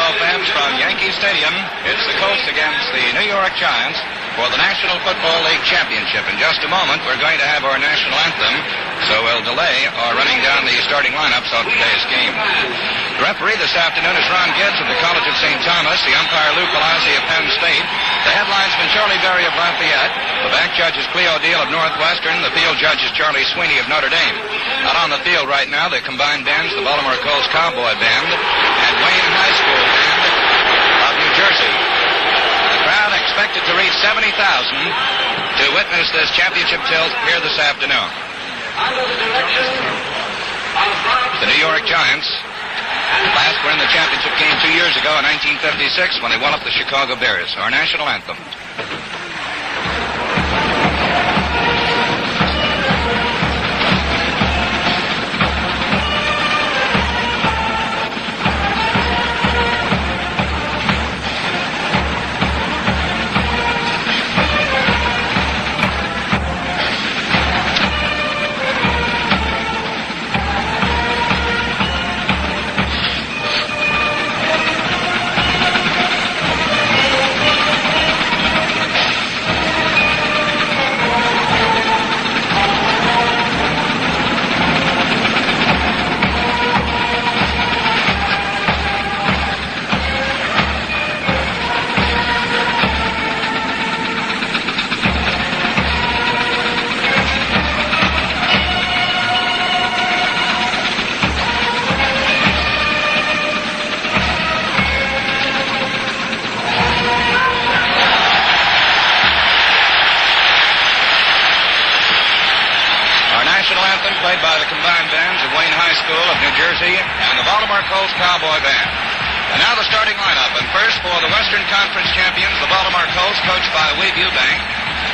Football fans from Yankee Stadium. It's the Colts against the New York Giants for the National Football League Championship. In just a moment, we're going to have our national anthem, so we'll delay our running down the starting lineups of today's game. The referee this afternoon is Ron Gibbs of the College of St. Thomas, the umpire Lou Palazzi of Penn State, the head linesman Charlie Berry of Lafayette, the back judge is Cleo Deal of Northwestern, the field judge is Charlie Sweeney of Notre Dame. Out on the field right now, the combined bands, the Baltimore Colts Cowboy Band and Wayne High School Band of New Jersey. The crowd expected to reach 70,000 to witness this championship tilt here this afternoon. The New York Giants last were in the championship game 2 years ago in 1956 when they won up the Chicago Bears. Our national anthem. Played by the combined bands of Wayne High School of New Jersey and the Baltimore Colts Cowboy Band. And now the starting lineup. And first for the Western Conference champions, the Baltimore Colts, coached by Weeb Eubank.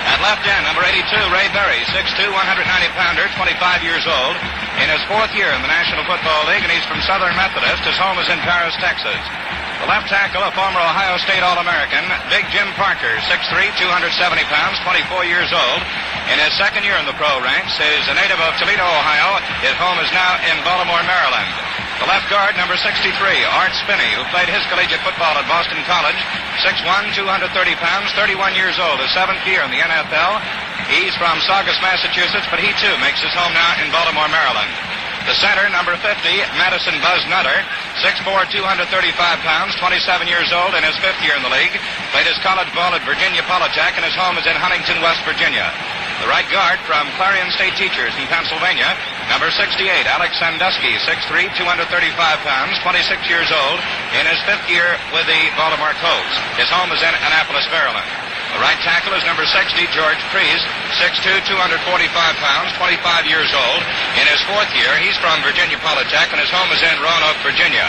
At left end, number 82, Ray Berry, 6'2", 190-pounder, 25 years old. In his fourth year in the National Football League, and he's from Southern Methodist. His home is in Paris, Texas. The left tackle, a former Ohio State All-American, Big Jim Parker, 6'3", 270 pounds, 24 years old. In his second year in the pro ranks, is a native of Toledo, Ohio. His home is now in Baltimore, Maryland. The left guard, number 63, Art Spinney, who played his collegiate football at Boston College, 6'1", 230 pounds, 31 years old, his seventh year in the NFL. He's from Saugus, Massachusetts, but he too makes his home now in Baltimore, Maryland. The center, number 50, Madison Buzz Nutter, 6'4", 235 pounds, 27 years old, in his fifth year in the league. Played his college ball at Virginia Polytech, and his home is in Huntington, West Virginia. The right guard from Clarion State Teachers in Pennsylvania, number 68, Alex Sandusky, 6'3", 235 pounds, 26 years old, in his fifth year with the Baltimore Colts. His home is in Annapolis, Maryland. The right tackle is number 60, George Priest, 6'2", 245 pounds, 25 years old. In his fourth year, he's from Virginia Polytech, and his home is in Roanoke, Virginia.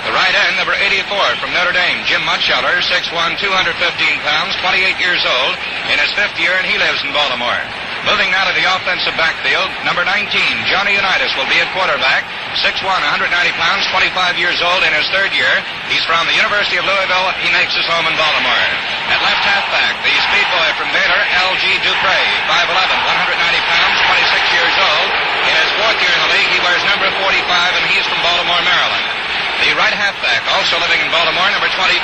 The right end, number 84, from Notre Dame, Jim Mutscheller, 6'1", 215 pounds, 28 years old. In his fifth year, and he lives in Baltimore. Moving now to the offensive backfield, number 19, Johnny Unitas will be at quarterback, 6'1", 190 pounds, 25 years old. In his third year, he's from the University of Louisville. He makes his home in Baltimore. At left halfback, the speed boy from Baylor, L.G. Dupre, 5'11", 190 pounds, 26 years old. In his fourth year in the league, he wears number 45, and he's from Baltimore, Maryland. The right halfback, also living in Baltimore, number 24,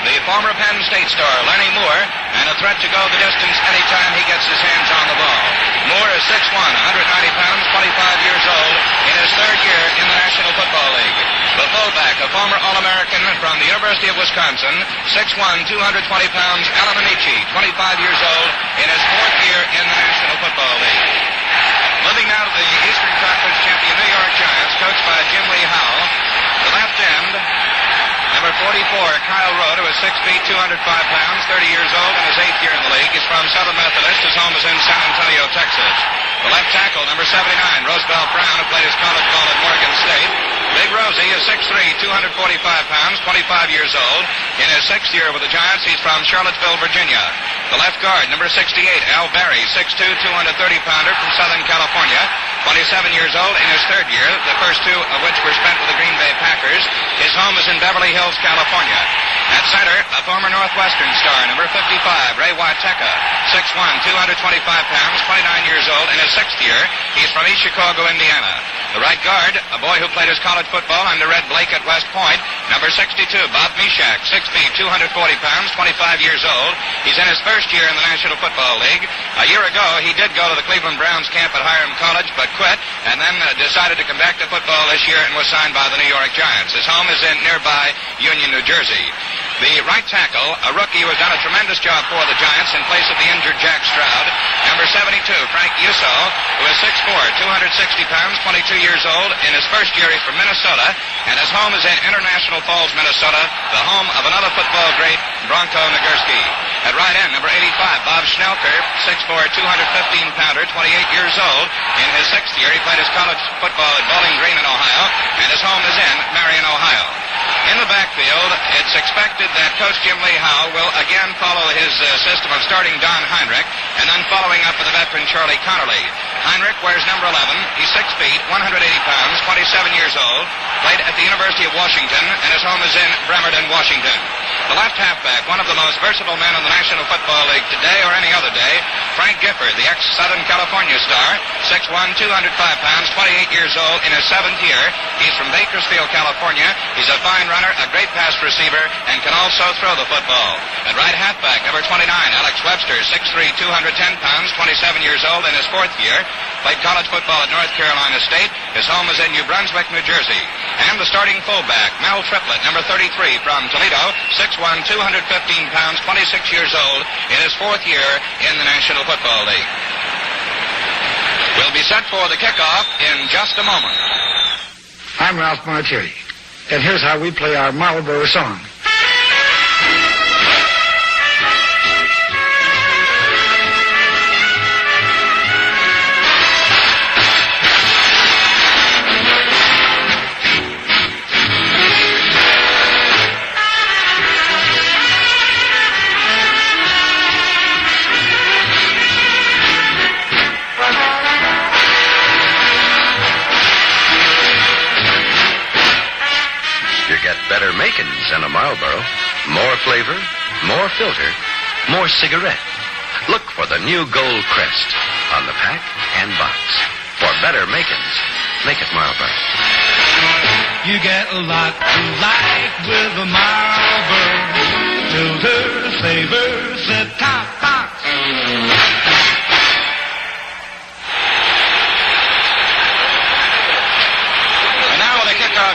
the former Penn State star, Lenny Moore, and a threat to go the distance anytime he gets his hands on the ball. Moore is 6'1", 190 pounds, 25 years old, in his third year in the National Football League. The fullback, a former All-American from the University of Wisconsin, 6'1", 220 pounds, Alan Amici, 25 years old, in his fourth year in the National Football League. Moving now to the Eastern Conference champion New York Giants, coached by Jim Lee Howell. The left end, number 44, Kyle Rowe, who is 6 feet, 205 pounds, 30 years old, in his eighth year in the league. He's from Southern Methodist. His home is in San Antonio, Texas. The left tackle, number 79, Roosevelt Brown, who played his college ball at Morgan State. Big Rosie is 6'3", 245 pounds, 25 years old. In his sixth year with the Giants, he's from Charlottesville, Virginia. The left guard, number 68, Al Barry, 6'2", 230-pounder from Southern California. 27 years old in his third year, the first two of which were spent with the Green Bay Packers. His home is in Beverly Hills, California. At center, a former Northwestern star, number 55, Ray Wateka, 6'1", 225 pounds, 29 years old, in his 6th year. He's from East Chicago, Indiana. The right guard, a boy who played his college football under Red Blake at West Point, number 62, Bob Mishak, 6 feet, 240 pounds, 25 years old. He's in his first year in the National Football League. A year ago, he did go to the Cleveland Browns camp at Hiram College, but quit, and then decided to come back to football this year and was signed by the New York Giants. His home is in nearby Union, New Jersey. The right tackle, a rookie who has done a tremendous job for the Giants in place of the injured Jack Stroud, number 72, Frank Uso, who is 6'4", 260 pounds, 22 years old. In his first year, he's from Minnesota, and his home is in International Falls, Minnesota, the home of another football great, Bronco Nagurski. At right end, number 85, Bob Schnelker, 6'4", 215-pounder, 28 years old. In his 6th year, he played his college football at Bowling Green in Ohio, and his home is in Marion, Ohio. In the backfield, it's expected that Coach Jim Lee Howe will again follow his system of starting Don Heinrich and then following up with the veteran Charlie Connerly. Heinrich wears number 11. He's 6 feet, 180 pounds, 27 years old, played at the University of Washington, and his home is in Bremerton, Washington. The left halfback, one of the most versatile men in the National Football League today or any other day, Frank Gifford, the ex-Southern California star, 6'1", 205 pounds, 28 years old, in his 7th year. He's from Bakersfield, California. He's a fine runner, a great pass receiver, and can also throw the football. At right halfback, number 29, Alex Webster, 6'3", 210 pounds, 27 years old, in his 4th year. Played college football at North Carolina State. His home is in New Brunswick, New Jersey. And the starting fullback, Mel Triplett, number 33, from Toledo, 6'1", 215 pounds, 26 years old, in his 4th year in the National Football League. We'll be set for the kickoff in just a moment. I'm Ralph Martiri, and here's how we play our Marlboro song. Better makings than a Marlboro. More flavor, more filter, more cigarette. Look for the new gold crest on the pack and box. For better makings, make it Marlboro. You get a lot to like with a Marlboro. Filter, flavor, set-top box.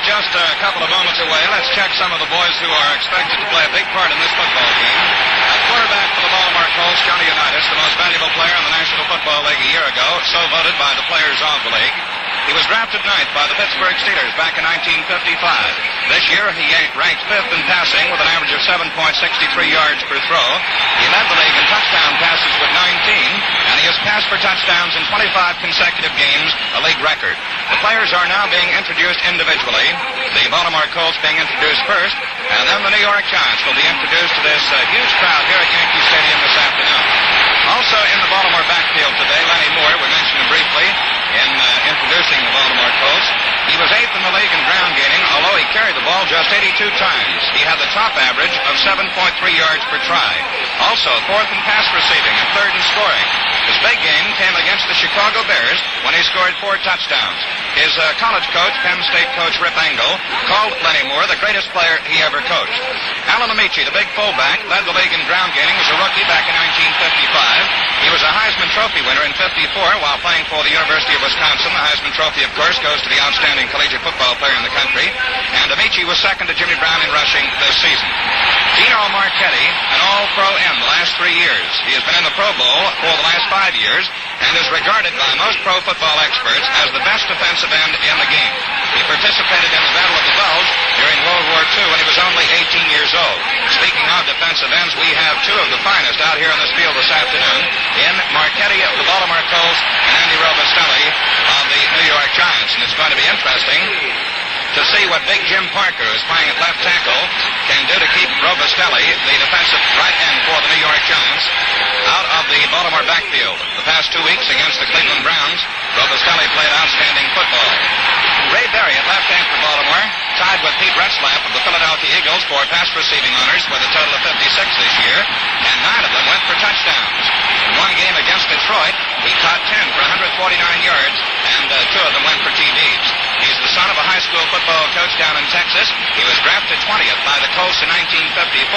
Just a couple of moments away, let's check some of the boys who are expected to play a big part in this football game. At quarterback for the Baltimore Colts, Johnny Unitas, the most valuable player in the National Football League a year ago, so voted by the players of the league. He was drafted 9th by the Pittsburgh Steelers back in 1955. This year, he ranked 5th in passing with an average of 7.63 yards per throw. He led the league in touchdown passes with 19, and he has passed for touchdowns in 25 consecutive games, a league record. The players are now being introduced individually, the Baltimore Colts being introduced first, and then the New York Giants will be introduced to this huge crowd here at Yankee Stadium this afternoon. Also in the Baltimore backfield today, Lenny Moore, we mentioned him briefly in introducing the Baltimore Colts. He was 8th in the league in ground gaining, although he carried the ball just 82 times. He had the top average of 7.3 yards per try. Also 4th in pass receiving and 3rd in scoring. His big game came against the Chicago Bears when he scored 4 touchdowns. His college coach, Penn State coach Rip Engel, called Lenny Moore the greatest player he ever coached. Alan Amici, the big fullback, led the league in ground gaining, was a rookie back in 1955. He was a Heisman Trophy winner in 54 while playing for the University of Wisconsin. The Heisman Trophy, of course, goes to the outstanding collegiate football player in the country. And Amici was 2nd to Jimmy Brown in rushing this season. Gino Marchetti, an all-pro end the last 3 years. He has been in the Pro Bowl for the last 5 years and is regarded by most pro football experts as the best defensive end in the game. He participated in the Battle of the Bulge during World War II when he was only 18 years old. Speaking of defensive ends, we have 2 of the finest out here on this field this afternoon in Marchetti of the Baltimore Colts and Andy Robustelli of the New York Giants. And it's going to be interesting to see what Big Jim Parker, who's playing at left tackle, can do to keep Robustelli, the defensive right end for the New York Giants, out of the Baltimore backfield. The past 2 weeks against the Cleveland Browns, Robustelli played outstanding football. Ray Berry at left end for Baltimore, tied with Pete Retzlaff of the Philadelphia Eagles for pass receiving honors with a total of 56 this year, and 9 of them went for touchdowns. In one game against Detroit, he caught 10 for 149 yards, and 2 of them went for TDs. He's the son of a high school football coach down in Texas. He was drafted 20th by the Colts in 1954,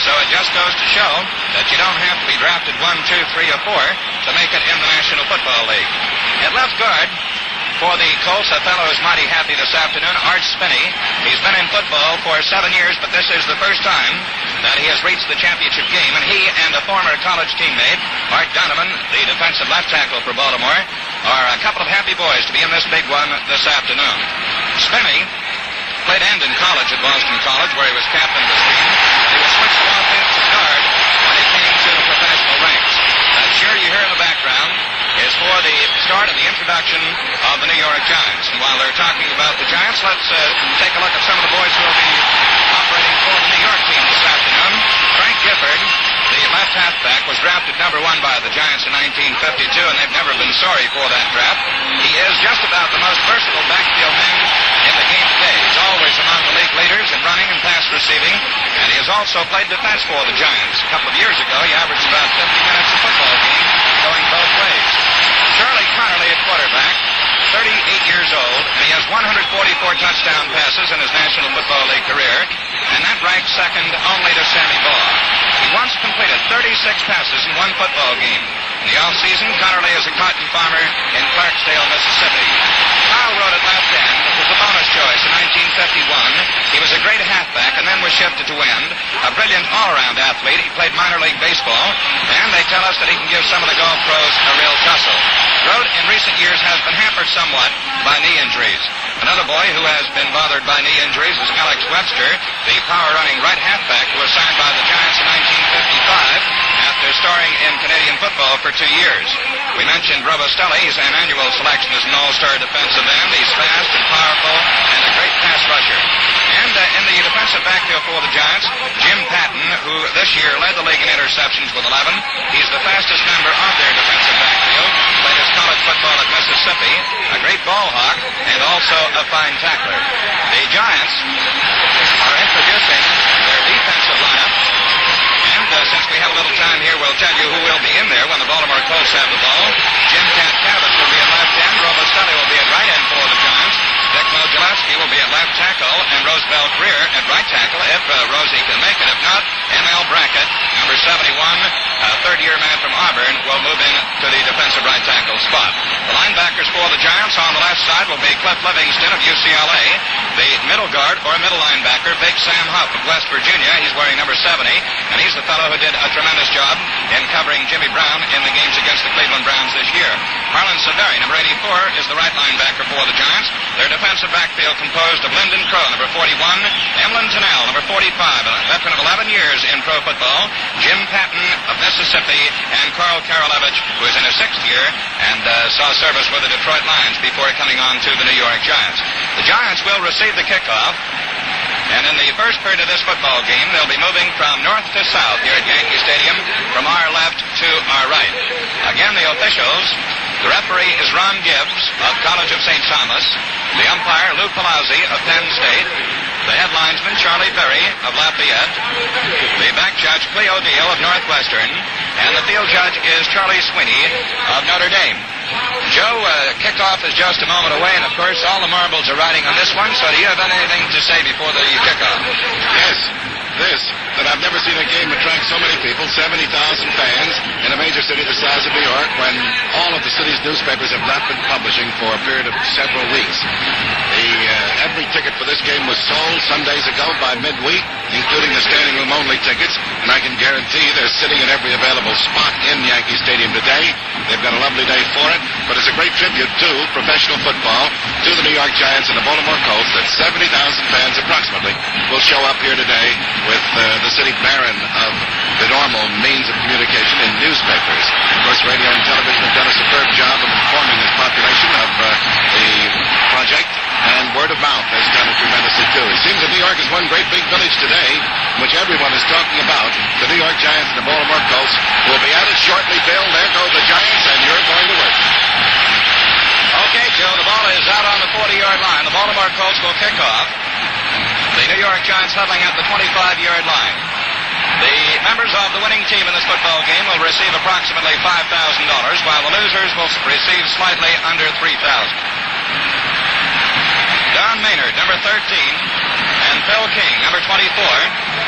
so it just goes to show that you don't have to be drafted 1, 2, 3, or 4 to make it in the National Football League. At left guard, for the Colts, a fellow who's mighty happy this afternoon, Art Spinney. He's been in football for 7 years, but this is the first time that he has reached the championship game, and he and a former college teammate, Art Donovan, the defensive left tackle for Baltimore, are a couple of happy boys to be in this big one this afternoon. Spinney played end in college at Boston College, where he was captain of his team, and he was switched to offensive guard when he came to the professional ranks. That cheer you hear in the background is for the start of the introduction of the New York Giants. And while they're talking about the Giants, let's take a look at some of the boys who will be operating for the New York team this afternoon. Frank Gifford, the left halfback, was drafted number 1 by the Giants in 1952, and they've never been sorry for that draft. He is just about the most versatile backfield man in the game today. He's always among the league leaders in running and pass receiving, and he has also played defense for the Giants. A couple of years ago, he averaged about 50 minutes a football game, going both ways. Charlie Connerly at quarterback, 38 years old, and he has 144 touchdown passes in his National Football League career, and that ranks second only to Sammy Baugh. He once completed 36 passes in one football game. In the off-season, Connerly is a cotton farmer in Clarksdale, Mississippi. Kyle Road at left end was a bonus choice in 1951. He was a great halfback and then was shifted to end. A brilliant all-around athlete. He played minor league baseball, and they tell us that he can give some of the golf pros a real tussle. Road in recent years has been hampered somewhat by knee injuries. Another boy who has been bothered by knee injuries is Alex Webster, the power-running right halfback who was signed by the Giants in 1955 after starring in Canadian football for 2 years. We mentioned Robustelli. He's an annual selection as an all-star defensive end. He's fast and powerful and a great pass rusher. And in the defensive backfield for the Giants, Jim Patton, who this year led the league in interceptions with 11. He's the fastest member of their defensive backfield. Played his college football at Mississippi, a great ball hawk, and also a fine tackler. The Giants are introducing their defensive lineup. And since we have a little time here, we'll tell you who will be in there when the Baltimore Colts have the ball. Jim Katkavas will be at left end. Robustelli will be at right end for the Giants. Dick Gillespie will be at left tackle, and Roosevelt Greer at right tackle if Rosie can make it. If not, M.L. Brackett, number 71, third-year man from Auburn, will move in to the defensive right tackle spot. The linebackers for the Giants on the left side will be Cliff Livingston of UCLA. The middle guard, or middle linebacker, Big Sam Huff of West Virginia. He's wearing number 70, and he's the fellow who did a tremendous job in covering Jimmy Brown in the games against the Cleveland Browns this year. Harlan Severi, number 84, is the right linebacker for the Giants. Their defensive backfield composed of Lyndon Crow, number 41, Emlyn Tennell, number 45, a veteran of 11 years in pro football, Jim Patton of Mississippi, and Carl Karolevich, who is in his 6th year and saw service with the Detroit Lions before coming on to the New York Giants. The Giants will receive the kickoff, and in the first period of this football game, they'll be moving from north to south here at Yankee Stadium, from our left to our right. Again, the officials. The referee is Ron Gibbs of College of St. Thomas. The umpire, Lou Palazzi of Penn State. The head linesman, Charlie Berry of Lafayette. The back judge, Cleo Deal of Northwestern. And the field judge is Charlie Sweeney of Notre Dame. Joe, kickoff is just a moment away, and of course all the marbles are riding on this one, so do you have anything to say before the kickoff? Yes. That I've never seen a game attract so many people, 70,000 fans in a major city the size of New York, when all of the city's newspapers have not been publishing for a period of several weeks. Every ticket for this game was sold some days ago by midweek, including the standing room only tickets, and I can guarantee they're sitting in every available spot in Yankee Stadium today. They've got a lovely day for it, but it's a great tribute to professional football, to the New York Giants and the Baltimore Colts, that 70,000 fans approximately will show up here today with the city barren of the normal means of communication in newspapers. Of course, radio and television have done a superb job of informing this population of the project, and word of mouth has done it tremendously too. It seems that New York is one great big village today, in which everyone is talking about the New York Giants and the Baltimore Colts. We'll be at it shortly, Bill. There go the Giants, and you're going to work. Okay, Joe, the ball is out on the 40-yard line. The Baltimore Colts will kick off. The New York Giants huddling at the 25-yard line. The members of the winning team in this football game will receive approximately $5,000, while the losers will receive slightly under $3,000. Don Maynard, number 13, and Phil King, number 24,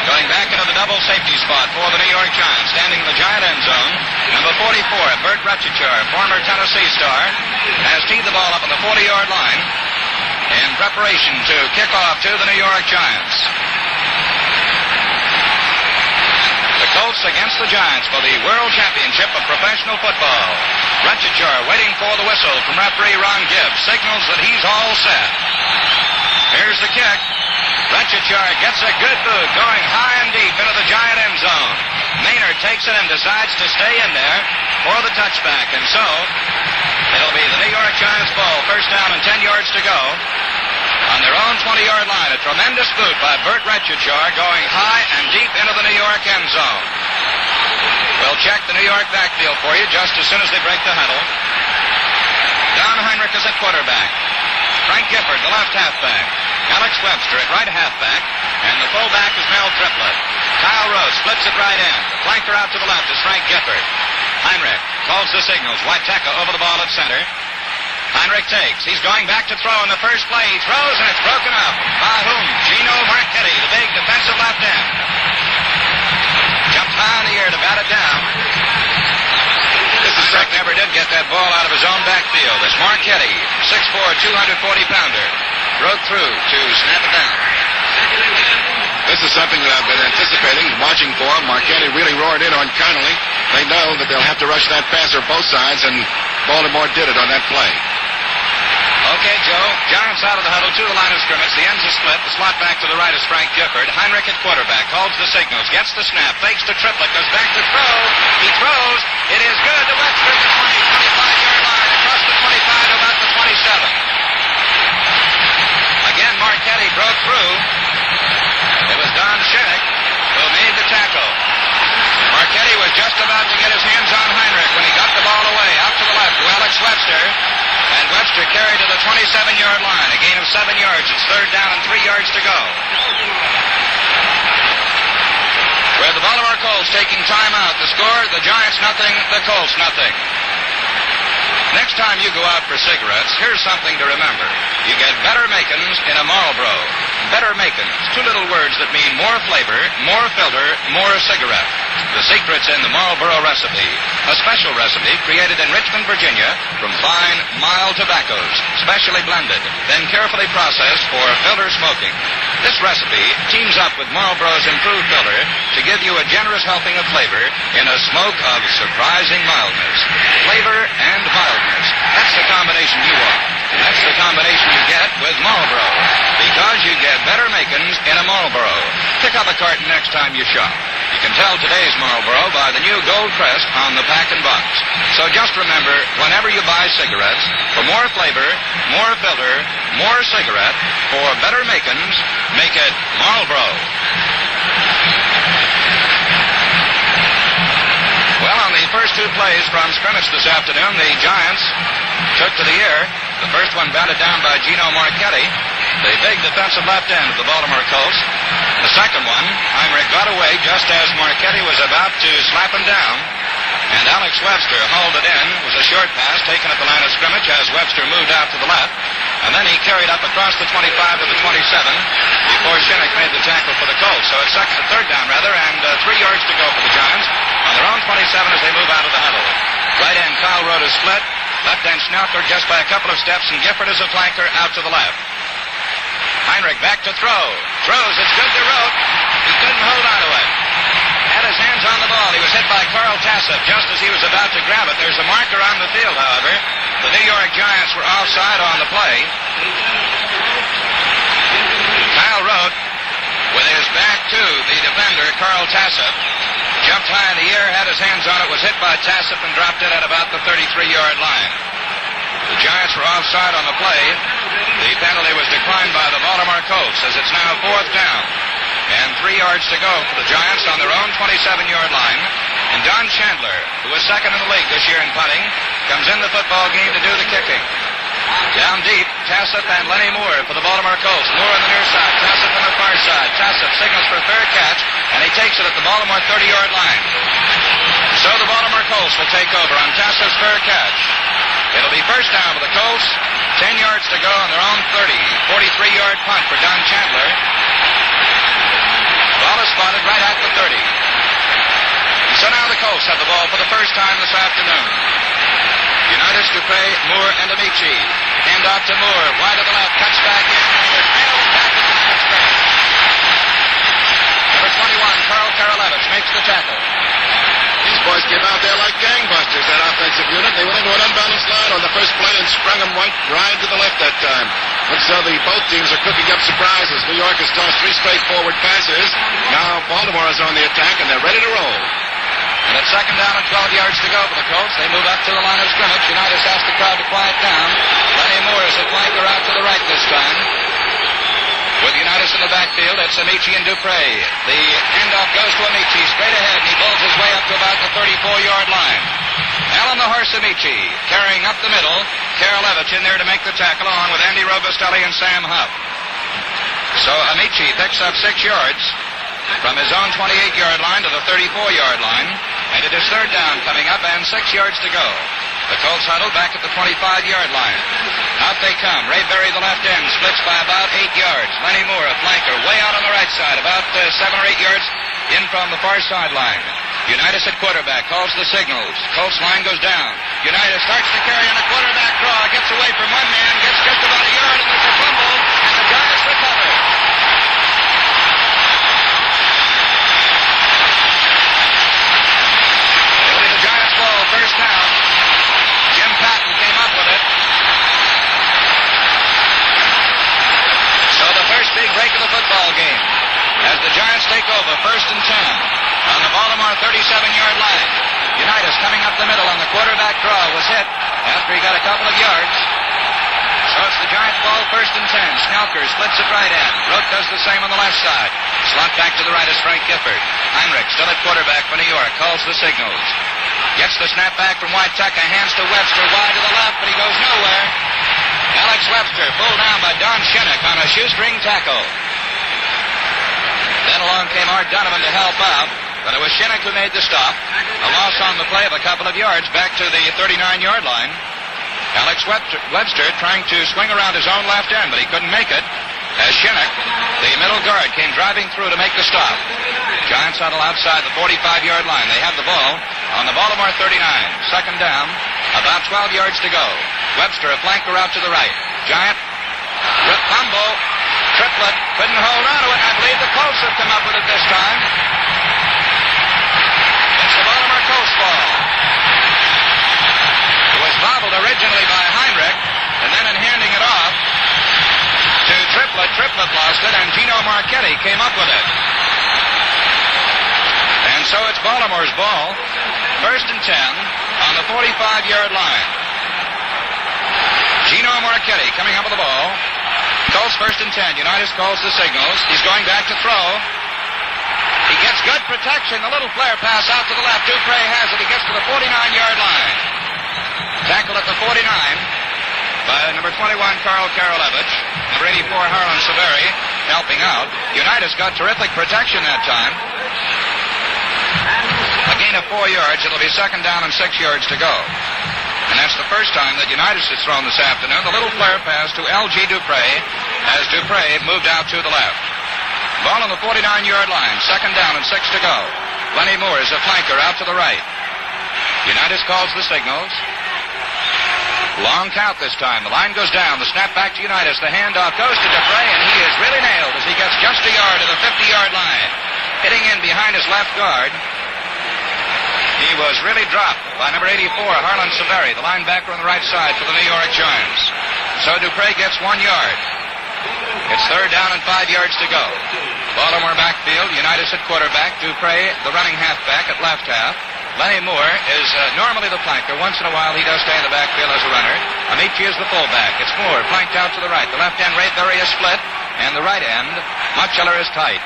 going back into the double safety spot for the New York Giants. Standing in the Giant end zone, number 44, Bert Retchichar, former Tennessee star, has teed the ball up on the 40-yard line in preparation to kick off to the New York Giants. The Colts against the Giants for the World Championship of Professional Football. Retchichar waiting for the whistle from referee Ron Gibbs. Signals that he's all set. Here's the kick. Retchichar gets a good boot going high and deep into the Giant end zone. Maynard takes it and decides to stay in there for the touchback. And so it'll be the New York Giants ball. First down and 10 yards to go. On their own 20-yard line, a tremendous boot by Bert Retchichar going high and deep into the New York end zone. We'll check the New York backfield for you just as soon as they break the huddle. Don Heinrich is at quarterback. Frank Gifford, the left halfback. Alex Webster at right halfback. And the fullback is Mel Triplett. Kyle Rose splits at right end. The flanker out to the left is Frank Gifford. Heinrich calls the signals. Waiteka over the ball at center. Heinrich takes. He's going back to throw in the first play. He throws, and it's broken up. By whom? Gino Marchetti, the big defensive left end. Jumped high in the air to bat it down. Heinrich never did get that ball out of his own backfield. As Marchetti, 6'4", 240-pounder, broke through to snap it down. This is something that I've been anticipating, watching for. Marchetti really roared in on Connolly. They know that they'll have to rush that passer both sides, and Baltimore did it on that play. Okay, Joe. Giants out of the huddle to the line of scrimmage. The ends are split. The slot back to the right is Frank Gifford. Heinrich at quarterback. Calls the signals. Gets the snap. Fakes to Triplett. Goes back to throw. He throws. It is good to Webster at the 20, 25-yard line. Across the 25 to about the 27. Again, Marchetti broke through. It was Don Shinnick who made the tackle. Marchetti was just about to get his hands on Heinrich when he got the ball away. Out to the left to Alex Webster. And Webster carried to the 27-yard line. A gain of 7 yards. It's third down and 3 yards to go. With the Baltimore Colts taking time out. The score, the Giants nothing, the Colts nothing. Next time you go out for cigarettes, here's something to remember. You get better makins in a Marlboro. Better makins. Two little words that mean more flavor, more filter, more cigarette. The secret's in the Marlboro recipe. A special recipe created in Richmond, Virginia from fine, mild tobaccos, specially blended, then carefully processed for filter smoking. This recipe teams up with Marlboro's improved filter to give you a generous helping of flavor in a smoke of surprising mildness. Flavor and mildness. That's the combination you want. That's the combination you get with Marlboro. Because you get better makins in a Marlboro. Pick up a carton next time you shop. You can tell today's Marlboro by the new gold crest on the pack and box. So just remember, whenever you buy cigarettes, for more flavor, more filter, more cigarette, for better makins, make it Marlboro. Well, on the first two plays from scrimmage this afternoon, the Giants took to the air. The first one batted down by Gino Marchetti, the big defensive left end of the Baltimore Colts. The second one, Heinrich got away just as Marchetti was about to slap him down. And Alex Webster hauled it in. It was a short pass taken at the line of scrimmage as Webster moved out to the left. And then he carried up across the 25 to the 27 before Shinnick made the tackle for the Colts. So it's third down, and 3 yards to go for the Giants on their own 27 as they move out of the huddle. Right end, Kyle Rote is split. Left end, Schnauzler just by a couple of steps, and Gifford is a flanker out to the left. Heinrich back to throw. Throws. It's good to Rote. He couldn't hold on to it. Had his hands on the ball. He was hit by Carl Tassif just as he was about to grab it. There's a marker on the field, however. The New York Giants were offside on the play. Kyle Rote, with his back to the defender, Carl Tassif, jumped high in the air, had his hands on it, was hit by Tassif, and dropped it at about the 33-yard line. The Giants were offside on the play. The penalty was declined by the Baltimore Colts as it's now fourth down. And 3 yards to go for the Giants on their own 27-yard line. And Don Chandler, who was second in the league this year in punting, comes in the football game to do the kicking. Down deep, Tassif and Lenny Moore for the Baltimore Colts. Moore on the near side, Tassif on the far side. Tassif signals for a fair catch, and he takes it at the Baltimore 30-yard line. So the Baltimore Colts will take over on Tassif's fair catch. It'll be first down for the Colts. 10 yards to go on their own 30. 43-yard punt for Don Chandler. Ball is spotted right at the 30. So now the Colts have the ball for the first time this afternoon. Unitas, Dupre, Moore, and Amici. Hand off to Moore. Wide to the left. Cuts back in. And he is nailed and tackled by the scrimmage. Number 21, Carl Karalevich, makes the tackle. These boys came out there like gangbusters, that offensive unit. They went into an unbalanced line on the first play and sprung them right to the left that time. Looks so both teams are cooking up surprises. New York has tossed 3 straight forward passes. Now Baltimore is on the attack, and they're ready to roll. And it's second down and 12 yards to go for the Colts. They move up to the line of scrimmage. Unitas asks the crowd to quiet down. Lenny Moore is a flanker out to the right this time. With Unitas in the backfield, it's Amici and Dupre. The handoff goes to Amici straight ahead, and he bowls his way up to about the 34-yard line. Alan the Horse Amici carrying up the middle. Karalevich in there to make the tackle along with Andy Robustelli and Sam Huff. So Amici picks up 6 yards from his own 28-yard line to the 34-yard line. And it is third down coming up and 6 yards to go. The Colts huddle back at the 25-yard line. Out they come. Ray Berry, the left end, splits by about 8 yards. Lenny Moore, a flanker, way out on the right side, about 7 or 8 yards in from the far sideline. Unitas at quarterback calls the signals. Colts line goes down. Unitas starts to carry on a quarterback draw. Gets away from one man, gets just about a yard, and there's a fumble, and the Giants recover. It'll be the Giants' ball, first down. Jim Patton came up with it. So the first big break of the football game as the Giants take over, first and 10 on the Baltimore 37-yard line. Unitas coming up the middle on the quarterback draw was hit after he got a couple of yards. So it's the Giants' ball, first and 10. Snelker splits at right end. Rote does the same on the left side. Slot back to the right is Frank Gifford. Heinrich still at quarterback for New York. Calls the signals. Gets the snap back from White Tucker. Hands to Webster wide to the left, but he goes nowhere. Alex Webster pulled down by Don Shinnick on a shoestring tackle. Then along came Art Donovan to help out, but it was Shinnick who made the stop. A loss on the play of a couple of yards back to the 39-yard line. Alex Webster trying to swing around his own left end, but he couldn't make it as Shinnick, the middle guard, came driving through to make the stop. Giants huddle outside the 45-yard line. They have the ball on the Baltimore 39. Second down, about 12 yards to go. Webster, a flanker out to the right. Giant, fumble, triplet, couldn't hold on to it. I believe the Colts have come up with it this time. It's the Baltimore Colts ball. It was bobbled originally by Heinrich, and then in handing it off to Triplet lost it, and Gino Marchetti came up with it. And so it's Baltimore's ball, first and 10 on the 45-yard line. Gino Marchetti coming up with the ball. Colts first and 10. Unitas calls the signals. He's going back to throw. He gets good protection. The little flare pass out to the left. Dupre has it. He gets to the 49-yard line. Tackle at the 49 by number 21, Carl Karalevich. Number 84, Harlan Severi, helping out. Unitas got terrific protection that time. A gain of 4 yards. It'll be second down and 6 yards to go. And that's the first time that Unitas has thrown this afternoon. The little flare pass to L.G. Dupre as Dupre moved out to the left. Ball on the 49-yard line. Second down and 6 to go. Lenny Moore is a flanker out to the right. Unitas calls the signals. Long count this time. The line goes down. The snap back to Unitas. The handoff goes to Dupre, and he is really nailed as he gets just a yard to the 50-yard line. Hitting in behind his left guard. He was really dropped by number 84, Harlan Severi, the linebacker on the right side for the New York Giants. So Dupre gets 1 yard. It's third down and 5 yards to go. Baltimore backfield, Unitas at quarterback, Dupre, the running halfback at left half. Lenny Moore is normally the flanker. Once in a while he does stay in the backfield as a runner. Amici is the fullback. It's Moore, flanked out to the right. The left end, Ray Berry is split, and the right end, Mutchler is tight.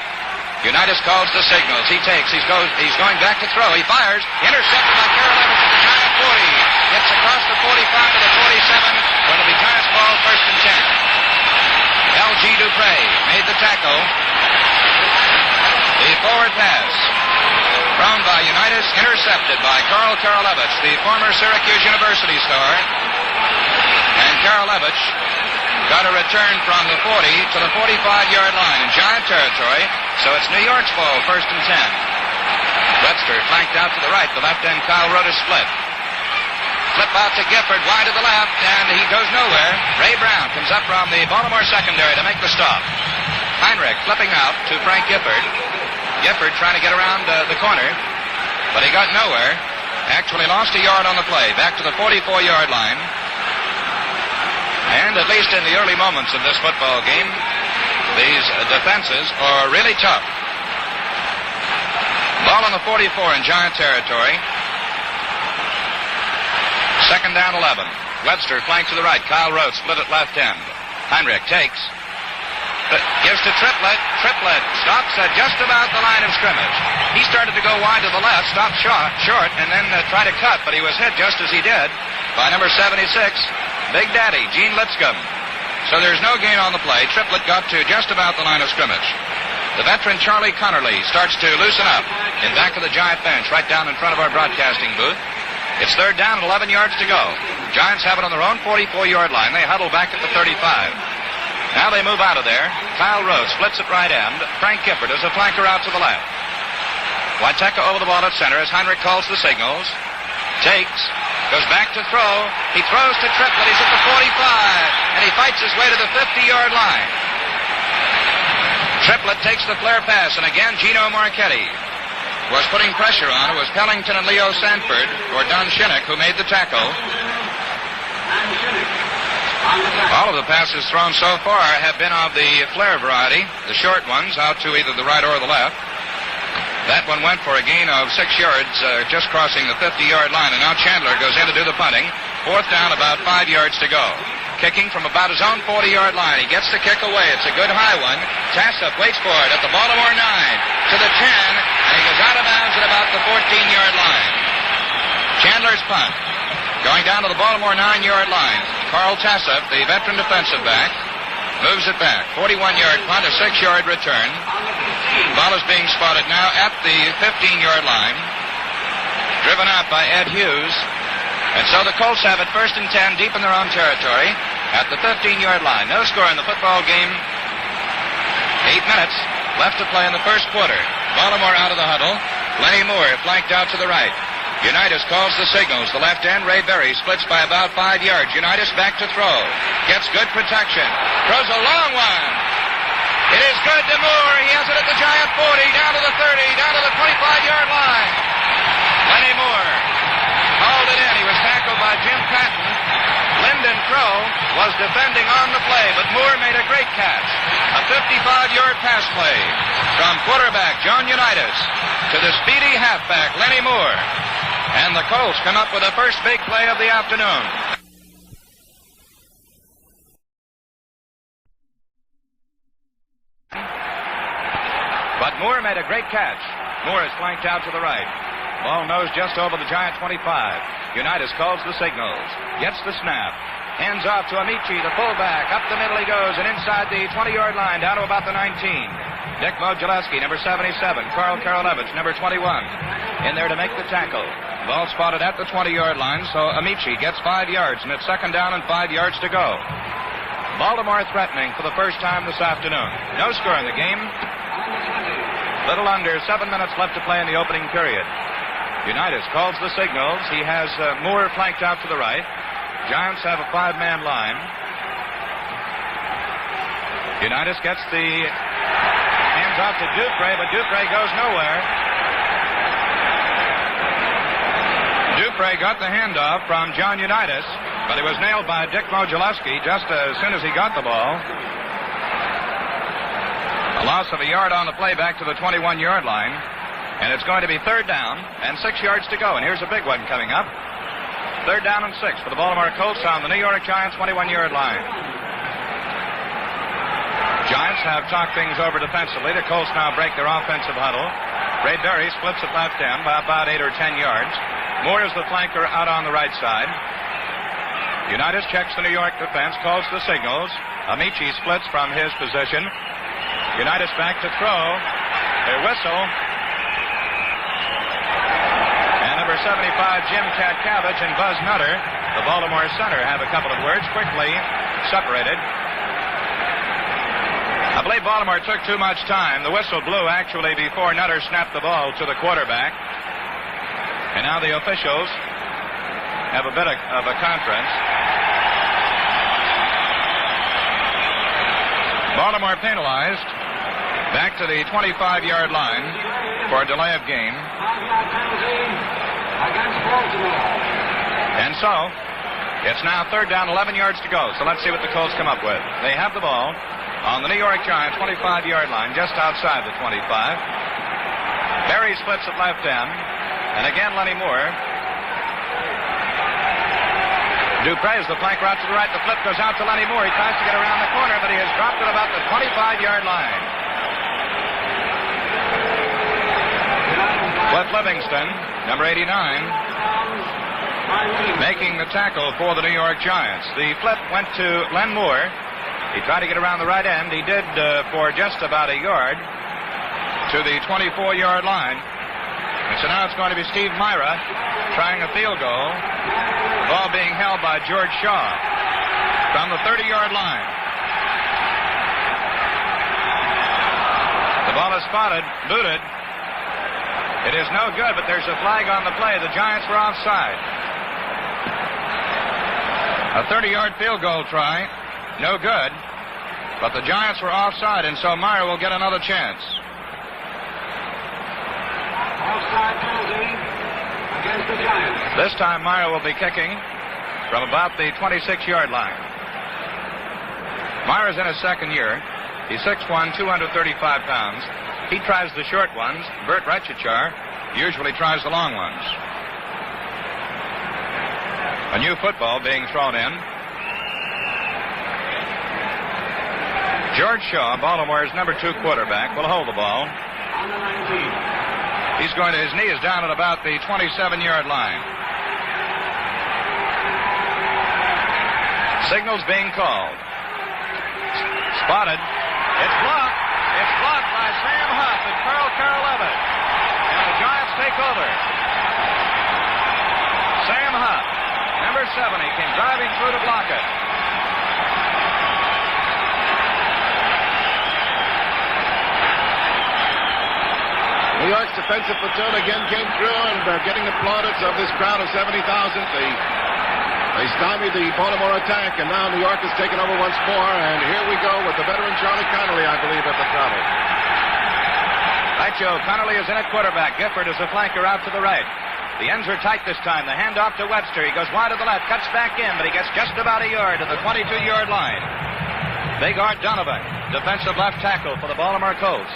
Unitas calls the signals. He takes. He's going back to throw. He fires. Intercepted by Karalevich at the Giant 40. Gets across the 45 to the 47. Where it'll be Giants ball, 1st and 10. L.G. Dupre made the tackle. The forward pass thrown by Unitas, intercepted by Carl Karolevich, the former Syracuse University star. And Karolevich got a return from the 40 to the 45-yard line in Giant territory. So it's New York's ball, 1st and 10. Webster flanked out to the right. The left end, Kyle Roda split. Flip out to Gifford, wide to the left, and he goes nowhere. Ray Brown comes up from the Baltimore secondary to make the stop. Heinrich flipping out to Frank Gifford. Gifford trying to get around the corner, but he got nowhere. Actually lost a yard on the play, back to the 44-yard line. And at least in the early moments of this football game, these defenses are really tough. Ball on the 44 in Giant territory. 2nd down, 11. Webster flanked to the right. Kyle Rhodes split at left end. Heinrich takes. Gives to Triplett. Triplett stops at just about the line of scrimmage. He started to go wide to the left, stopped short, and then tried to cut, but he was hit just as he did by number 76, Big Daddy, Gene Lipscomb. So there's no gain on the play. Triplett got to just about the line of scrimmage. The veteran Charlie Connerly starts to loosen up in back of the Giant bench, right down in front of our broadcasting booth. It's 3rd down and 11 yards to go. Giants have it on their own 44-yard line. They huddle back at the 35. Now they move out of there. Kyle Rhodes splits at right end. Frank Gifford is a flanker out to the left. Waiteka over the ball at center as Heinrich calls the signals. Takes. Goes back to throw. He throws to Triplett. He's at the 45. And he fights his way to the 50-yard line. Triplett takes the flare pass. And again, Gino Marchetti was putting pressure on. It was Pellington and Leo Sanford, or Don Shinnick, who made the tackle. All of the passes thrown so far have been of the flare variety, the short ones out to either the right or the left. That one went for a gain of 6 yards, just crossing the 50-yard line, and now Chandler goes in to do the punting. 4th down, about 5 yards to go. Kicking from about his own 40-yard line. He gets the kick away. It's a good high one. Tassup waits for it at the Baltimore 9 to the 10, and he goes out of bounds at about the 14-yard line. Chandler's punt. Going down to the Baltimore 9-yard line. Carl Tassup, the veteran defensive back, moves it back. 41-yard punt, a 6-yard return. Ball is being spotted now at the 15-yard line. Driven out by Ed Hughes. And so the Colts have it 1st and 10 deep in their own territory at the 15-yard line. No score in the football game. 8 minutes left to play in the first quarter. Baltimore out of the huddle. Lenny Moore flanked out to the right. Unitas calls the signals. The left end, Ray Berry, splits by about 5 yards. Unitas back to throw. Gets good protection. Throws a long one. It is good to Moore. He has it at the Giant 40, down to the 30, down to the 25-yard line. Lenny Moore hauled it in. He was tackled by Jim Patton. Lyndon Crow was defending on the play, but Moore made a great catch. A 55-yard pass play from quarterback John Unitas to the speedy halfback Lenny Moore. And the Colts come up with the first big play of the afternoon. But Moore made a great catch. Moore is flanked out to the right. Ball nose just over the Giant 25. Unitas calls the signals. Gets the snap. Hands off to Amici, the fullback. Up the middle he goes, and inside the 20-yard line, down to about the 19. Dick Modulewski, number 77. Carl Karolevich, number 21. In there to make the tackle. Ball spotted at the 20-yard line, so Amici gets 5 yards, and it's 2nd down and 5 yards to go. Baltimore threatening for the first time this afternoon. No score in the game. Little under 7 minutes left to play in the opening period. Unitas calls the signals. He has Moore flanked out to the right. Giants have a 5-man line. Unitas gets the hands off to Dupre, but Dupre goes nowhere. Dupre got the handoff from John Unitas, but he was nailed by Dick Modulewski just as soon as he got the ball. A loss of a yard on the play back to the 21-yard line. And it's going to be 3rd down and 6 yards to go. And here's a big one coming up. 3rd down and 6 for the Baltimore Colts on the New York Giants 21-yard line. Giants have talked things over defensively. The Colts now break their offensive huddle. Ray Berry splits at left end by about 8 or 10 yards. Moore is the flanker out on the right side. Unitas checks the New York defense, calls the signals. Amici splits from his position. Unitas back to throw. They whistle. And number 75, Jim Catkavage and Buzz Nutter, the Baltimore center, have a couple of words, quickly separated. I believe Baltimore took too much time. The whistle blew actually before Nutter snapped the ball to the quarterback. And now the officials have a bit of a conference. Baltimore penalized back to the 25-yard line for a delay of game. And so, it's now third down, 11 yards to go. So let's see what the Colts come up with. They have the ball on the New York Giants 25-yard line, just outside the 25. Berry splits at left end. And again, Lenny Moore. Dupre is the flank route to the right. The flip goes out to Lenny Moore. He tries to get around the corner, but he has dropped it about the 25-yard line. Cliff Livingston, number 89, making the tackle for the New York Giants. The flip went to Len Moore. He tried to get around the right end. He did for just about a yard to the 24-yard line. And so now it's going to be Steve Myra trying a field goal. Ball being held by George Shaw from the 30-yard line. The ball is spotted, booted. It is no good, but there's a flag on the play. The Giants were offside. A 30-yard field goal try, no good, but the Giants were offside, and so Meyer will get another chance. Offside penalty against the Giants. This time Meyer will be kicking from about the 26-yard line. Meyer is in his second year. He's 6'1", 235 pounds. He tries the short ones. Bert Retchichar usually tries the long ones. A new football being thrown in. George Shaw, Baltimore's number 2 quarterback, will hold the ball. On the 19. He's going to, his knee is down at about the 27-yard line. Signals being called. Spotted. It's blocked. It's blocked by Sam Huff and Carl Levitt. And the Giants take over. Sam Huff, number 70, came driving through to block it. New York's defensive platoon again came through and getting the plaudits of this crowd of 70,000. They stymied the Baltimore attack, and now New York has taken over once more. And here we go with the veteran Charlie Connolly, I believe, at the throttle. Right, Joe. Connolly is in at quarterback. Gifford is a flanker out to the right. The ends are tight this time. The handoff to Webster. He goes wide to the left, cuts back in, but he gets just about a yard to the 22-yard line. Big Art Donovan, defensive left tackle for the Baltimore Colts,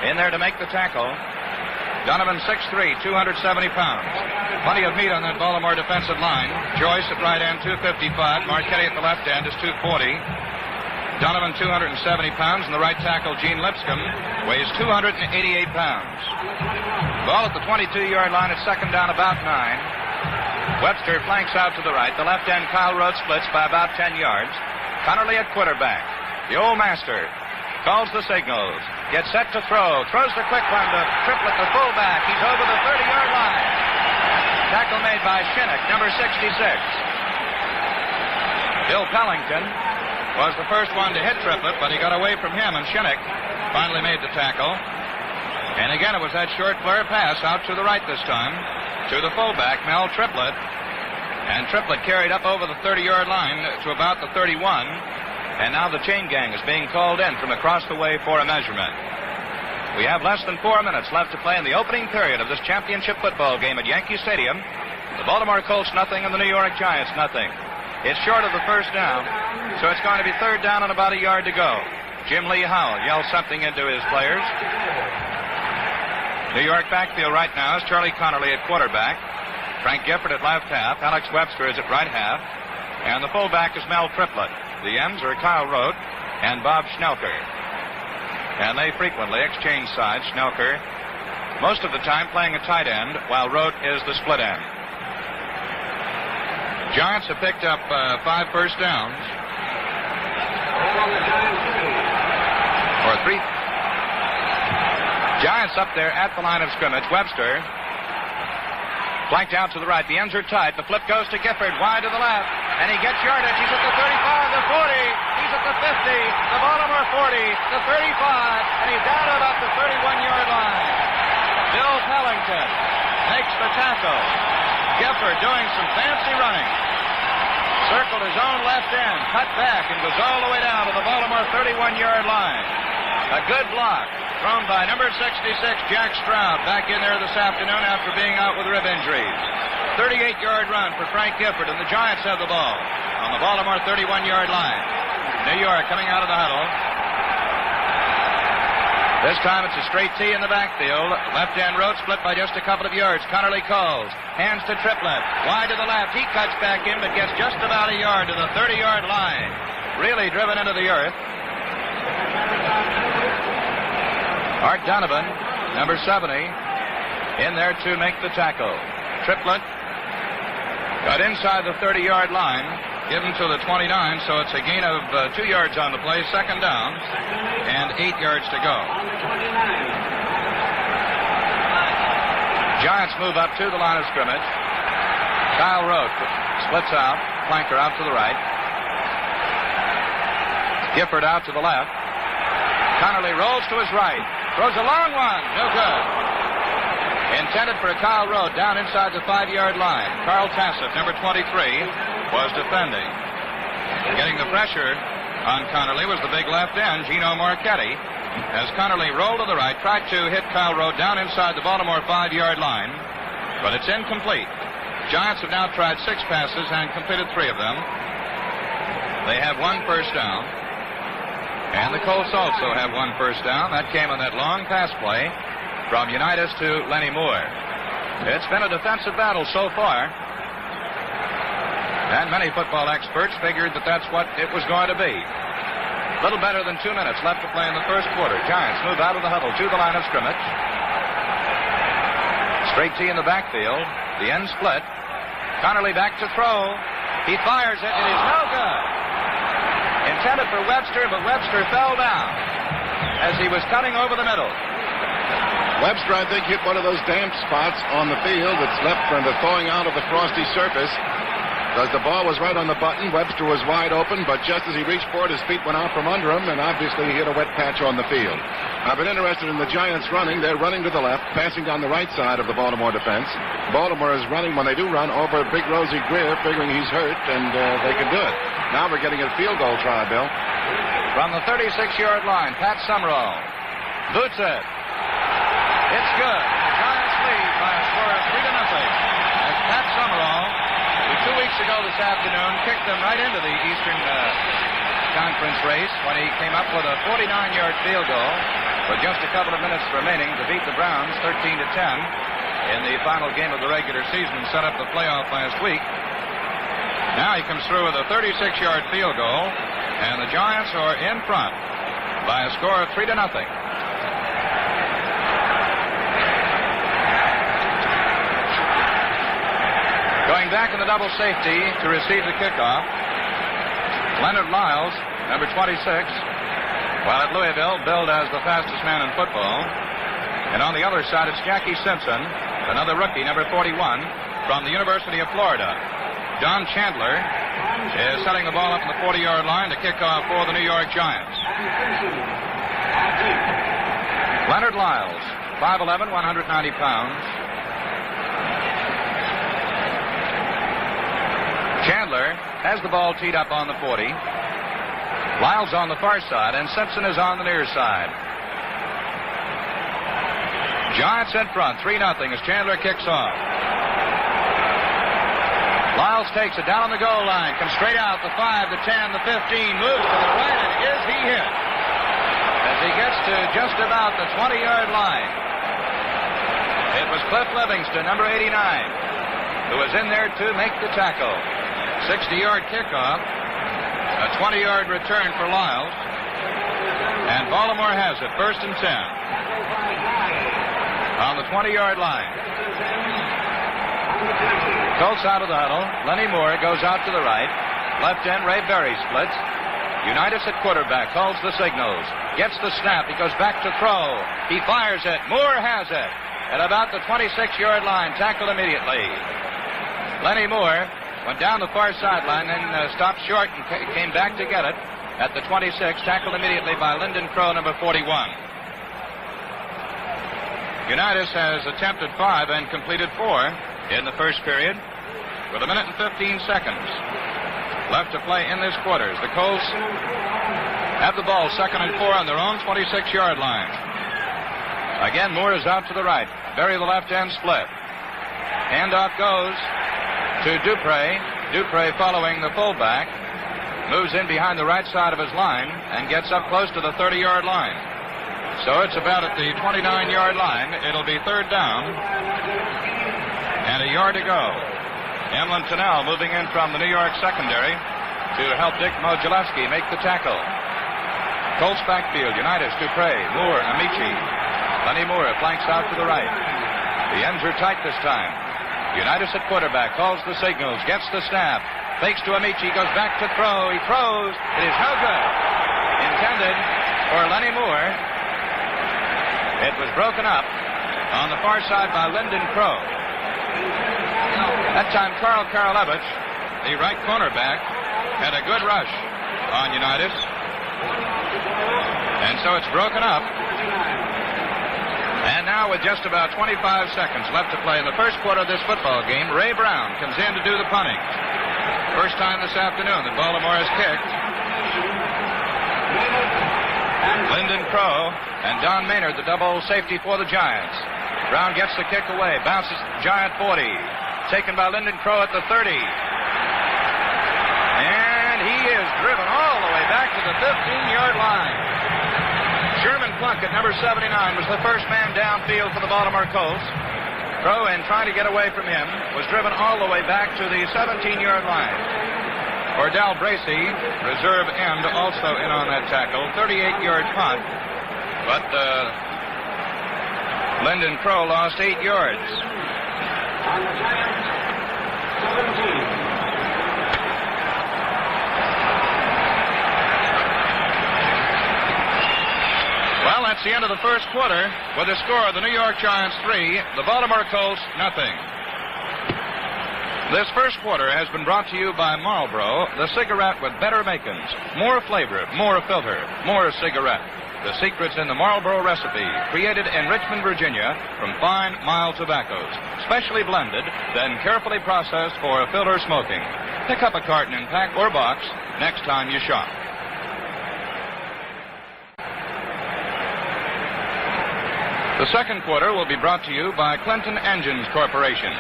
in there to make the tackle. Donovan 6'3", 270 pounds. Plenty of meat on that Baltimore defensive line. Joyce at right end, 255. Marchetti at the left end is 240. Donovan 270 pounds, and the right tackle, Gene Lipscomb, weighs 288 pounds. Ball at the 22-yard line at second down, about 9. Webster flanks out to the right. The left end, Kyle Rote, splits by about 10 yards. Connerly at quarterback. The old master calls the signals. Gets set to throw. Throws the quick one to Triplett, the fullback. He's over the 30-yard line. Tackle made by Shinnick, number 66. Bill Pellington was the first one to hit Triplett, but he got away from him, and Shinnick finally made the tackle. And again, it was that short flare pass out to the right this time to the fullback, Mel Triplett. And Triplett carried up over the 30-yard line to about the 31. And now the chain gang is being called in from across the way for a measurement. We have less than 4 minutes left to play in the opening period of this championship football game at Yankee Stadium. The Baltimore Colts nothing and the New York Giants nothing. It's short of the first down, so it's going to be third down and about a yard to go. Jim Lee Howell yells something into his players. New York backfield right now is Charlie Connolly at quarterback. Frank Gifford at left half. Alex Webster is at right half. And the fullback is Mel Triplett. The ends are Kyle Rote and Bob Schnelker. And they frequently exchange sides. Schnelker, most of the time playing a tight end, while Rote is the split end. Giants have picked up 5 first downs. Or 3. Giants up there at the line of scrimmage. Webster flanked out to the right. The ends are tight. The flip goes to Gifford. Wide to the left. And he gets yardage. He's at the 35, the 40. He's at the 50, the Baltimore 40, the 35. And he's down about the 31-yard line. Bill Pellington makes the tackle. Gifford doing some fancy running. Circled his own left end. Cut back and goes all the way down to the Baltimore 31-yard line. A good block thrown by number 66, Jack Stroud, back in there this afternoon after being out with rib injuries. 38-yard run for Frank Gifford, and the Giants have the ball on the Baltimore 31-yard line. New York coming out of the huddle. This time it's a straight T in the backfield. Left-hand road split by just a couple of yards. Connerly calls. Hands to Triplett. Wide to the left. He cuts back in, but gets just about a yard to the 30-yard line. Really driven into the earth. Art Donovan, number 70, in there to make the tackle. Triplett got inside the 30-yard line, given to the 29, so it's a gain of 2 yards on the play, second down, and 8 yards to go. Giants move up to the line of scrimmage. Kyle Rote splits out, flanker out to the right. Gifford out to the left. Connerly rolls to his right. Throws a long one. No good. Intended for Kyle Rote down inside the 5-yard line. Carl Tassett, number 23, was defending. Getting the pressure on Connerly was the big left end, Gino Marchetti. As Connerly rolled to the right, tried to hit Kyle Rote down inside the Baltimore 5-yard line, but it's incomplete. Giants have now tried 6 passes and completed 3 of them. They have 1 first down. And the Colts also have 1 first down. That came on that long pass play from Unitas to Lenny Moore. It's been a defensive battle so far. And many football experts figured that that's what it was going to be. A little better than 2 minutes left to play in the first quarter. Giants move out of the huddle to the line of scrimmage. Straight T in the backfield. The end split. Connerly back to throw. He fires it. It is no good. Intended for Webster, but Webster fell down as he was cutting over the middle. Webster, I think, hit one of those damp spots on the field that's left from the thawing out of the frosty surface. Because the ball was right on the button. Webster was wide open, but just as he reached for it, his feet went out from under him, and obviously he hit a wet patch on the field. I've been interested in the Giants running. They're running to the left, passing down the right side of the Baltimore defense. Baltimore is running, when they do run, over Big Rosie Greer, figuring he's hurt, and they can do it. Now we're getting a field goal try, Bill. From the 36-yard line, Pat Summerall boots it. It's good. The Giants lead by a score of 3-0. As Pat Summerall, 2 weeks ago this afternoon, kicked them right into the Eastern Conference race when he came up with a 49-yard field goal with just a couple of minutes remaining to beat the Browns 13-10 in the final game of the regular season and set up the playoff last week. Now he comes through with a 36-yard field goal, and the Giants are in front by a score of 3-0. Going back in the double safety to receive the kickoff, Leonard Lyles, number 26, while at Louisville, billed as the fastest man in football. And on the other side, it's Jackie Simpson, another rookie, number 41, from the University of Florida. Don Chandler is setting the ball up in the 40-yard line to kick off for the New York Giants. Leonard Lyles, 5'11", 190 pounds. Chandler has the ball teed up on the 40. Lyles on the far side, and Simpson is on the near side. Giants in front, 3-0 as Chandler kicks off. Lyles takes it down the goal line, comes straight out, the 5, the 10, the 15, moves to the right, and is he hit? As he gets to just about the 20-yard line. It was Cliff Livingston, number 89, who was in there to make the tackle. 60-yard kickoff, a 20-yard return for Lyles, and Baltimore has it, 1st and 10 on the 20-yard line. Colts out of the huddle. Lenny Moore goes out to the right. Left end, Ray Berry splits. Unitas at quarterback calls the signals. Gets the snap. He goes back to throw. He fires it. Moore has it. At about the 26-yard line, tackled immediately. Lenny Moore went down the far sideline, then stopped short and came back to get it at the 26, tackled immediately by Lyndon Crow, number 41. Unitas has attempted 5 and completed 4 in the first period with 1 minute and 15 seconds left to play in this quarters. The Colts have the ball 2nd and 4 on their own 26-yard line. Again, Moore is out to the right. Berry the left end split. Handoff goes to Dupre. Dupre following the fullback. Moves in behind the right side of his line and gets up close to the 30-yard line. So it's about at the 29-yard line. It'll be 3rd down and a yard to go. Emlyn Tunnell moving in from the New York secondary to help Dick Modulewski make the tackle. Colts backfield, Unitas, Dupre, Moore, Amici. Lenny Moore flanks out to the right. The ends are tight this time. Unitas at quarterback calls the signals, gets the snap, fakes to Amici, goes back to throw. He throws. It is no good. Intended for Lenny Moore. It was broken up on the far side by Lyndon Crow. That time, Carl Karalevich, the right cornerback, had a good rush on Unitas. And so it's broken up. And now with just about 25 seconds left to play in the first quarter of this football game, Ray Brown comes in to do the punting. First time this afternoon that Baltimore has kicked. Lyndon Crow and Don Maynard, the double safety for the Giants. Brown gets the kick away, bounces Giant 40. Taken by Lyndon Crow at the 30. And he is driven all the way back to the 15-yard line. Sherman Plunkett, number 79, was the first man downfield for the Baltimore Colts. Crow, in trying to get away from him, was driven all the way back to the 17-yard line. Ordell Bracey, reserve end, also in on that tackle. 38-yard punt. But Lyndon Crow lost 8 yards. Well, that's the end of the first quarter with the score of the New York Giants 3, the Baltimore Colts nothing. This first quarter has been brought to you by Marlboro, the cigarette with better makings, more flavor, more filter, more cigarette. The secret's in the Marlboro recipe, created in Richmond, Virginia, from fine, mild tobaccos, specially blended, then carefully processed for filter smoking. Pick up a carton in pack or box next time you shop. The second quarter will be brought to you by Clinton Engines Corporation.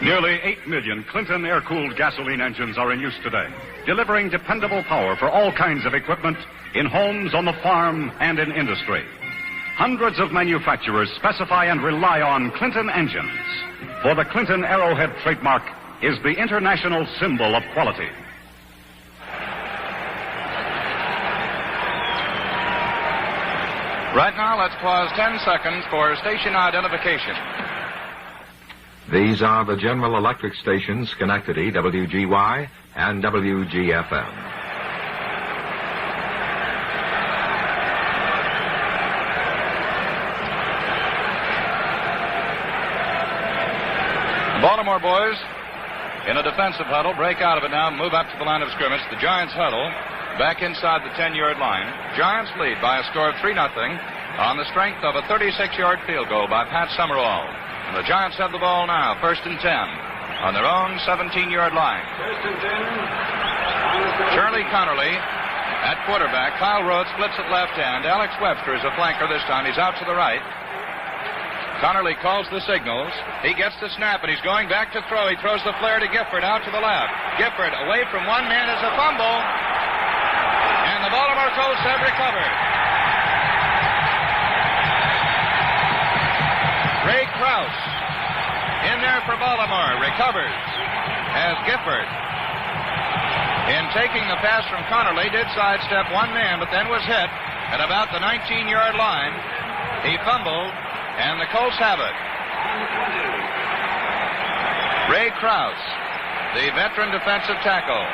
Nearly 8 million Clinton air-cooled gasoline engines are in use today, delivering dependable power for all kinds of equipment in homes, on the farm, and in industry. Hundreds of manufacturers specify and rely on Clinton engines, for the Clinton Arrowhead trademark is the international symbol of quality. Right now, let's pause 10 seconds for station identification. These are the General Electric stations, Schenectady, WGY, and WGFM. Baltimore boys in a defensive huddle, break out of it now, move up to the line of scrimmage. The Giants huddle back inside the 10-yard line. Giants lead by a score of 3-0 on the strength of a 36-yard field goal by Pat Summerall. And the Giants have the ball now, 1st and 10, on their own 17-yard line. 1st and 10. Charlie Connerly at quarterback. Kyle Rhodes splits at left end. Alex Webster is a flanker this time. He's out to the right. Connerly calls the signals. He gets the snap, and he's going back to throw. He throws the flare to Gifford out to the left. Gifford away from one man is a fumble. And the Baltimore Colts have recovered. Ray Krause in there for Baltimore. Recovers as Gifford, in taking the pass from Connerly, did sidestep one man, but then was hit at about the 19-yard line. He fumbled, and the Colts have it. Ray Krause, the veteran defensive tackle,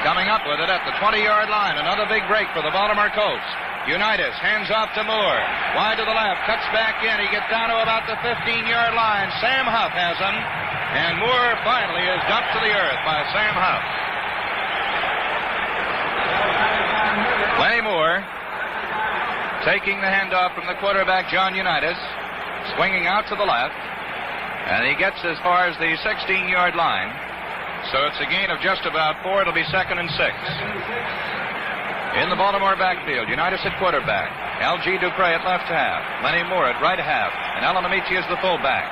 coming up with it at the 20-yard line. Another big break for the Baltimore Colts. Unitas hands off to Moore. Wide to the left, cuts back in. He gets down to about the 15-yard line. Sam Huff has him. And Moore finally is dumped to the earth by Sam Huff. Lenny Moore taking the handoff from the quarterback, John Unitas, swinging out to the left. And he gets as far as the 16-yard line. So it's a gain of just about 4. It'll be 2nd and 6. In the Baltimore backfield, Unitas at quarterback. L.G. Dupre at left half. Lenny Moore at right half. And Alan Amici is the fullback.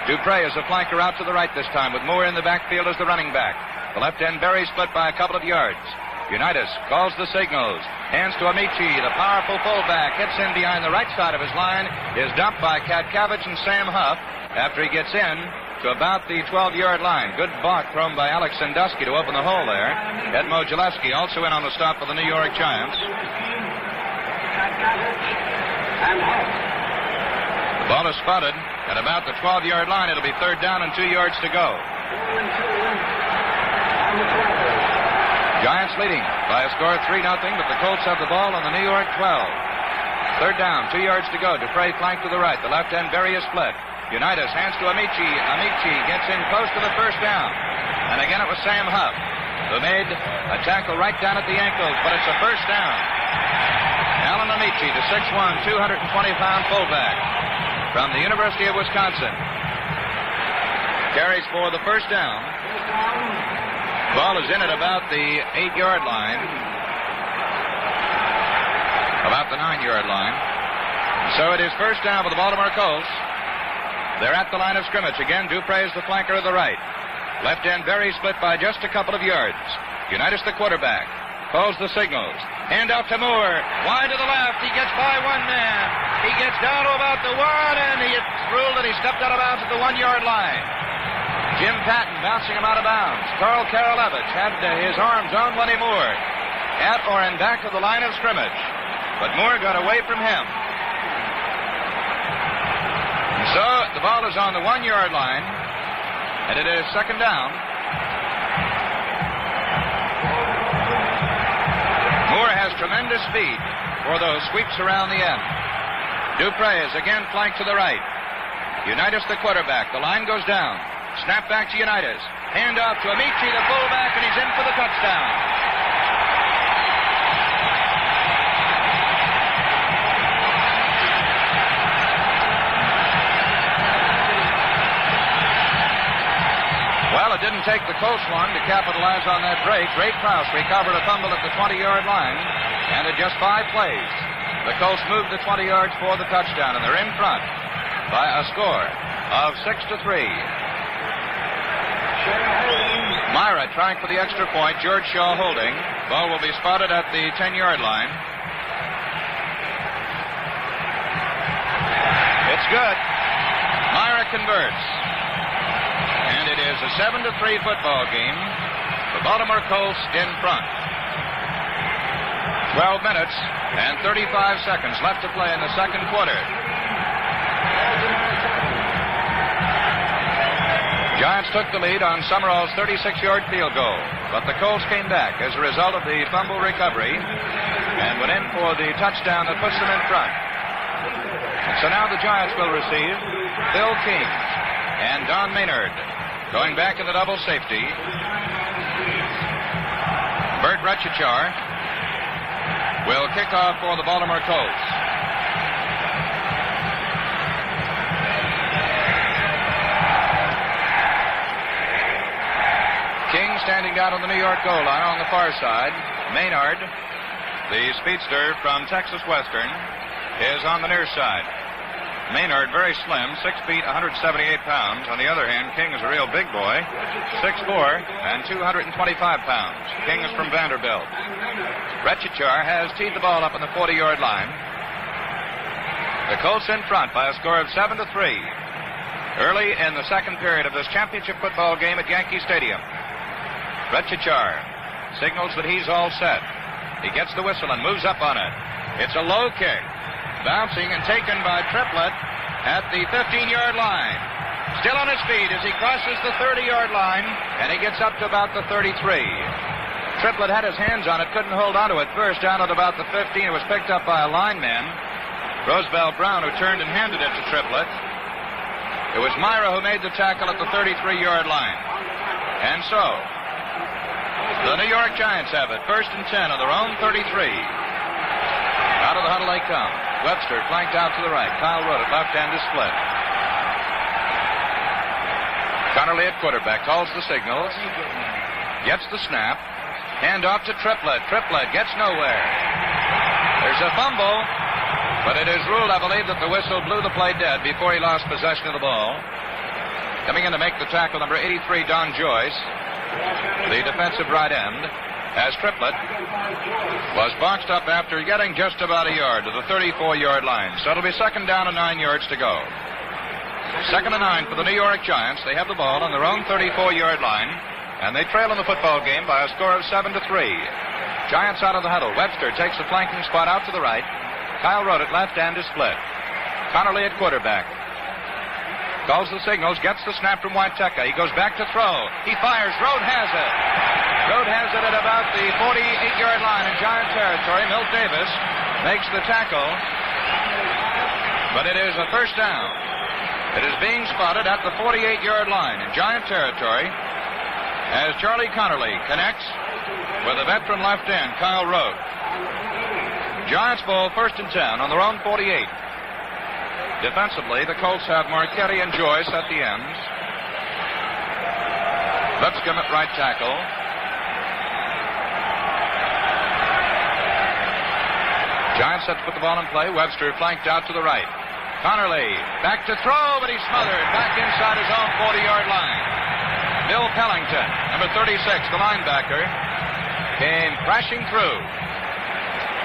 Dupre is a flanker out to the right this time, with Moore in the backfield as the running back. The left end very split by a couple of yards. Unitas calls the signals. Hands to Amici, the powerful fullback. Hits in behind the right side of his line. Is dumped by Katkavich and Sam Huff after he gets in to about the 12-yard line. Good block thrown by Alex Sandusky to open the hole there. Edmo Gillespie also in on the stop for the New York Giants. The ball is spotted at about the 12-yard line. It'll be 3rd down and 2 yards to go. Giants leading by a score of 3-0, but the Colts have the ball on the New York 12. 3rd down, 2 yards to go. Dupre flanked to the right. The left end very is split. Unitas hands to Amici. Amici gets in close to the 1st down. And again it was Sam Huff who made a tackle right down at the ankles, but it's a 1st down. Alan Amici, the 6'1", 220-pound fullback from the University of Wisconsin, carries for the 1st down. Ball is in at about the 8-yard line. About the 9-yard line. So it is 1st down for the Baltimore Colts. They're at the line of scrimmage. Again, Dupre is the flanker of the right. Left end very split by just a couple of yards. Unitas the quarterback. Calls the signals. Hand out to Moore. Wide to the left. He gets by one man. He gets down to about the 1, and it's ruled that he stepped out of bounds at the 1-yard line. Jim Patton bouncing him out of bounds. Carl Karolevich had his arms on Lenny Moore at or in back of the line of scrimmage. But Moore got away from him. And so the ball is on the 1-yard line, and it is 2nd down. Moore has tremendous speed for those sweeps around the end. Dupre is again flanked to the right. Unitas the quarterback. The line goes down. Snap back to Unitas. Hand off to Amici, the fullback, and he's in for the touchdown. Well, it didn't take the Colts long to capitalize on that break. Ray Krause recovered a fumble at the 20-yard line, and in just 5 plays, the Colts moved the 20 yards for the touchdown, and they're in front by a score of 6-3. Myra trying for the extra point. George Shaw holding. Ball will be spotted at the 10-yard line. It's good. Myra converts. And it is a 7-3 football game. The Baltimore Colts in front. 12 minutes and 35 seconds left to play in the 2nd quarter. Giants took the lead on Summerall's 36-yard field goal, but the Colts came back as a result of the fumble recovery and went in for the touchdown that puts them in front. And so now the Giants will receive Phil King and Don Maynard going back in the double safety. Bert Retchichar will kick off for the Baltimore Colts. King standing down on the New York goal line on the far side. Maynard, the speedster from Texas Western, is on the near side. Maynard, very slim, 6 feet, 178 pounds. On the other hand, King is a real big boy, 6'4", and 225 pounds. King is from Vanderbilt. Retchichar has teed the ball up on the 40-yard line. The Colts in front by a score of 7-3. Early in the 2nd period of this championship football game at Yankee Stadium. Retchichar signals that he's all set. He gets the whistle and moves up on it. It's a low kick. Bouncing and taken by Triplett at the 15-yard line. Still on his feet as he crosses the 30-yard line, and he gets up to about the 33. Triplett had his hands on it, couldn't hold onto it first, down at about the 15. It was picked up by a lineman, Roosevelt Brown, who turned and handed it to Triplett. It was Myra who made the tackle at the 33-yard line. And so, the New York Giants have it, 1st and 10 on their own 33. Out of the huddle they come. Webster flanked out to the right. Kyle Rote at left hand is split. Connerly at quarterback calls the signals. Gets the snap. Hand off to Triplett. Triplett gets nowhere. There's a fumble, but it is ruled, I believe, that the whistle blew the play dead before he lost possession of the ball. Coming in to make the tackle, number 83, Don Joyce, the defensive right end, as Triplett was boxed up after getting just about a yard to the 34-yard line. So it'll be 2nd down and 9 yards to go. 2nd and 9 for the New York Giants. They have the ball on their own 34-yard line, and they trail in the football game by a score of 7-3. Giants out of the huddle. Webster takes the flanking spot out to the right. Kyle Rote at left hand is split. Connerly at quarterback. Calls the signals, gets the snap from Waiteka. He goes back to throw. He fires. Rote has it. Rote has it at about the 48-yard line in Giant territory. Milt Davis makes the tackle, but it is a 1st down. It is being spotted at the 48-yard line in Giant territory as Charlie Connerly connects with a veteran left end, Kyle Rote. Giants ball 1st and 10 on their own 48. Defensively, the Colts have Marchetti and Joyce at the ends. Lipscomb at right tackle. Giants set to put the ball in play. Webster flanked out to the right. Connerly back to throw, but he's smothered back inside his own 40-yard line. Bill Pellington, number 36, the linebacker, came crashing through.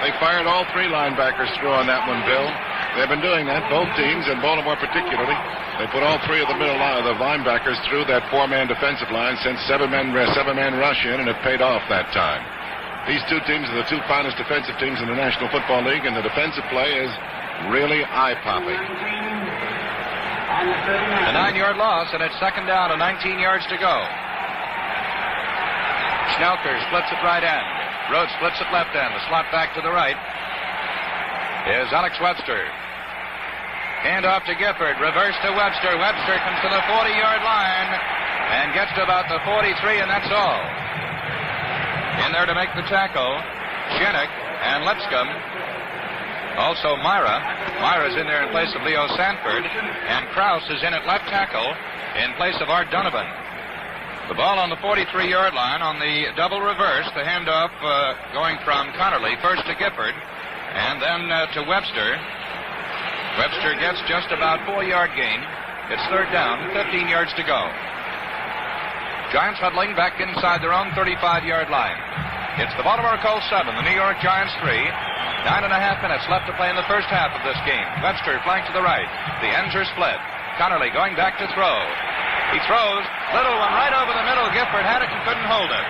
They fired all 3 linebackers through on that one, Bill. They've been doing that, both teams, and Baltimore particularly. They put all 3 of the middle line, the linebackers through that 4-man defensive line, sent 7-man rush in, and it paid off that time. These 2 teams are the 2 finest defensive teams in the National Football League, and the defensive play is really eye-popping. A 9-yard loss, and it's 2nd down and 19 yards to go. Schnelker splits at right end. Rote splits at left end. The slot back to the right is Alex Webster. Hand off to Gifford. Reverse to Webster. Webster comes to the 40-yard line and gets to about the 43, and that's all. In there to make the tackle, Shinnick and Lipscomb. Also Myra. Myra's in there in place of Leo Sanford. And Krause is in at left tackle in place of Art Donovan. The ball on the 43-yard line on the double reverse. The handoff going from Connerly first to Gifford and then to Webster. Webster gets just about 4-yard gain. It's 3rd down, 15 yards to go. Giants huddling back inside their own 35-yard line. It's the Baltimore Colts 7, the New York Giants 3. 9.5 minutes left to play in the first half of this game. Webster flanked to the right. The ends are split. Connerly going back to throw. He throws. Little one right over the middle. Gifford had it and couldn't hold it.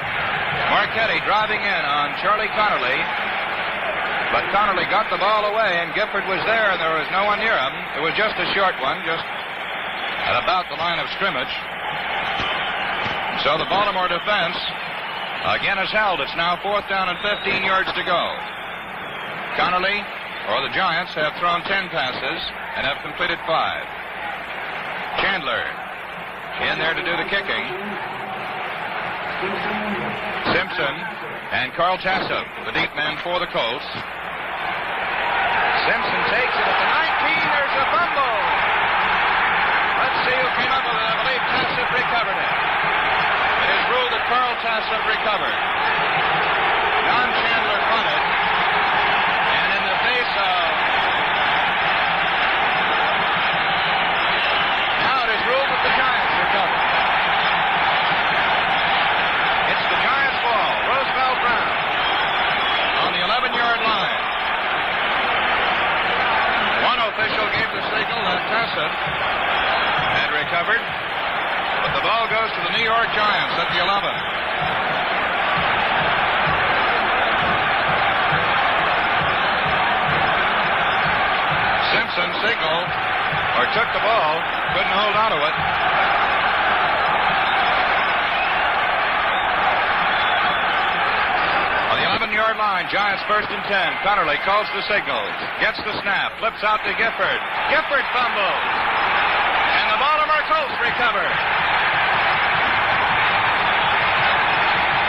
Marchetti driving in on Charlie Connerly. But Connerly got the ball away, and Gifford was there, and there was no one near him. It was just a short one, just at about the line of scrimmage. So the Baltimore defense again is held. It's now 4th down and 15 yards to go. Connerly, or the Giants, have thrown 10 passes and have completed 5. Chandler in there to do the kicking. Simpson and Carl Tassop, the deep man for the Colts. Simpson takes it at the 19. There's a fumble. Let's see who came up with it. I believe Tassop recovered it. It is ruled that Carl Tassop recovered. Don Chandler punted. And in the face of... Now it is ruled that the Giants recovered. It's the Giants' ball. Roosevelt Brown on the 11-yard line. One official gave the signal that Tassop had recovered, but the ball goes to the New York Giants at the 11. Simpson signaled or took the ball, couldn't hold on to it. On the 11-yard line, Giants first and 10. Connerly calls the signals, gets the snap, flips out to Gifford. Gifford fumbles, and the Baltimore Colts recover.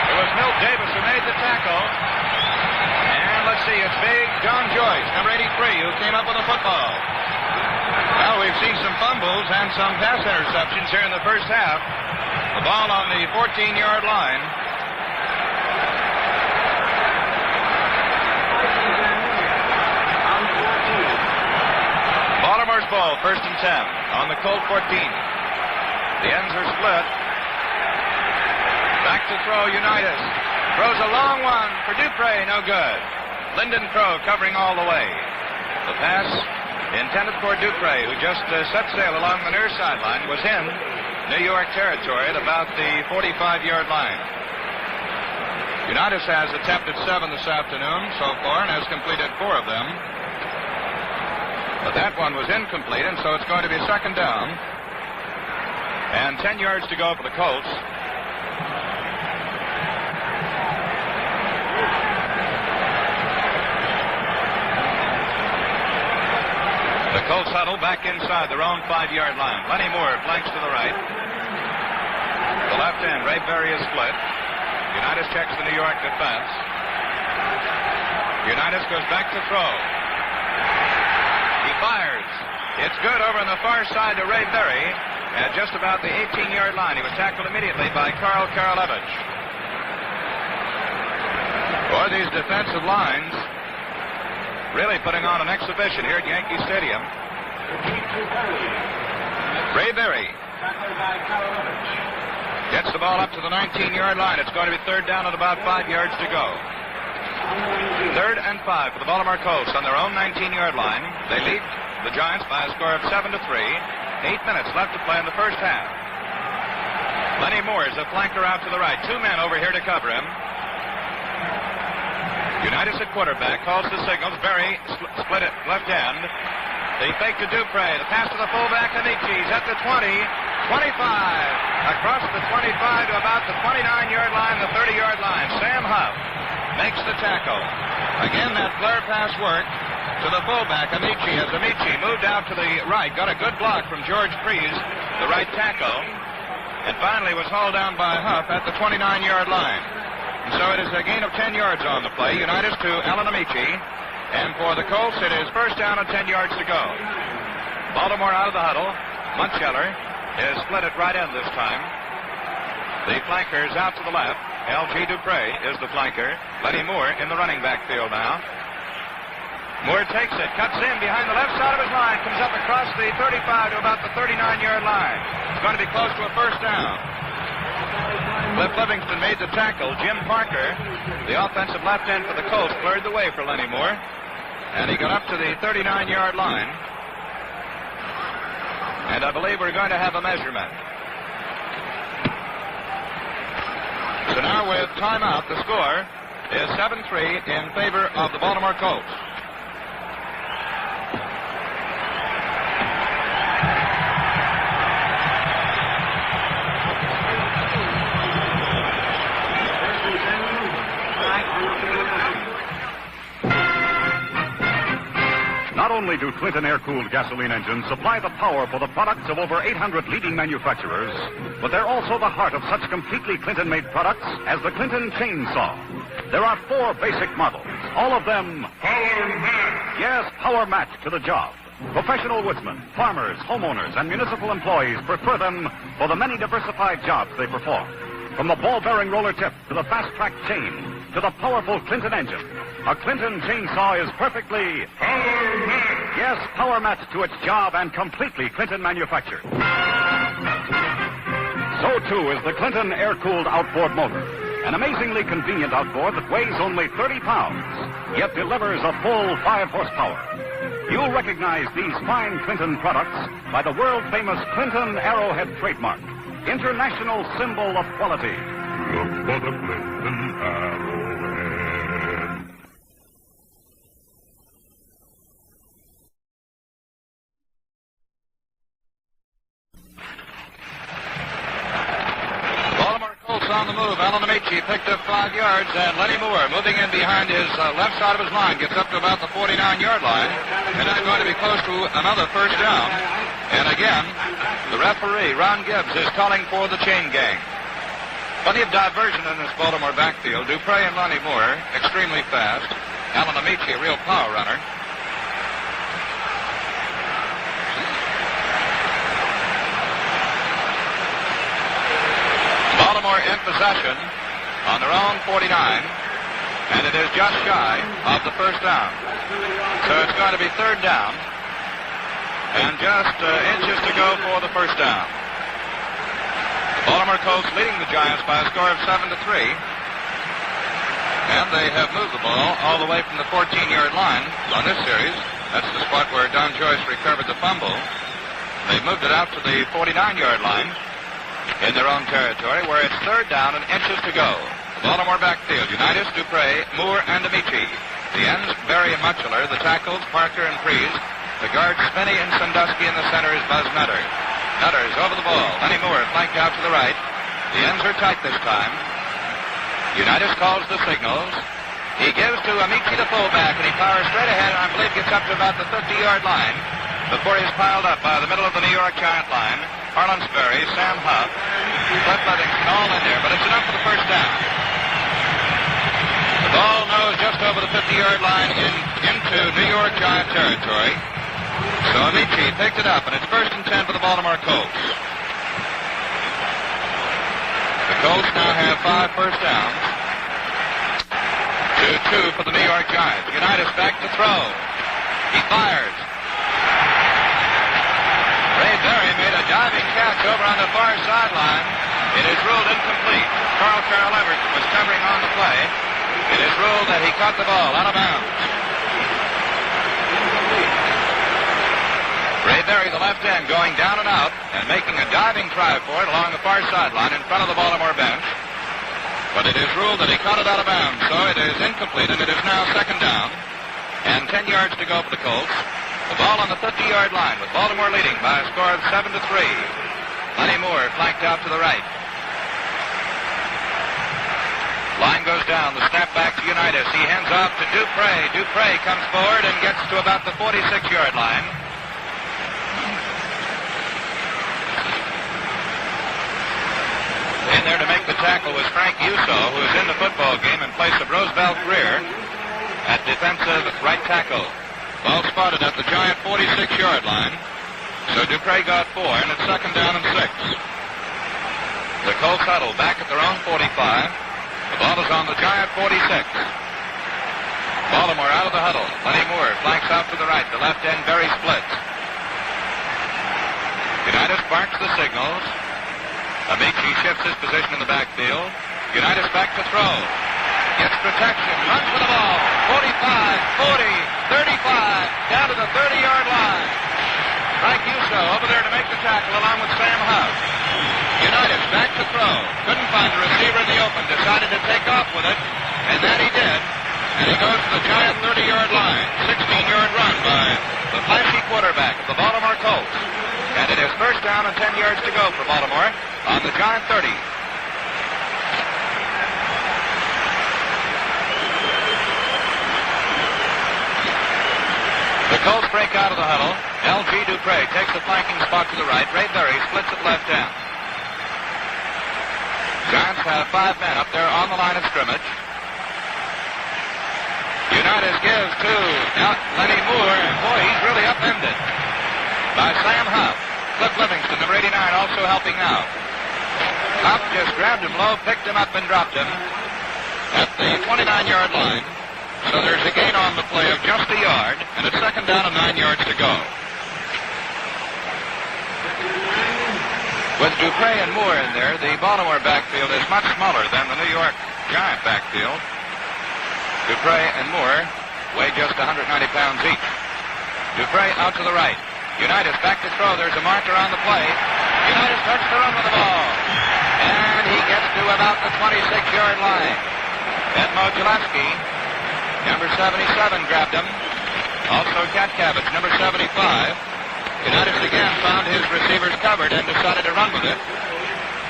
It was Milt Davis who made the tackle. And let's see, it's big John Joyce, number 83, who came up with the football. Well, we've seen some fumbles and some pass interceptions here in the first half. The ball on the 14-yard line. Baltimore's ball, first and 10, on the Colt 14. The ends are split. Back to throw, Unitas. Throws a long one for Dupre, no good. Lyndon Crow covering all the way. The pass intended for Dupre, who just set sail along the near sideline, was in New York territory at about the 45-yard line. Unitas has attempted 7 this afternoon so far and has completed 4 of them. But that one was incomplete, and so it's going to be second down. And 10 yards to go for the Colts. The Colts huddle back inside their own 5-yard line. Lenny Moore flanks to the right. The left end, Ray Berry is split. Unitas checks the New York defense. Unitas goes back to throw. He fires. It's good over on the far side to Ray Berry at just about the 18-yard line. He was tackled immediately by Carl Karlovich. Boy, these defensive lines really putting on an exhibition here at Yankee Stadium. Ray Berry gets the ball up to the 19-yard line. It's going to be third down and about 5 yards to go. 3rd and 5 for the Baltimore Colts on their own 19-yard line. They lead the Giants by a score of 7-3. 8 minutes left to play in the first half. Lenny Moore is a flanker out to the right. 2 men over here to cover him. Unitas at quarterback calls the signals. Berry split it left end. The fake to Dupre. The pass to the fullback, Amichi's at the 20, 25. Across the 25 to about the 29-yard line, the 30-yard line. Sam Huff makes the tackle. Again, that flare pass worked to the fullback, Amichi, as Amichi moved out to the right. Got a good block from George Freese, the right tackle. And finally was hauled down by Huff at the 29-yard line. And so it is a gain of 10 yards on the play. Unitas to Alan Amici. And for the Colts, it is first down and 10 yards to go. Baltimore out of the huddle. Muncheller is split at right end this time. The flanker is out to the left. L.G. Dupre is the flanker. Lenny Moore in the running back field now. Moore takes it, cuts in behind the left side of his line, comes up across the 35 to about the 39-yard line. It's going to be close to a first down. Cliff Livingston made the tackle. Jim Parker, the offensive left end for the Colts, cleared the way for Lenny Moore. And he got up to the 39-yard line. And I believe we're going to have a measurement. So now with timeout, the score is 7-3 in favor of the Baltimore Colts. Not only do Clinton air-cooled gasoline engines supply the power for the products of over 800 leading manufacturers, but they're also the heart of such completely Clinton-made products as the Clinton chainsaw. There are 4 basic models, all of them power match. Yes, power match to the job. Professional woodsmen, farmers, homeowners, and municipal employees prefer them for the many diversified jobs they perform. From the ball-bearing roller tip to the fast-track chain to the powerful Clinton engine, a Clinton chainsaw is perfectly power match. Yes, power match to its job and completely Clinton manufactured. So, too, is the Clinton air-cooled outboard motor. An amazingly convenient outboard that weighs only 30 pounds, yet delivers a full 5 horsepower. You'll recognize these fine Clinton products by the world-famous Clinton Arrowhead trademark, international symbol of quality. Look for the Clinton Arrowhead. on the move. Alan Amici picked up 5 yards, and Lenny Moore, moving in behind his left side of his line, gets up to about the 49-yard line, and is going to be close to another first down. And again, the referee, Ron Gibbs, is calling for the chain gang. Plenty of diversion in this Baltimore backfield. Dupre and Lenny Moore, extremely fast. Alan Amici, a real power runner. Baltimore in possession on their own 49, and it is just shy of the first down. So it's going to be third down, and just inches to go for the first down. The Baltimore Colts leading the Giants by a score of 7-3, and they have moved the ball all the way from the 14-yard line on this series. That's the spot where Don Joyce recovered the fumble. They've moved it out to the 49-yard line in their own territory, where it's third down and inches to go. The Baltimore backfield, Unitas, Dupre, Moore, and Amici. The ends, Berry and Mutchler. The tackles, Parker and Freeze. The guards, Spinney and Sandusky. In the center is Buzz Nutter. Nutter's over the ball. Lenny Moore flanked out to the right. The ends are tight this time. Unitas calls the signals. He gives to Amici, the fullback, and he powers straight ahead, and I believe gets up to about the 50-yard line before he's piled up by the middle of the New York Giant line. Harlan Sperry, Sam Huff, Cliff Livingston, all in there, but it's enough for the first down. The ball nose just over the 50-yard line into New York Giant territory. So Amici picked it up, and it's 1st and 10 for the Baltimore Colts. The Colts now have 5 first downs. 2-2 for the New York Giants. Unitas back to throw. He fires. Ray Berry made a diving catch over on the far sideline. It is ruled incomplete. Carl Everett was covering on the play. It is ruled that he caught the ball out of bounds. Ray Berry, the left end, going down and out and making a diving try for it along the far sideline in front of the Baltimore bench. But it is ruled that he caught it out of bounds, so it is incomplete, and it is now second down and 10 yards to go for the Colts. The ball on the 50-yard line with Baltimore leading by a score of 7-3. Lenny Moore flanked out to the right. Line goes down. The snap back to Unitas. He hands off to Dupre. Dupre comes forward and gets to about the 46-yard line. In there to make the tackle was Frank Uso, who is in the football game in place of Roosevelt Greer at defensive right tackle. Ball spotted at the Giant 46-yard line. So Dupre got 4, and it's second down and 6. The Colts huddle back at their own 45. The ball is on the Giant 46. Baltimore out of the huddle. Lenny Moore flanks out to the right. The left end very splits. Unitas barks the signals. Amici shifts his position in the backfield. Unitas back to throw. Gets protection. Runs for the ball. 45, 40, 35. Down to the 30-yard line. Frank Uso over there to make the tackle along with Sam Huff. Unitas back to throw. Couldn't find a receiver in the open. Decided to take off with it. And that he did. And he goes to the Giant 30-yard line. 16-yard run by the flashy quarterback of the Baltimore Colts. And it is first down and 10 yards to go for Baltimore on the Giant 30. The Colts break out of the huddle. L.G. Dupre takes the flanking spot to the right. Ray Berry splits it left end. Giants have 5 men up there on the line of scrimmage. Unitas gives to Lenny Moore, and boy, he's really upended by Sam Huff. Cliff Livingston, number 89, also helping out. Huff just grabbed him low, picked him up, and dropped him at the 29-yard line. So there's a gain on the play of just a yard, and it's second down and 9 yards to go. With Dupre and Moore in there, the Baltimore backfield is much smaller than the New York Giant backfield. Dupre and Moore weigh just 190 pounds each. Dupre out to the right. Unitas back to throw. There's a marker on the play. Unitas starts to run with the ball. And he gets to about the 26-yard line. Edmo Gillespie, number 77, grabbed him. Also Katkavich, number 75. Unitas again found his receivers covered and decided to run with it.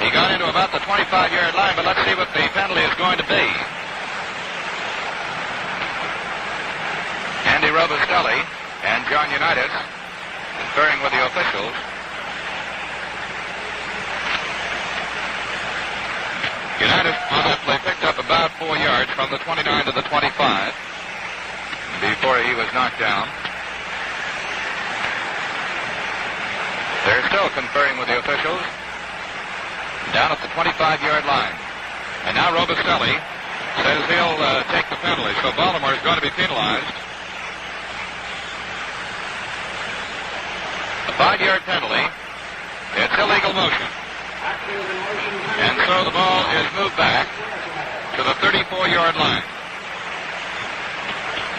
He He got into about the 25-yard line, but let's see what the penalty is going to be. Andy Robustelli and John Unitas conferring with the officials. Unitas on that play picked up about 4 yards from the 29 to the 25 before he was knocked down. They're still conferring with the officials down at the 25-yard line. And now Robustelli says he'll take the penalty, so Baltimore is going to be penalized. A 5-yard penalty. It's illegal motion. And so the ball is moved back to the 34-yard line.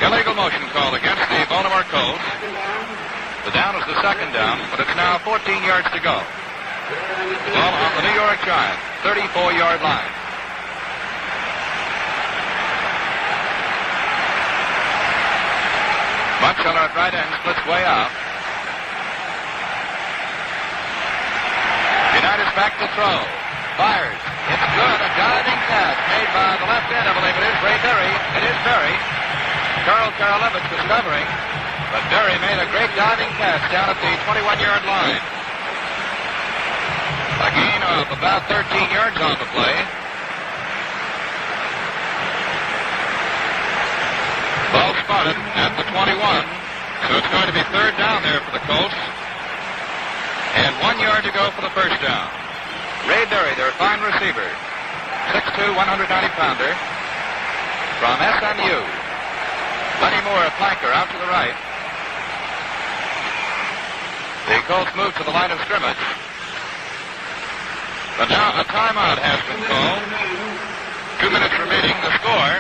Illegal motion called against the Baltimore Colts. The down is the second down, but it's now 14 yards to go. Ball on the New York Giants, 34-yard line. Buckseller at right end splits way out. Unitas back to throw. Fires. It's good. A diving catch made by the left end, I believe it is. Ray Berry. It is Berry. Carl Karalevich was covering, but Berry made a great diving catch down at the 21-yard line. A gain of about 13 yards on the play. Ball spotted at the 21, so it's going to be third down there for the Colts. And 1 yard to go for the first down. Ray Berry, their fine receiver, 6'2", 190-pounder from SMU. Lenny Moore, a flanker, out to the right. The Colts move to the line of scrimmage. But now a timeout has been called. 2 minutes remaining. The score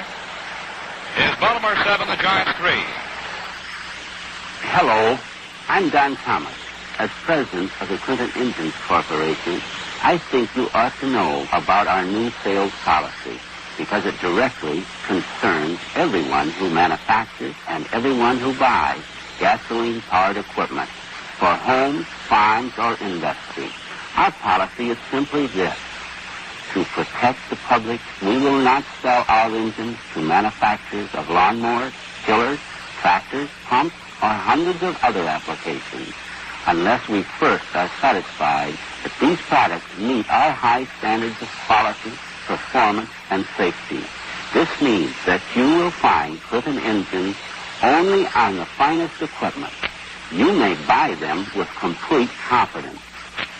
is Baltimore 7, the Giants 3. Hello, I'm Don Thomas. As president of the Clinton Engines Corporation, I think you ought to know about our new sales policy because it directly concerns everyone who manufactures and everyone who buys gasoline-powered equipment for homes, farms, or industry. Our policy is simply this. To protect the public, we will not sell our engines to manufacturers of lawnmowers, tillers, tractors, pumps, or hundreds of other applications unless we first are satisfied that these products meet our high standards of quality, performance, and safety. This means that you will find Clinton engines only on the finest equipment. You may buy them with complete confidence.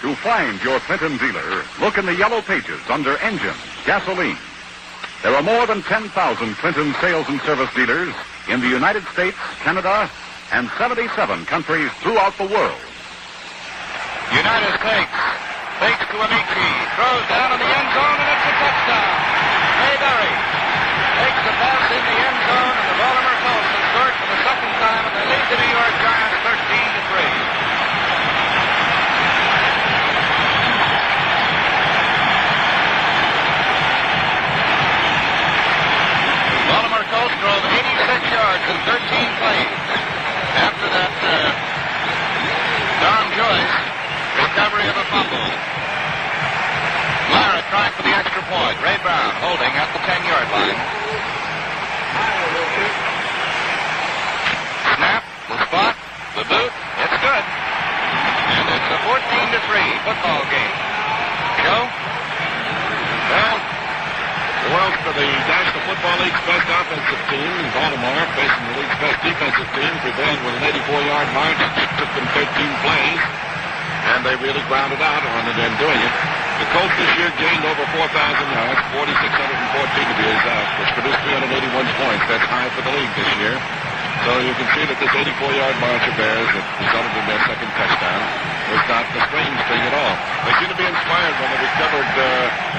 To find your Clinton dealer, look in the yellow pages under Engines, Gasoline. There are more than 10,000 Clinton sales and service dealers in the United States, Canada, and 77 countries throughout the world. Unitas fakes to Amici, throws down in the end zone, and it's a touchdown. Ray Berry takes the pass in the end zone, and the Baltimore Colts have scored for the second time, and they lead the New York Giants 13-3. Baltimore Colts drove 86 yards in 13 plays. After that, Don Joyce recovery of a fumble. Lara trying for the extra point. Ray Brown holding at the 10-yard line. Snap, the spot, the boot, it's good. And it's a 14-3 football game. Joe? Well, the National Football League's best offensive team in Baltimore, facing the league's best defensive team, prevailed with an 84-yard margin. It took them 13 plays, and they really grounded out on it and doing it. The Colts this year gained over 4,000 yards, 4,614 to be exact, which produced 381 points. That's high for the league this year. So you can see that this 84-yard march of theirs that resulted in their second touchdown was not the strange thing at all. They seemed to be inspired when they recovered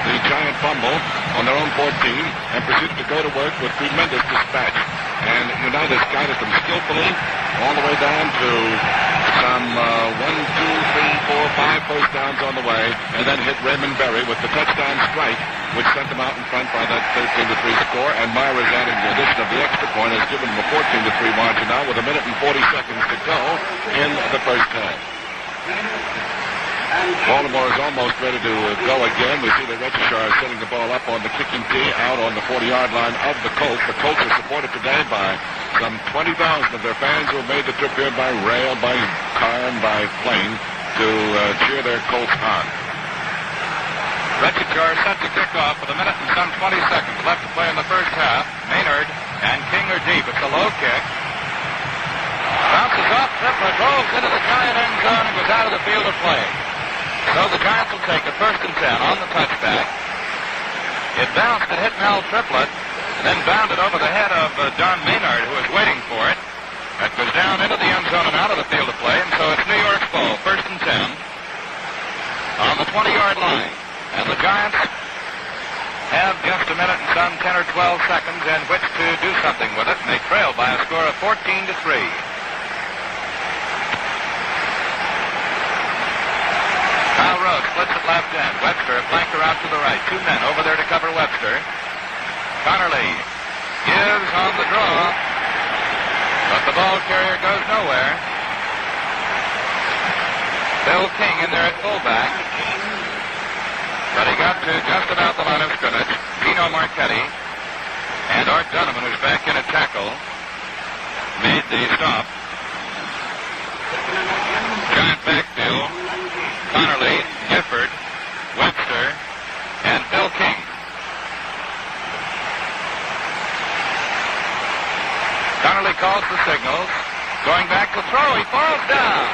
the giant fumble on their own 14 and proceeded to go to work with tremendous dispatch. And Unitas guided them skillfully all the way down to some 1, 2, 3, 4, 5 first downs on the way, and then hit Raymond Berry with the touchdown strike, which sent them out in front by that 13-3 score. And Myers, adding the addition of the extra point, has given them a 14-3 margin now with 1 minute and 40 seconds to go in the first half. Baltimore is almost ready to go again. We see the registrar setting the ball up on the kicking tee out on the 40-yard line of the Colts. The Colts are supported today by some 20,000 of their fans who have made the trip here by rail, by car, and by plane to cheer their Colts on. Registrar set to kick off with a minute and some 20 seconds left to play in the first half. Maynard and King are deep. It's a low kick. Bounces off. Triplett rolls into the Giant end zone and goes out of the field of play. So the Giants will take it 1st and 10 on the touchback. It bounced and hit Mel Triplett, and then bounded over the head of Don Maynard, who was waiting for it. That goes down into the end zone and out of the field of play, and so it's New York's ball, 1st and 10 on the 20-yard line. And the Giants have just a minute and some 10 or 12 seconds in which to do something with it, and they trail by a score of 14-3. Kyle Rhodes splits at left end. Webster, a flanker out to the right. 2 men over there to cover Webster. Connerly gives on the draw, but the ball carrier goes nowhere. Bill King in there at fullback, but he got to just about the line of scrimmage. Gino Marchetti and Art Donovan, who's back in at tackle, made the stop. Giant backfield. Connerly, Gifford, Webster, and Bill King. Connerly calls the signals. Going back to throw. He falls down.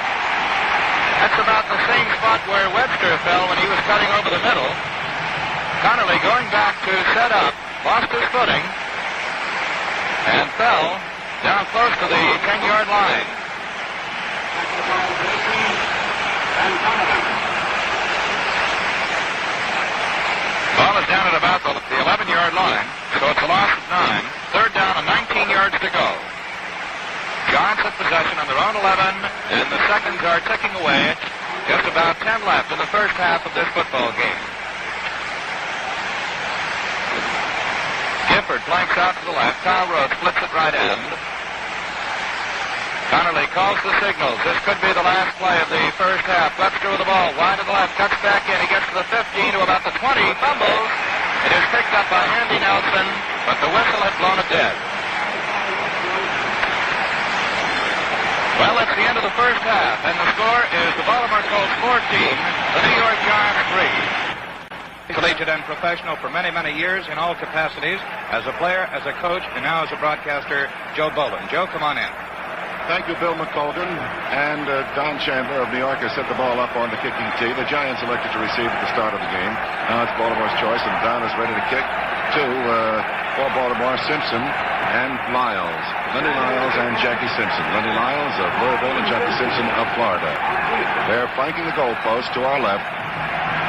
That's about the same spot where Webster fell when he was cutting over the middle. Connerly going back to set up. Lost his footing. And fell down close to the 10-yard line. Ball is down at about the 11-yard line, so it's a loss of 9. 3rd down and 19 yards to go. Giants have possession on their own 11, and the seconds are ticking away. Just about 10 left in the first half of this football game. Gifford flanks out to the left. Kyle Rhodes splits at right end. Connerly calls the signals. This could be the last play of the first half. Webster with the ball. Wide to the left. Cuts back in. He gets to the 15 to about the 20. Fumbles. It is picked up by Andy Nelson, but the whistle had blown it dead. Well, it's the end of the first half, and the score is the Baltimore Colts 14, the New York Giants 3. Collegiate and professional for many, many years in all capacities, as a player, as a coach, and now as a broadcaster, Joe Bolin. Joe, come on in. Thank you, Bill McColgan. And Don Chandler of New York has set the ball up on the kicking tee. The Giants elected to receive at the start of the game. Now it's Baltimore's choice, and Don is ready to kick to for Baltimore, Simpson and Lyles. Lenny Lyles and Jackie Simpson. Lenny Lyles of Louisville and Jackie Simpson of Florida. They're flanking the goalpost to our left.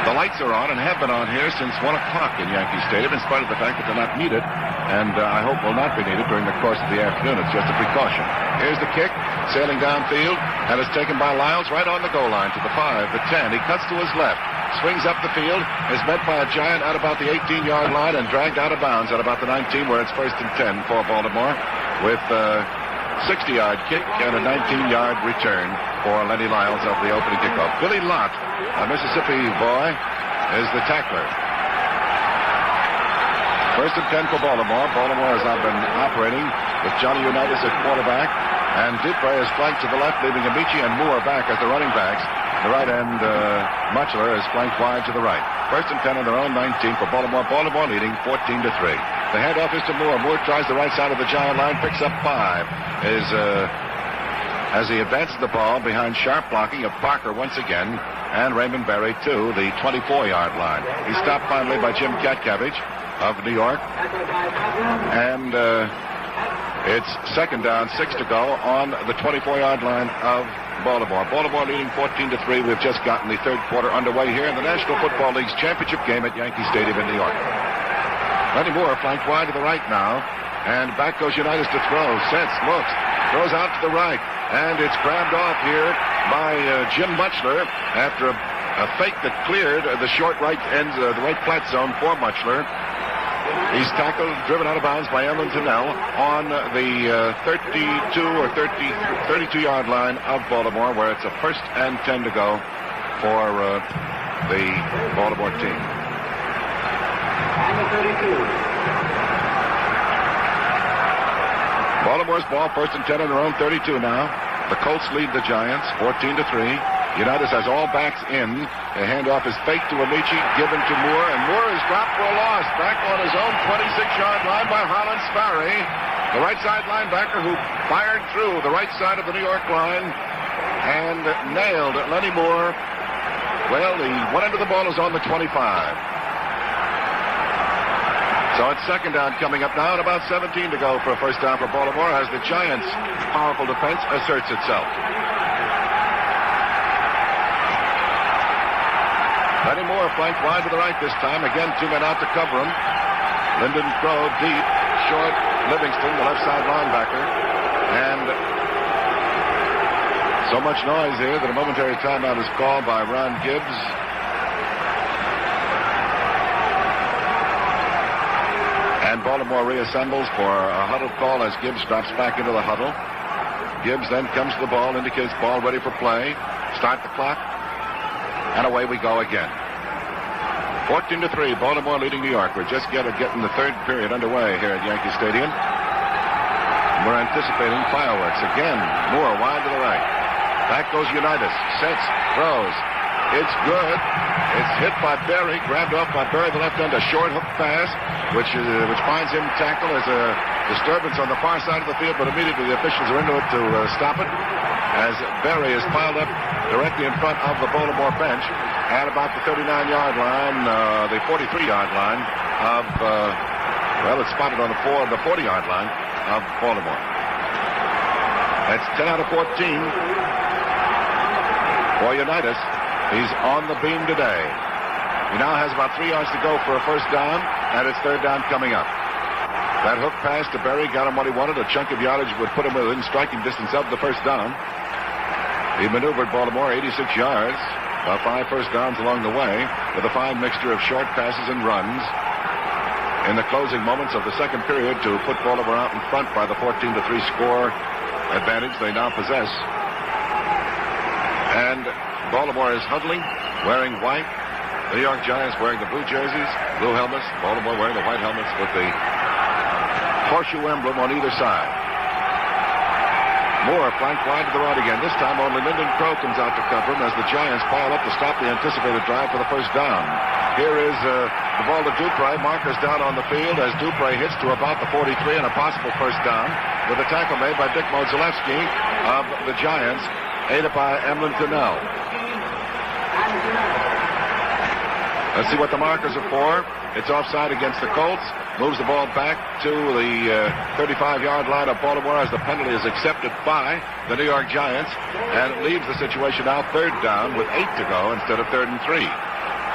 The lights are on and have been on here since 1 o'clock in Yankee Stadium, in spite of the fact that they're not needed, and I hope will not be needed during the course of the afternoon. It's just a precaution. Here's the kick, sailing downfield, and it's taken by Lyles right on the goal line to the 5, the 10. He cuts to his left, swings up the field, is met by a Giant at about the 18-yard line and dragged out of bounds at about the 19, where it's 1st and 10 for Baltimore, with a 60-yard kick and a 19-yard return for Lenny Lyles of the opening kickoff. Billy Lott, a Mississippi boy, is the tackler. 1st and 10 for Baltimore. Baltimore has now been operating with Johnny Unitas at quarterback, and Dupre is flanked to the left, leaving Amici and Moore back as the running backs. The right end, Mutchler, is flanked wide to the right. 1st and 10 on their own 19 for Baltimore. Baltimore leading 14-3. The handoff is to Moore. Moore tries the right side of the Giant line, picks up 5. As he advances the ball behind sharp blocking of Parker once again, and Raymond Berry to the 24-yard line. He's stopped finally by Jim Katcavage of New York. And it's 2nd down, 6 to go on the 24-yard line of Baltimore. Baltimore leading 14-3. We've just gotten the 3rd quarter underway here in the National Football League's championship game at Yankee Stadium in New York. Lenny Moore flanked wide to the right now, and back goes Unitas to throw. Sets, looks, throws out to the right, and it's grabbed off here by Jim Mutchler after a fake that cleared the short right end, the right flat zone for Mutchler. He's tackled, driven out of bounds by Ellen Tunnell on the 32 or 32-yard line of Baltimore, where it's a 1st and 10 to go for the Baltimore team. Baltimore's ball, first and 10 on their own 32 now. The Colts lead the Giants 14-3. Unitas has all backs in. A handoff is fake to Amici, given to Moore, and Moore is dropped for a loss. Back on his own 26-yard line by Holland Sparry, the right side linebacker who fired through the right side of the New York line and nailed Lenny Moore. Well, the one end of the ball is on the 25. So it's second down coming up now, and about 17 to go for a first down for Baltimore as the Giants' powerful defense asserts itself. Lenny Moore flanked wide to the right this time. Again, 2 men out to cover him. Lyndon Crow deep, short. Livingston, the left side linebacker. And so much noise here that a momentary timeout is called by Ron Gibbs. And Baltimore reassembles for a huddle call as Gibbs drops back into the huddle. Gibbs then comes to the ball, indicates ball ready for play. Start the clock. And away we go again. 14-3, Baltimore leading New York. We're just getting the third period underway here at Yankee Stadium. We're anticipating fireworks. Again, Moore wide to the right. Back goes Unitas. Sets, throws. It's good. It's hit by Berry, grabbed off by Berry, the left end, a short hook pass, which finds him tackled as a disturbance on the far side of the field, but immediately the officials are into it to stop it, as Berry is piled up directly in front of the Baltimore bench at about the 39-yard line, the 43-yard line of, it's spotted on the 40-yard line of Baltimore. That's 10 out of 14 for Unitas. He's on the beam today. He now has about 3 yards to go for a first down, and it's third down coming up. That hook pass to Berry got him what he wanted. A chunk of yardage would put him within striking distance of the first down. He maneuvered Baltimore 86 yards, about 5 first downs along the way, with a fine mixture of short passes and runs in the closing moments of the second period to put Baltimore out in front by the 14-3 score advantage they now possess. And Baltimore is huddling, wearing white. The New York Giants wearing the blue jerseys, blue helmets. Baltimore wearing the white helmets with the horseshoe emblem on either side. Moore flanked wide to the right again. This time only Lyndon Crow comes out to cover him as the Giants pile up to stop the anticipated drive for the first down. Here is the ball to Dupre. Markers down on the field as Dupre hits to about the 43 and a possible first down with a tackle made by Dick Modzalewski of the Giants, aided by Emlyn Tunnell. Let's see what the markers are for. It's offside against the Colts. Moves the ball back to the 35-yard line of Baltimore as the penalty is accepted by the New York Giants. And it leaves the situation now third down with 8 to go instead of 3rd and 3.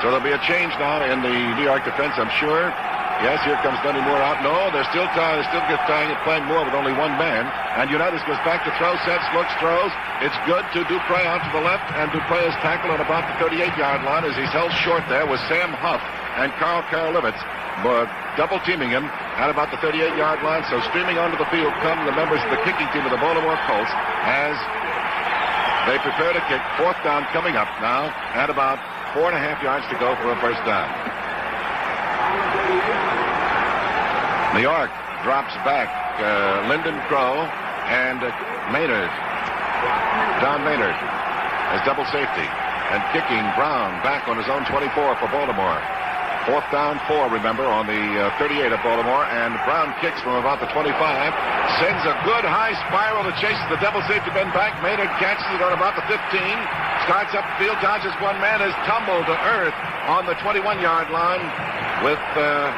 So there'll be a change now in the New York defense, I'm sure. Yes, here comes Lenny Moore out. No, they're still playing Moore with only one man. And Unitas goes back to throw, sets, looks, throws. It's good to Dupre out to the left, and Dupre is tackled at about the 38-yard line as he's held short there with Sam Huff and Carl Karolevitz, but double teaming him at about the 38-yard line. So streaming onto the field come the members of the kicking team of the Baltimore Colts as they prepare to kick. Fourth down coming up now at about 4.5 yards to go for a first down. New York drops back Lyndon Crow and Maynard. Don Maynard as double safety. And kicking Brown back on his own 24 for Baltimore. Fourth down 4, remember, on the 38 of Baltimore. And Brown kicks from about the 25. Sends a good high spiral that chases the double safety men back. Maynard catches it on about the 15. Starts up the field, dodges one man, is tumbled to earth on the 21-yard line with a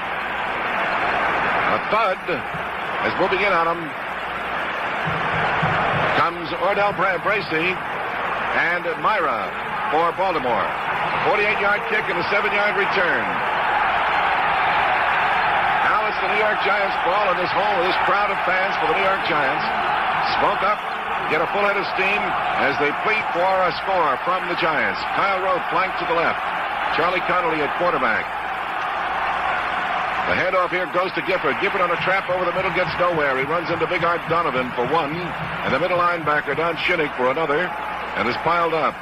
thud as moving in on him comes Ordell Bracey and Myra for Baltimore. 48-yard kick and a 7-yard return. Now it's the New York Giants ball in this hole with this crowd of fans for the New York Giants. Smoke up, get a full head of steam as they plead for a score from the Giants. Kyle Rowe flanked to the left. Charlie Connolly at quarterback. The handoff here goes to Gifford. Gifford on a trap over the middle, gets nowhere. He runs into Big Art Donovan for one, and the middle linebacker, Don Shinnick, for another, and is piled up.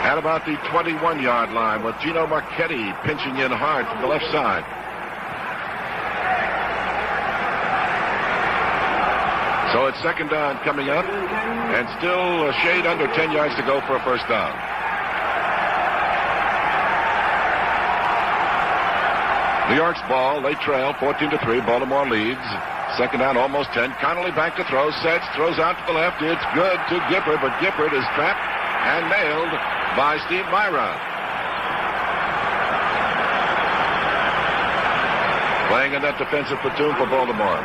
at about the 21-yard line with Gino Marchetti pinching in hard from the left side. So it's second down coming up, and still a shade under 10 yards to go for a first down. New York's ball. They trail 14-3. Baltimore leads. Second down, almost 10. Connolly back to throw. Sets, throws out to the left. It's good to Gifford, but Gifford is trapped and nailed by Steve Myra. Playing in that defensive platoon for Baltimore.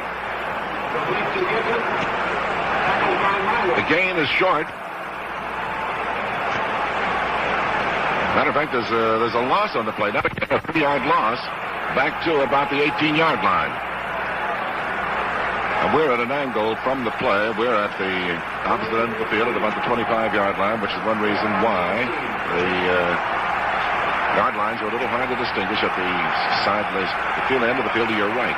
The gain is short. Matter of fact, there's a loss on the play. Not a 3-yard loss. Back to about the 18-yard line. And we're at an angle from the play. We're at the opposite end of the field at about the 25-yard line, which is one reason why the yard lines are a little hard to distinguish at the side of the field end of the field to your right.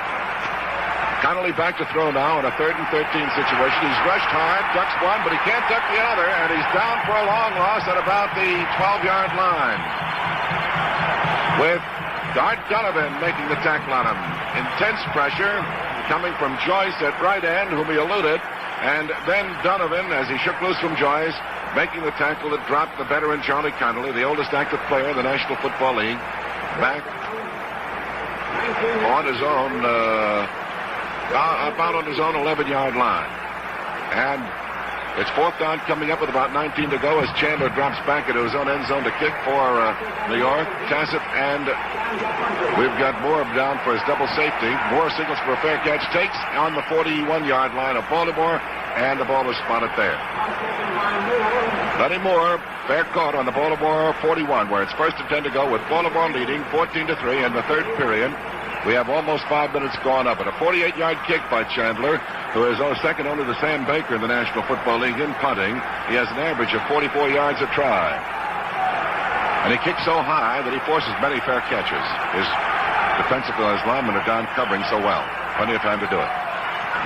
Connolly back to throw now in a 3rd and 13 situation. He's rushed hard, ducks one, but he can't duck the other, and he's down for a long loss at about the 12-yard line. With Art Donovan making the tackle on him. Intense pressure coming from Joyce at right end, whom he eluded, and then Donovan, as he shook loose from Joyce, making the tackle that dropped the veteran Charlie Connolly, the oldest active player in the National Football League, back on his own, about on his own 11-yard line. And it's fourth down coming up with about 19 to go as Chandler drops back into his own end zone to kick for New York. Tassett, and we've got Moore down for his double safety. Moore signals for a fair catch, takes on the 41-yard line of Baltimore, and the ball is spotted there. Lenny Moore, fair caught on the Baltimore 41, where it's first and 10 to go with Baltimore leading 14-3 in the third period. We have almost 5 minutes gone up. And a 48-yard kick by Chandler, who is second only to Sam Baker in the National Football League in punting. He has an average of 44 yards a try. And he kicks so high that he forces many fair catches. His defensive linemen are down covering so well. Plenty of time to do it.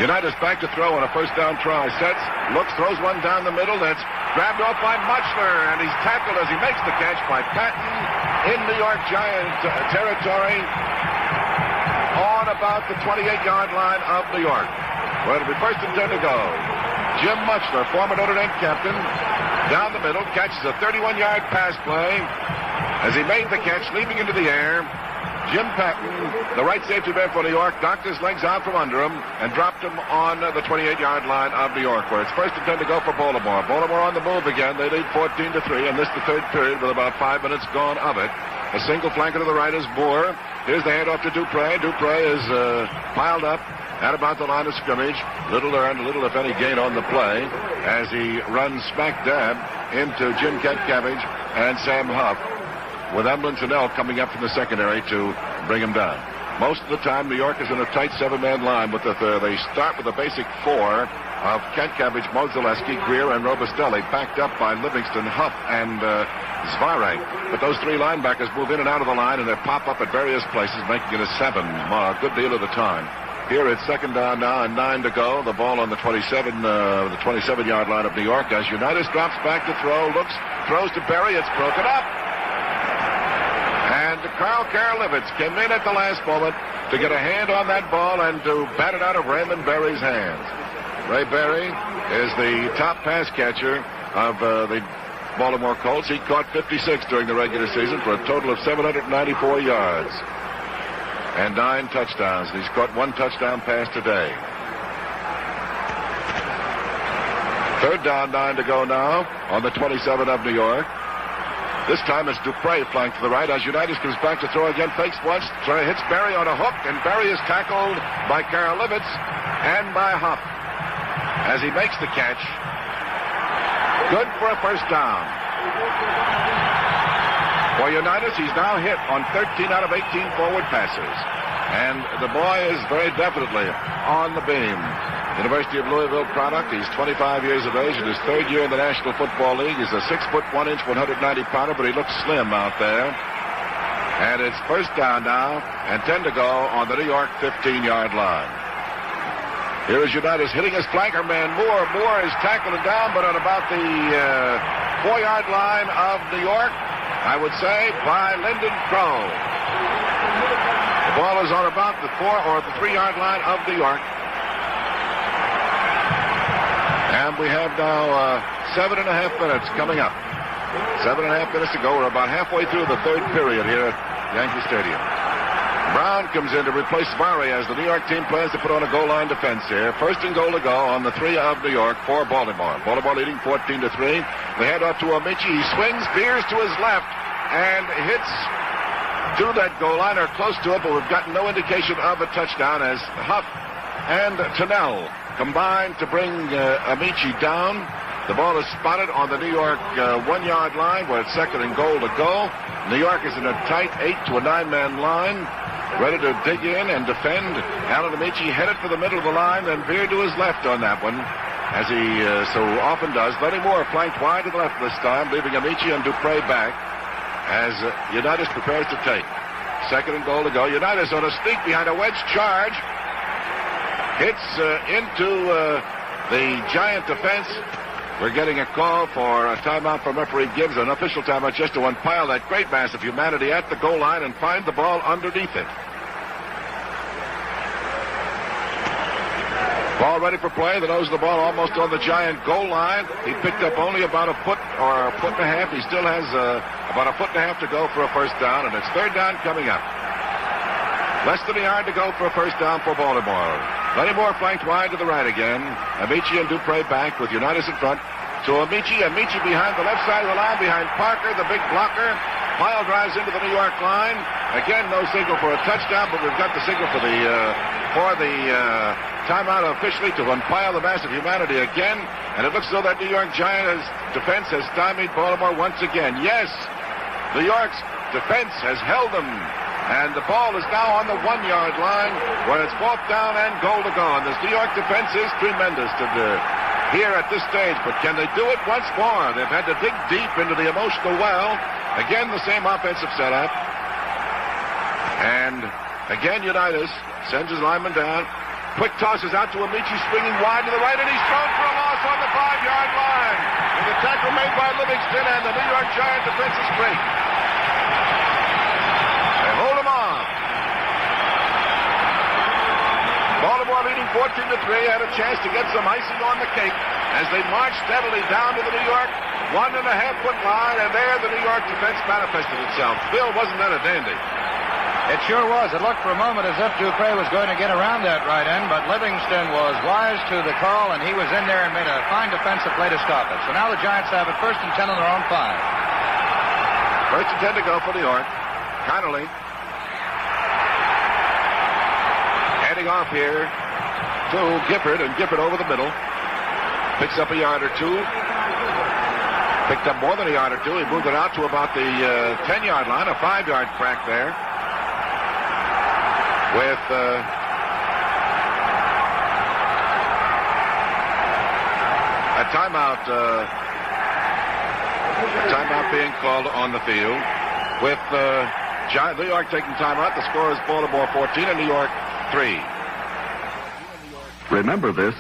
Unitas back to throw on a first down try. Sets, looks, throws one down the middle. That's grabbed off by Muchler, and he's tackled as he makes the catch by Patton in New York Giant territory on about the 28-yard line of New York. Well, it'll be first and 10 to go. Jim Muchler, former Notre Dame captain, down the middle, catches a 31-yard pass play. As he made the catch, leaping into the air, Jim Patton, the right safety man for New York, knocked his legs out from under him and dropped him on the 28-yard line of New York, where it's first and 10 to go for Baltimore. Baltimore on the move again. They lead 14-3, and this the third period with about 5 minutes gone of it. A single flanker to the right is Moore. Here's the handoff to Dupre. Dupre is piled up at about the line of scrimmage. Little earned, little if any gain on the play as he runs smack dab into Jim Cabbage and Sam Huff, with Emlyn Tunnell coming up from the secondary to bring him down. Most of the time, New York is in a tight 7-man line, but they start with a basic 4 of Kent Cabbage, Mozaleski, Greer, and Robustelli, backed up by Livingston, Huff, and Zvarek. But those 3 linebackers move in and out of the line, and they pop up at various places, making it a 7 a good deal of the time. Here it's second down now and 9 to go. The ball on the 27-yard line of New York as Unitas drops back to throw, looks, throws to Berry. It's broken up. And Carl Karalivitz came in at the last moment to get a hand on that ball and to bat it out of Raymond Berry's hands. Ray Berry is the top pass catcher of the Baltimore Colts. He caught 56 during the regular season for a total of 794 yards and 9 touchdowns. He's caught 1 touchdown pass today. Third down, 9 to go now on the 27 of New York. This time it's Dupre flanked to the right as Unitas comes back to throw again. Fakes once, hits Berry on a hook, and Berry is tackled by Karalivitz and by Huff as he makes the catch. Good for a first down. For Unitas, he's now hit on 13 out of 18 forward passes. And the boy is very definitely on the beam. University of Louisville product. He's 25 years of age in his third year in the National Football League. He's a 6'1", 190-pounder, but he looks slim out there. And it's first down now and 10 to go on the New York 15-yard line. Here is Unitas hitting his flanker man, Moore. Moore is tackled and down, but on about the 4-yard line of New York, I would say, by Lyndon Crow. The ball is on about the 4 or the 3-yard line of New York. And we have now 7.5 minutes coming up. 7.5 minutes to go. We're about halfway through the third period here at Yankee Stadium. Brown comes in to replace Murray as the New York team plans to put on a goal line defense here. First and goal to go on the 3 of New York for Baltimore. Baltimore leading 14-3. They head off to Amici. He swings, veers to his left, and hits to that goal line or close to it, but we've gotten no indication of a touchdown as Huff and Tunnell combined to bring Amici down. The ball is spotted on the New York 1-yard line where it's second and goal to go. New York is in a tight 8 to a 9-man line, ready to dig in and defend. Alan Amici headed for the middle of the line, then veered to his left on that one, as he so often does. Lenny Moore flanked wide to the left this time, leaving Amici and Dupre back as Unitas prepares to take. Second and goal to go. Unitas on a sneak behind a wedge charge. Hits into the Giant defense. We're getting a call for a timeout from referee Gibbs, an official timeout just to unpile that great mass of humanity at the goal line and find the ball underneath it. Ball ready for play. The nose of the ball almost on the Giant goal line. He picked up only about a foot or a foot and a half. He still has about a foot and a half to go for a first down, and it's third down coming up. Less than a yard to go for a first down for Baltimore. Lenny Moore flanked wide to the right again. Amici and Dupre back with Unitas in front. So Amici behind the left side of the line, behind Parker, the big blocker. Pyle drives into the New York line. Again, no signal for a touchdown, but we've got the signal for the timeout officially to unpile the mass of humanity again. And it looks as though that New York Giants defense has stymied Baltimore once again. Yes, New York's defense has held them. And the ball is now on the 1-yard line where it's 4th down and goal to go. And this New York defense is tremendous here at this stage. But can they do it once more? They've had to dig deep into the emotional well. Again, the same offensive setup. And again, Unitas sends his lineman down. Quick tosses out to Amici, swinging wide to the right, and he's thrown for a loss on the 5-yard line. With the tackle made by Livingston, and the New York Giant defense is great. Hold him on. Baltimore leading 14-3, had a chance to get some icing on the cake as they marched steadily down to the New York 1.5-foot line, and there the New York defense manifested itself. Bill, wasn't that a dandy? It sure was. It looked for a moment as if Dupre was going to get around that right end, but Livingston was wise to the call, and he was in there and made a fine defensive play to stop it. So now the Giants have it 1st and 10 on their own 5. 1st and 10 to go for New York. Connolly heading off here to Gifford, and Gifford over the middle. Picks up a yard or two. Picked up more than a yard or two. He moved it out to about the 10-yard line, a 5-yard crack there. With a timeout being called on the field. With New York taking timeout, the score is Baltimore 14 and New York 3. Remember this.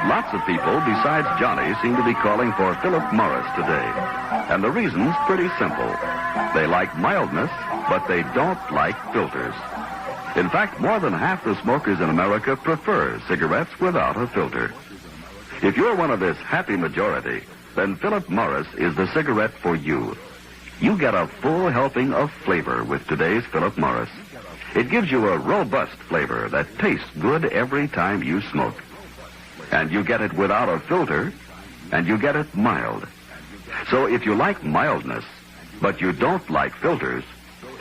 Lots of people besides Johnny seem to be calling for Philip Morris today. And the reason's pretty simple. They like mildness, but they don't like filters. In fact, more than half the smokers in America prefer cigarettes without a filter. If you're one of this happy majority, then Philip Morris is the cigarette for you. You get a full helping of flavor with today's Philip Morris. It gives you a robust flavor that tastes good every time you smoke. And you get it without a filter, and you get it mild. So if you like mildness, but you don't like filters,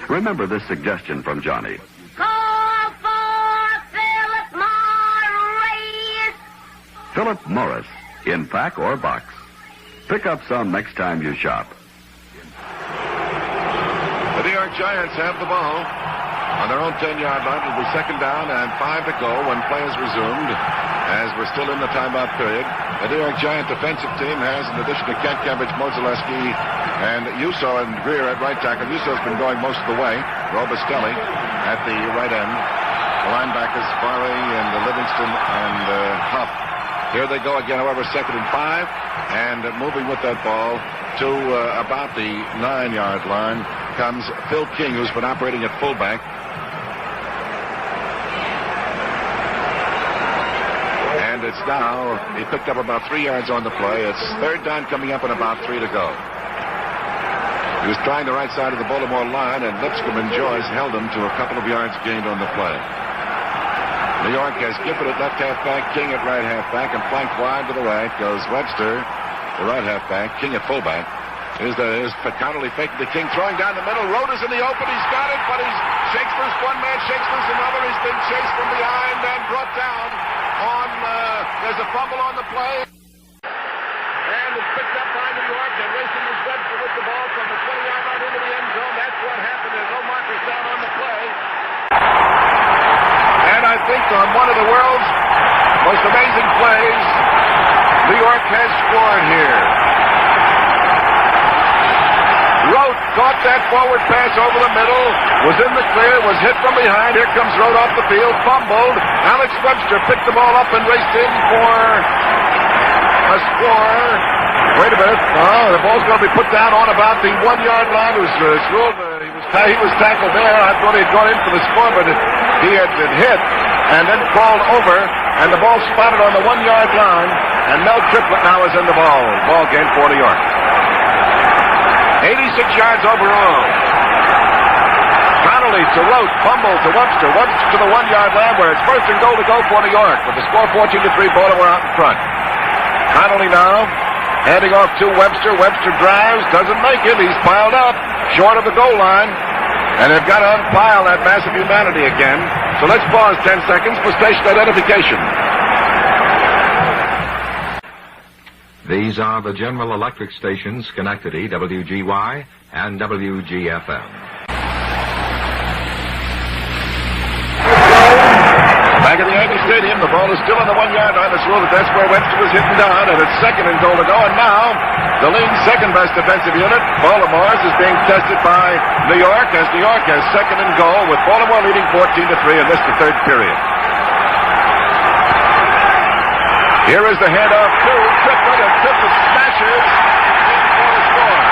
remember this suggestion from Johnny. Call for Philip Morris. Philip Morris, in pack or box. Pick up some next time you shop. The New York Giants have the ball on their own 10-yard line. It'll be 2nd down and 5 to go when play is resumed, as we're still in the timeout period. The New York Giant defensive team has, in addition to Kent Kevich, Morzaleski, and Uso and Greer at right tackle. Uso's been going most of the way. Robustelli at the right end. The linebackers, Farley and Livingston and Huff. Here they go again, however, 2nd and 5. And moving with that ball to about the 9-yard line comes Phil King, who's been operating at fullback. And it's now, he picked up about 3 yards on the play. It's 3rd down coming up and about 3 to go. He was trying the right side of the Baltimore line, and Lipscomb and Joyce held him to a couple of yards gained on the play. New York has Gifford at left halfback, King at right halfback, and flanked wide to the right goes Webster, the right halfback, King at fullback. Here's Connolly faking the King, throwing down the middle. Rota's in the open. He's got it, but he shakes loose one man, shakes loose another. He's been chased from behind and brought down on, there's a fumble on the play. And it's picked up by New York, and racing is Webster with the ball from the 20-yard line into the end zone. That's what happened. There's no markers down on the play. And I think on one of the world's most amazing plays, New York has scored here. Rote caught that forward pass over the middle, was in the clear, was hit from behind. Here comes Rote off the field, fumbled. Alex Webster picked the ball up and raced in for a score. Wait a minute. Oh, the ball's going to be put down on about the 1-yard line. It was ruled, he was tackled there. I thought he had gone in for the score, but he had been hit and then crawled over, and the ball spotted on the 1-yard line, and Mel Triplett now is in the ball. Ball game for New York. 86 yards overall. Connolly to Rote, fumble to Webster. Webster to the 1-yard line where it's 1st and goal to go for New York. With the score 14-3, Baltimore out in front. Connolly now handing off to Webster. Webster drives, doesn't make it. He's piled up short of the goal line. And they've got to unpile that massive humanity again. So let's pause 10 seconds for station identification. These are the General Electric stations, Schenectady, WGY, and WGFM. Back at the Yankee Stadium, the ball is still on the 1-yard line. It's ruled that's where Webster was hitting down, and it's 2nd and goal to go. And now, the league's second-best defensive unit, Baltimore's, is being tested by New York, as New York has 2nd and goal, with Baltimore leading 14-3 in this, the 3rd period. Here is the handoff to Triplett, and Triplett smashes in for the score.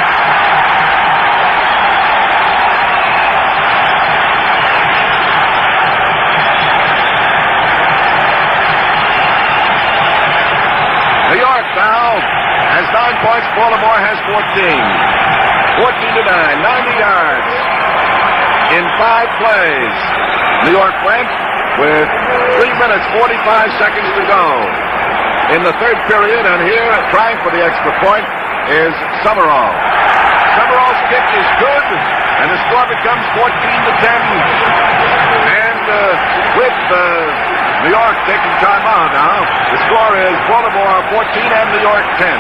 New York now has 9 points. Baltimore has 14. 14-9, 90 yards in 5 plays. New York went with 3 minutes, 45 seconds to go in the 3rd period, and here, trying for the extra point, is Summerall. Summerall's kick is good, and the score becomes 14-10. And with New York taking time out now, the score is Baltimore 14 and New York 10.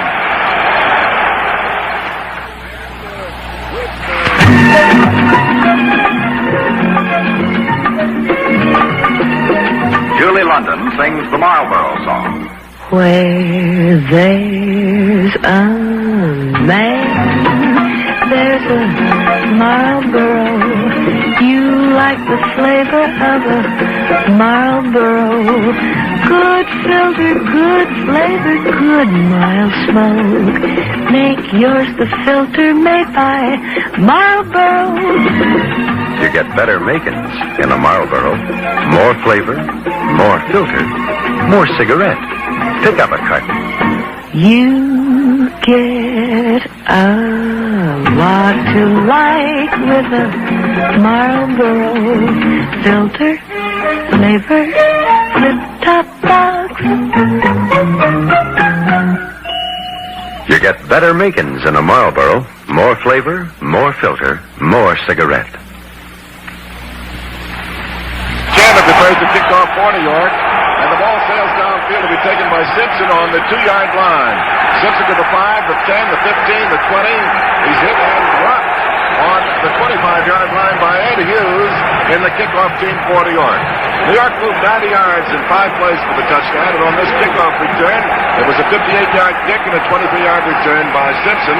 Julie London sings the Marlboro song. Where there's a man, there's a Marlboro. You like the flavor of a Marlboro. Good filter, good flavor, good mild smoke. Make yours the filter made by Marlboro. You get better makings in a Marlboro. More flavor, more filter, more cigarette. Pick up a carton. You get a lot to like with a Marlboro filter, flavor, flip-top box. You get better makings in a Marlboro. More flavor, more filter, more cigarette. Chandler prepares to kick off for New York. And the ball sails downfield to be taken by Simpson on the 2-yard line. Simpson to the 5, the 10, the 15, the 20. He's hit and dropped on the 25-yard line by Ed Hughes in the kickoff team for New York. New York moved 90 yards in 5 plays for the touchdown, and on this kickoff return, it was a 58-yard kick and a 23-yard return by Simpson.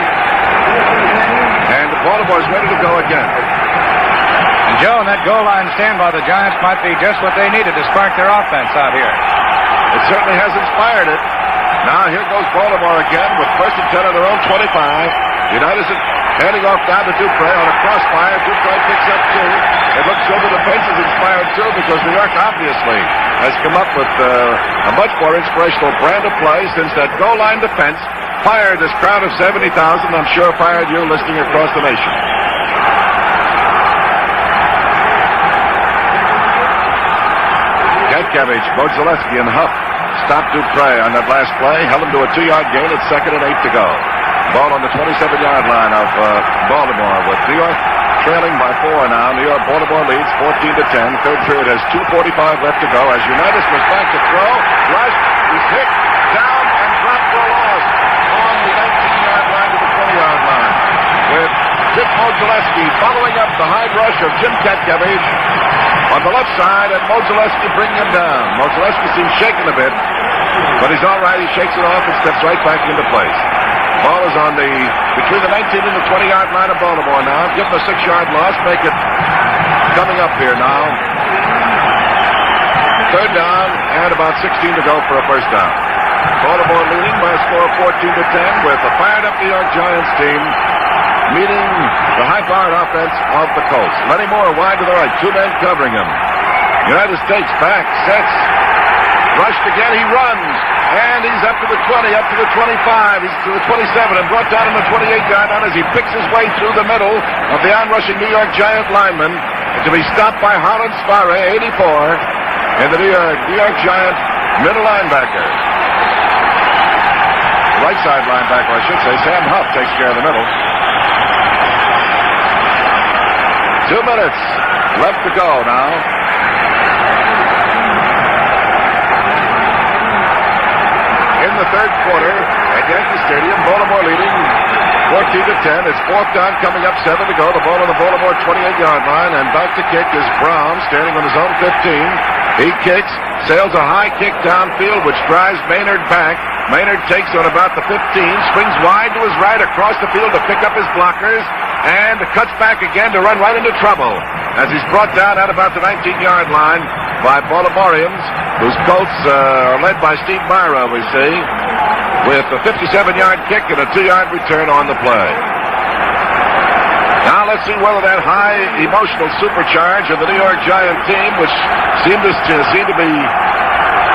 And Baltimore's ready to go again. And Joe, and that goal line stand by the Giants might be just what they needed to spark their offense out here. It certainly has inspired it. Now here goes Baltimore again with 1st and 10 on their own 25. Unitas handing off down to Dupre on a crossfire. Dupre picks up 2. It looks so the defense is inspired too because New York obviously has come up with a much more inspirational brand of play since that goal line defense fired this crowd of 70,000. I'm sure fired you listening across the nation. Gatkevich, Modzaleski, and Huff stopped Dupre on that last play, held him to a 2-yard gain at 2nd and 8 to go. Ball on the 27-yard line of Baltimore with New York trailing by 4 now. New York, Baltimore leads 14-10. Third period has 2:45 left to go as Unitas was back to throw. Rush, he's hit, down, and dropped for a loss on the 19-yard line to the 20-yard line. With Dick Modzaleski following up the high rush of Jim Gatkevich on the left side, and Modzaleski bringing him down. Modzaleski seems shaken a bit, but he's all right. He shakes it off and steps right back into place. Ball is on between the 19 and the 20-yard line of Baltimore now. Give them a 6-yard loss. Make it coming up here now. 3rd down and about 16 to go for a first down. Baltimore leading by a score of 14-10 with a fired-up New York Giants team meeting the high-powered offense of the Colts. Lenny Moore wide to the right. 2 men covering him. Unitas takes back, sets, rushed again. He runs, and he's up to the 20, up to the 25. He's to the 27 and brought down on the 28-yard line as he picks his way through the middle of the onrushing New York Giant lineman to be stopped by Harlan Spare, 84, and the New York Giant middle linebacker. Right side linebacker, I should say. Sam Huff takes care of the middle. 2 minutes left to go now. In the 3rd quarter at Yankee Stadium, Baltimore leading 14-10. It's 4th down, coming up, 7 to go. The ball on the Baltimore 28-yard line, and back to kick is Brown, standing on his own 15. He kicks, sails a high kick downfield, which drives Maynard back. Maynard takes on about the 15, swings wide to his right across the field to pick up his blockers, and cuts back again to run right into trouble as he's brought down at about the 19-yard line by Baltimoreans, whose Colts are led by Steve Myra, we see, with a 57-yard kick and a 2-yard return on the play. Now let's see whether that high emotional supercharge of the New York Giant team, which seemed to be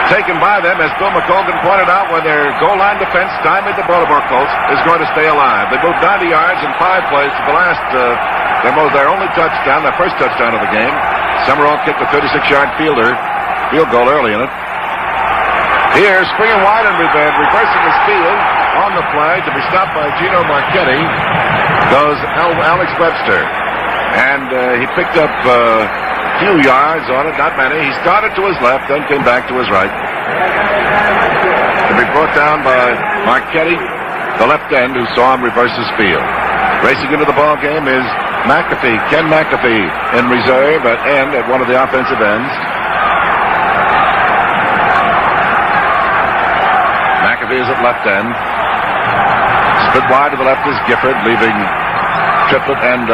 taken by them, as Bill McColgan pointed out, when their goal line defense stymied the Baltimore Colts, is going to stay alive. They moved 90 yards in 5 plays to the last, their only touchdown, their first touchdown of the game. Summerall kicked a 36-yard field goal early in it. Here, springing wide and reversing his field on the play to be stopped by Gino Marchetti goes Alex Webster. And he picked up few yards on it, not many. He started to his left, then came back to his right. To be brought down by Marchetti, the left end, who saw him reverse his field. Racing into the ball game is McAfee, Ken McAfee, in reserve at one of the offensive ends. McAfee is at left end. Split wide to the left is Gifford, leaving Triplett and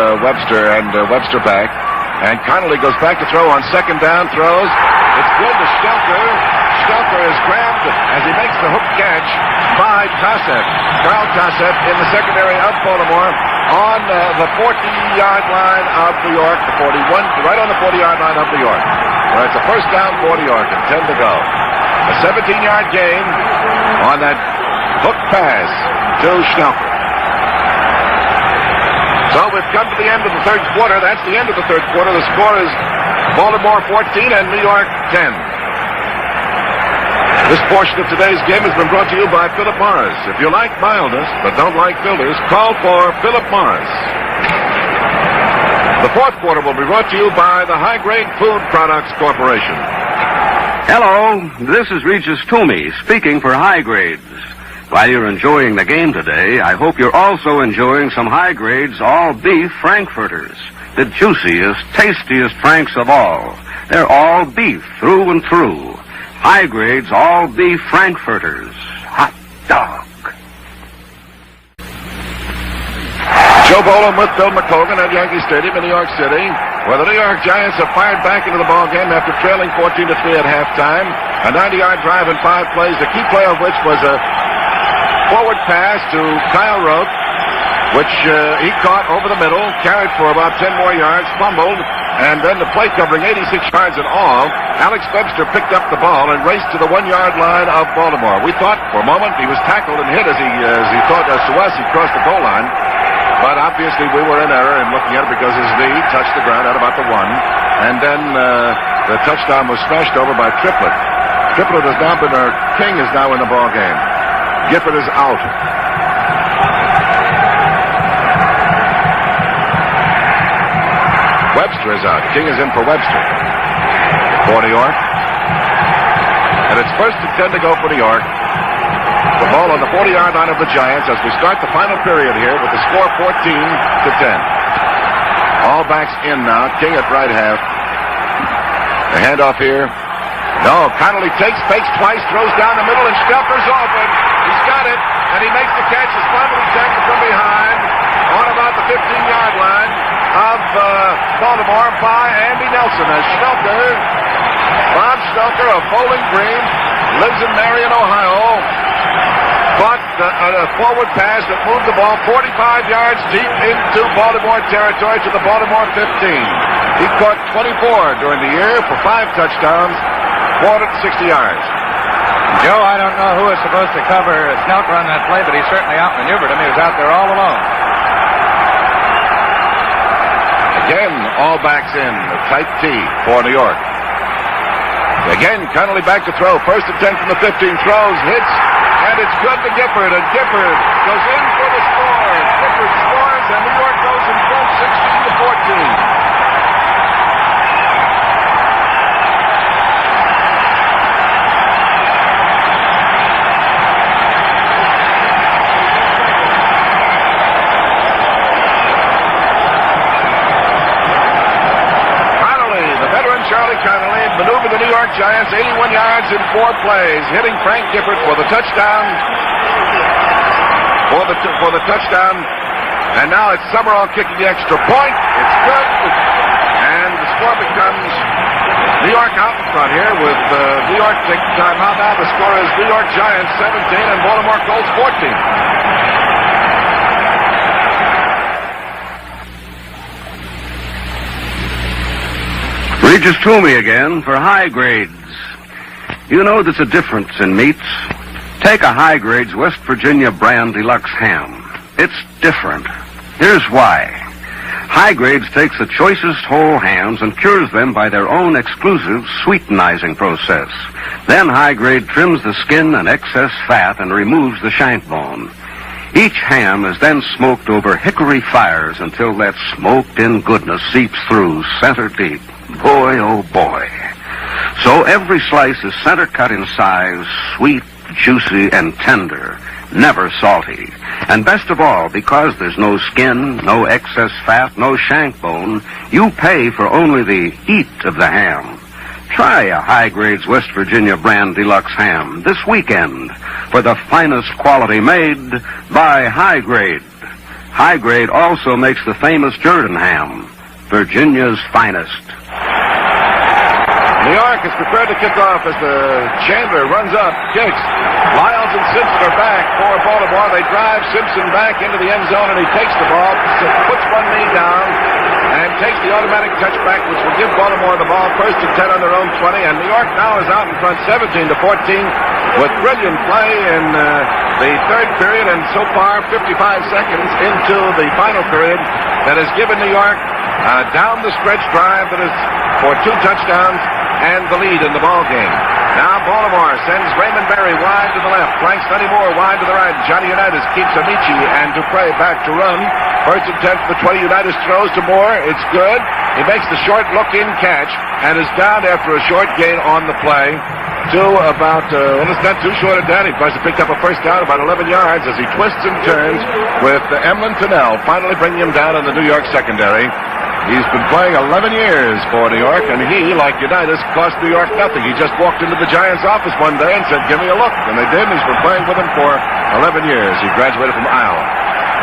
Webster back. And Connolly goes back to throw on 2nd down, throws. It's good to Stelker. Stelker is grabbed as he makes the hook catch by Tosef. Carl Tosef in the secondary of Baltimore on the 40-yard line of New York, the 41, right on the 40-yard line of New York. Where it's a first down for New York and 10 to go. A 17-yard gain on that hook pass to Stelker. So we've come to the end of the 3rd quarter. That's the end of the 3rd quarter. The score is Baltimore 14 and New York 10. This portion of today's game has been brought to you by Philip Morris. If you like mildness but don't like filters, call for Philip Morris. The 4th quarter will be brought to you by the High Grade Food Products Corporation. Hello, this is Regis Toomey speaking for High Grades. While you're enjoying the game today, I hope you're also enjoying some High Grades all-beef Frankfurters. The juiciest, tastiest Franks of all. They're all beef through and through. High Grades all-beef Frankfurters. Hot dog. Joe Boland with Bill McCogan at Yankee Stadium in New York City, where the New York Giants have fired back into the ballgame after trailing 14-3 at halftime. A 90-yard drive in 5 plays, the key play of which was a forward pass to Kyle Rote, which he caught over the middle, carried for about 10 more yards, fumbled, and then the play covering 86 yards in all. Alex Webster picked up the ball and raced to the 1-yard line of Baltimore. We thought for a moment he was tackled and hit as he thought to us he crossed the goal line. But obviously we were in error in looking at it because his knee touched the ground at about the 1. And then the touchdown was smashed over by Triplett. Triplett has now been, or King is now in the ball game. Gifford is out. Webster is out. King is in for Webster. For New York. And it's 1st and 10 to go for New York. The ball on the 40-yard line of the Giants as we start the final period here with the score 14-10. All backs in now. King at right half. The handoff here. No, Connolly fakes twice, throws down the middle, and Stelter's open. He's got it, and he makes the catch. His finally tackled from behind on about the 15-yard line of Baltimore by Andy Nelson as Bob Stelter of Bowling Green, lives in Marion, Ohio, caught a forward pass that moved the ball 45 yards deep into Baltimore territory to the Baltimore 15. He caught 24 during the year for 5 touchdowns, 460 yards. Joe, I don't know who was supposed to cover Stelter on that play, but he certainly outmaneuvered him. He was out there all alone. Again, all backs in, a tight T for New York. Again, Connolly back to throw. 1st and 10 from the 15, throws, hits, and it's good to Gifford, and Gifford goes in for the score. Gifford scores, and New York goes in front 16-14. Maneuvered the New York Giants 81 yards in 4 plays, hitting Frank Gifford for the touchdown. For the touchdown. And now it's Summerall kicking the extra point. It's good. And the score becomes New York out in front here with New York taking time out now. The score is New York Giants 17 and Baltimore Colts 14. Regis Toomey again for high grades. You know there's a difference in meats. Take a high grades West Virginia brand deluxe ham. It's different. Here's why. High grades takes the choicest whole hams and cures them by their own exclusive sweetenizing process. Then high grade trims the skin and excess fat and removes the shank bone. Each ham is then smoked over hickory fires until that smoked-in goodness seeps through center deep. Boy, oh boy. So every slice is center cut in size, sweet, juicy, and tender, never salty. And best of all, because there's no skin, no excess fat, no shank bone, you pay for only the heat of the ham. Try a High Grades West Virginia brand deluxe ham this weekend for the finest quality made by High Grade. High Grade also makes the famous Jordan ham, Virginia's finest. New York is prepared to kick off as the Chandler runs up, kicks. Lyles and Simpson are back for Baltimore. They drive Simpson back into the end zone, and he takes the ball, puts one knee down, and takes the automatic touchback, which will give Baltimore the ball 1st and 10 on their own 20. And New York now is out in front 17-14 with brilliant play in the 3rd period, and so far 55 seconds into the final period that has given New York a down-the-stretch drive that is for 2 touchdowns and the lead in the ball game. Now Baltimore sends Raymond Berry wide to the left, flanks Sonny Moore wide to the right. Johnny Unitas keeps Amici and Dupre back to run. 1st and 10 for the 20. Unitas throws to Moore. It's good. He makes the short look-in catch and is down after a short gain on the play to about, it's not too short of that. He must have picked up a 1st down about 11 yards as he twists and turns with Emlyn Tunnell finally bringing him down in the New York secondary. He's been playing 11 years for New York, and he, like Unitas, cost New York nothing. He just walked into the Giants' office one day and said, "Give me a look." And they did, and he's been playing with them for 11 years. He graduated from Iowa.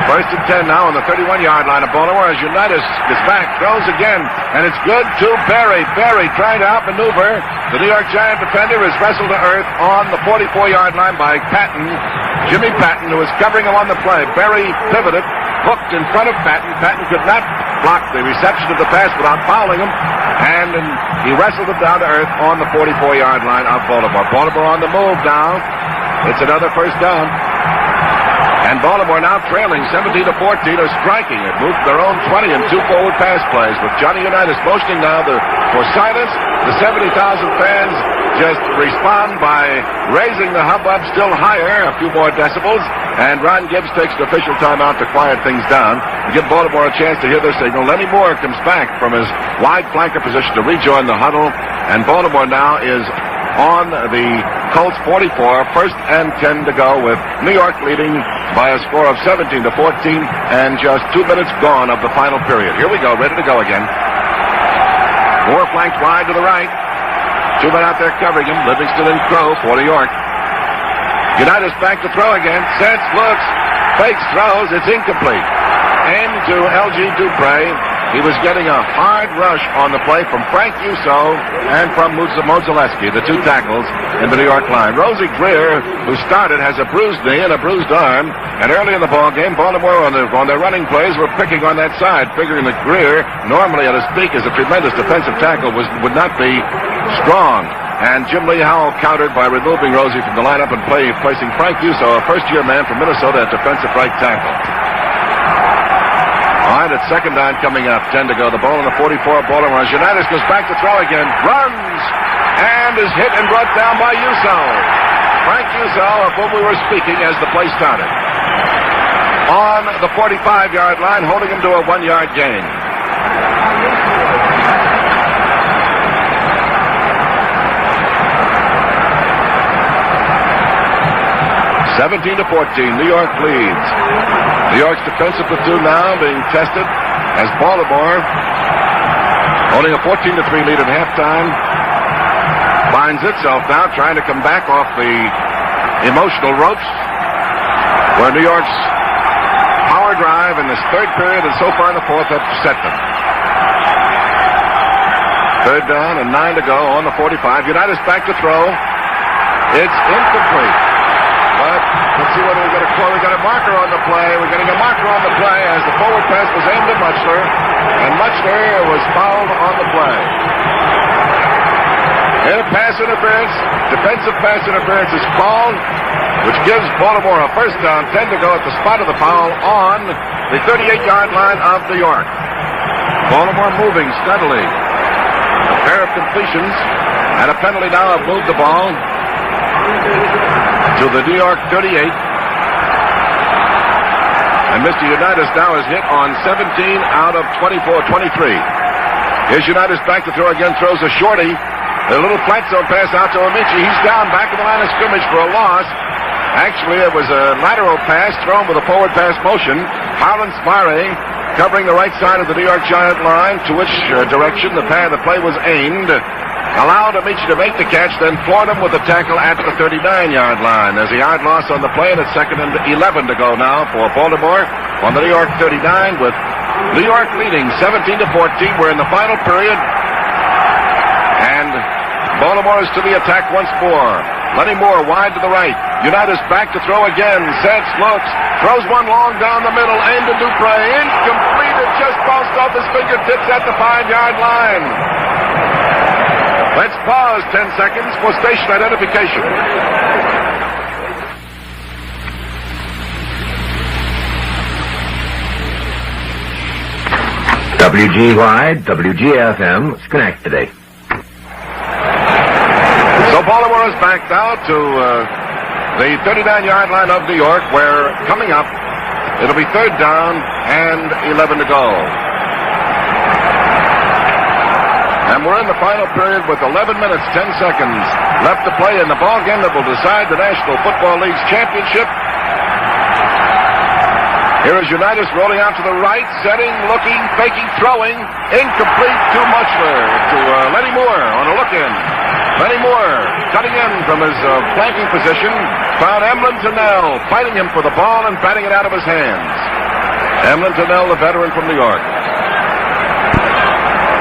First and 10 now on the 31-yard line of Baltimore as Unitas gets back, throws again, and it's good to Berry. Berry trying to outmaneuver the New York Giant defender, is wrestled to earth on the 44-yard line by Patton, Jimmy Patton, who was covering him on the play. Berry pivoted, hooked in front of Patton. Patton could not block the reception of the pass without fouling him, and he wrestled him down to earth on the 44-yard line of Baltimore. Baltimore on the move now. It's another first down. And Baltimore now trailing 17-14 or striking it. Moved their own 20 and 2 forward pass plays with Johnny Unitas motioning now for silence. The 70,000 fans just respond by raising the hubbub still higher, a few more decibels. And Ron Gibbs takes an official timeout to quiet things down and give Baltimore a chance to hear their signal. Lenny Moore comes back from his wide flanker position to rejoin the huddle. And Baltimore now is on the Colts 44, first and 10 to go with New York leading by a score of 17-14 and just 2 minutes gone of the final period. Here we go, ready to go again. Moore flanked wide to the right. 2 men out there covering him, Livingston and Crow for New York. Unitas back to throw again. Sets, looks, fakes, throws. It's incomplete. Aimed to L.G. Dupre. He was getting a hard rush on the play from Frank Uso and from Modzaleski, the two tackles in the New York line. Rosie Greer, who started, has a bruised knee and a bruised arm. And early in the ball game, Baltimore on their running plays were picking on that side, figuring that Greer, normally at his peak as a tremendous defensive tackle, would not be strong. And Jim Lee Howell countered by removing Rosie from the lineup and placing Frank Uso, a first-year man from Minnesota, at defensive right tackle. All right, it's second down coming up. 10 to go. The ball on the 44 of Baltimore. Unitas goes back to throw again. Runs and is hit and brought down by Uso. Frank Uso, of whom we were speaking as the play started. On the 45-yard line, holding him to a 1-yard gain. (17-14). New York leads. New York's defensive platoon now being tested as Baltimore, holding a 14-3 lead at halftime, finds itself now trying to come back off the emotional ropes where New York's power drive in this third period and so far in the fourth have set them. Third down and 9 to go on the 45. Unitas back to throw. It's incomplete. But let's see whether we got a call. We got a marker on the play. We're getting a marker on the play as the forward pass was aimed at Muchler, and Muchler was fouled on the play. And a pass interference, defensive pass interference is called, which gives Baltimore a first down, 10 to go at the spot of the foul on the 38-yard line of New York. Baltimore moving steadily. A pair of completions and a penalty now have moved the ball to the New York 38. And Mr. Unitas now is hit on 17 out of 23. Here's Unitas back to throw again, throws a shorty. A little flat zone pass out to Amici. He's down back of the line of scrimmage for a loss. Actually, it was a lateral pass thrown with a forward pass motion. Harlan Spire covering the right side of the New York Giant line, to which direction the play was aimed. Allowed Amici to make the catch, then floored him with a tackle at the 39-yard line. There's a yard loss on the play, and it's second and 11 to go now for Baltimore on the New York 39, with New York leading 17-14. We're in the final period, and Baltimore is to the attack once more. Lenny Moore wide to the right. Unitas back to throw again. Sets, looks, throws one long down the middle, aimed at Dupre. Incomplete. It just bounced off his fingertips at the 5-yard line. Let's pause 10 seconds for station identification. WGY, WGFM, Schenectady. So Baltimore is back now to the 39-yard line of New York, where coming up, it'll be third down and 11 to go. And we're in the final period with 11 minutes, 10 seconds left to play in the ball game that will decide the National Football League's championship. Here is Unitas rolling out to the right, setting, looking, faking, throwing, incomplete to Muchler, to Lenny Moore on a look-in. Lenny Moore cutting in from his flanking position, found Emlyn Tunnell fighting him for the ball and batting it out of his hands. Emlyn Tunnell, the veteran from New York.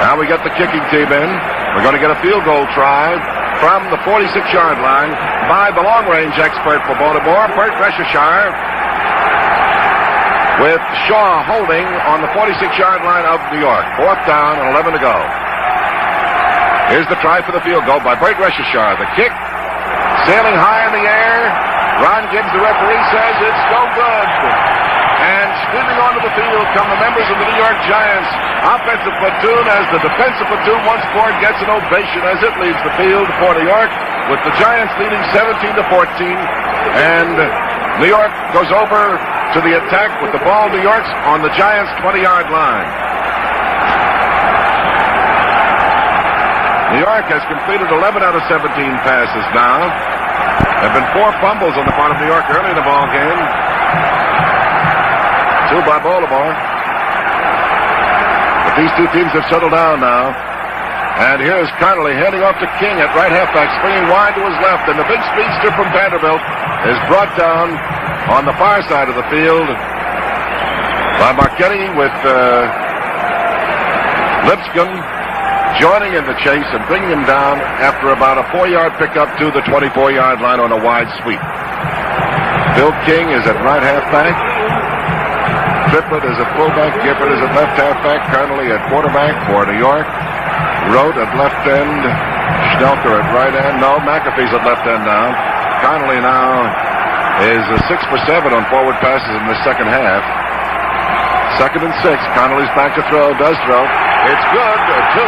Now we get the kicking team in. We're going to get a field goal try from the 46-yard line by the long-range expert for Baltimore, Bert Rescheshire, with Shaw holding on the 46-yard line of New York. 4th down and 11 to go. Here's the try for the field goal by Bert Rescheshire. The kick, sailing high in the air. Ron Gibbs, the referee, says it's no good. And sweeping onto the field come the members of the New York Giants offensive platoon as the defensive platoon once more gets an ovation as it leaves the field for New York, with the Giants leading 17-14. And New York goes over to the attack with the ball. New York's on the Giants' 20-yard line. New York has completed 11 out of 17 passes now. There have been 4 fumbles on the part of New York early in the ball game. 2 by Baltimore. But these two teams have settled down now. And here's Connolly handing off to King at right halfback, swinging wide to his left. And the big speedster from Vanderbilt is brought down on the far side of the field by Marchetti, with Lipscomb joining in the chase and bringing him down after about a 4-yard pickup to the 24-yard line on a wide sweep. Bill King is at right halfback. Triplett is at fullback. Gifford is at left halfback. Connolly at quarterback for New York. Rote at left end. Schnelker at right end. No, McAfee's at left end now. Connolly now is 6 for 7 on forward passes in the second half. 2nd and 6. Connolly's back to throw. Does throw. It's good to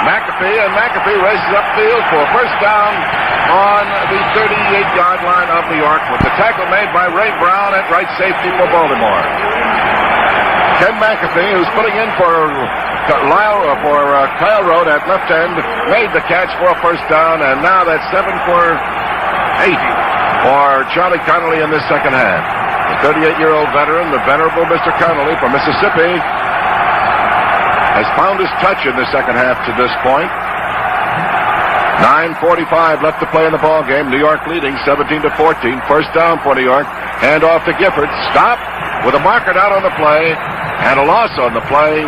McAfee, and McAfee races upfield for a first down on the 38-yard line of New York, with the tackle made by Ray Brown at right safety for Baltimore. Ken McAfee, who's putting in for Kyle Rote at left end, made the catch for a first down, and now that's 7 for 8 for Charlie Connolly in this second half. The 38-year-old veteran, the venerable Mr. Connolly from Mississippi, has found his touch in the second half to this point. 9:45 left to play in the ball game. New York leading 17-14. First down for New York. Hand off to Gifford. Stop with a marker down on the play and a loss on the play.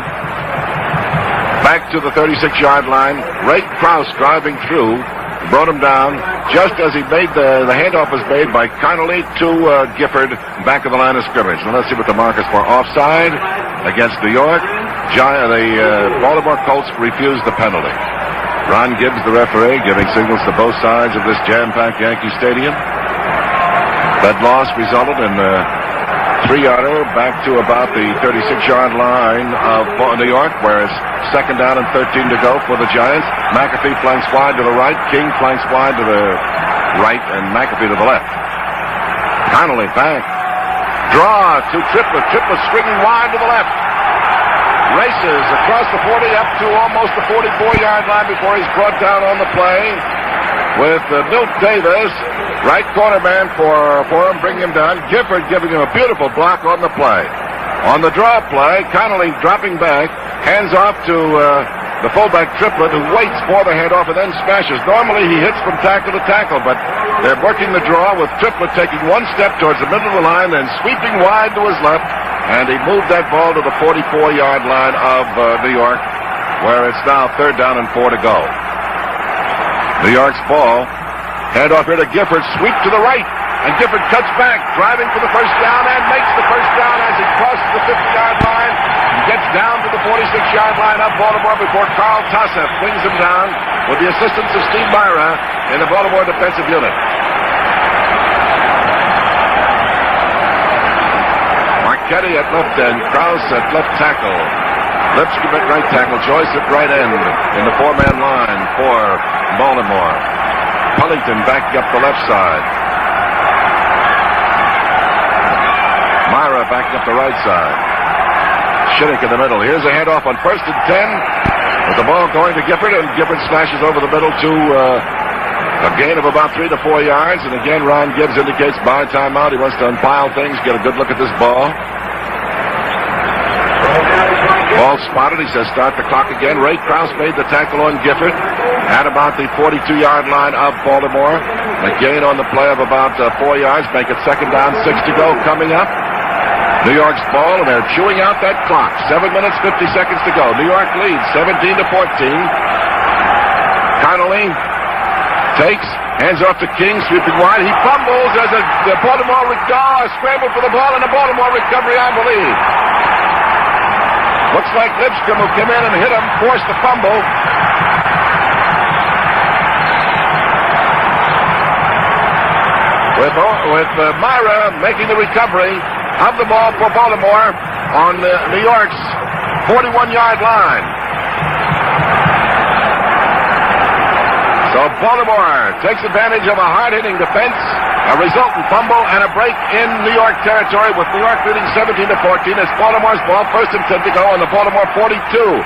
Back to the 36-yard line. Ray Krause driving through, brought him down just as he made the handoff was made by Connolly to Gifford, back of the line of scrimmage. Now let's see what the mark is for. Offside against New York. The Baltimore Colts refused the penalty. Ron Gibbs, the referee, giving signals to both sides of this jam-packed Yankee Stadium. That loss resulted in a 3-yarder back to about the 36-yard line of New York, where it's 2nd down and 13 to go for the Giants. McAfee flanks wide to the right. King flanks wide to the right, and McAfee to the left. Connolly back. Draw to Triplett. Triplett swinging wide to the left. Races across the 40 up to almost the 44-yard line before he's brought down on the play, with Milt Davis, right corner man for him, bringing him down. Gifford giving him a beautiful block on the play. On the draw play, Connolly dropping back, hands off to the fullback Triplett, who waits for the handoff and then smashes. Normally he hits from tackle to tackle, but they're working the draw with Triplett taking one step towards the middle of the line, then sweeping wide to his left. And he moved that ball to the 44-yard line of New York, where it's now 3rd down and 4 to go. New York's ball. Hand off here to Gifford. Sweep to the right. And Gifford cuts back, driving for the first down, and makes the first down as he crosses the 50-yard line and gets down to the 46-yard line of Baltimore before Carl Tosseff brings him down with the assistance of Steve Myra in the Baltimore defensive unit. Marchetti at left end, Krause at left tackle, Lipscomb at right tackle, Joyce at right end in the 4-man line for Baltimore. Pullington back up the left side. Myra back up the right side. Shinnick in the middle. Here's a handoff on 1st and 10 with the ball going to Gifford, and Gifford slashes over the middle to a gain of about 3 to 4 yards. And again, Ron Gibbs indicates by timeout. He wants to unpile things, get a good look at this ball. Ball spotted. He says start the clock again. Ray Krause made the tackle on Gifford at about the 42-yard line of Baltimore. A gain on the play of about 4 yards. Make it 2nd down, 6 to go. Coming up New York's ball, and they're chewing out that clock. 7 minutes, 50 seconds to go. New York leads 17-14. Connolly takes, hands off to King, sweeping wide. He fumbles as the Baltimore scramble for the ball, and the Baltimore recovery, I believe. Looks like Lipscomb, who came in and hit him, forced the fumble. With Myra making the recovery of the ball for Baltimore on New York's 41-yard line. So Baltimore takes advantage of a hard-hitting defense, a resultant fumble, and a break in New York territory with New York leading 17-14. It's Baltimore's ball, first and 10 to go on the Baltimore 42.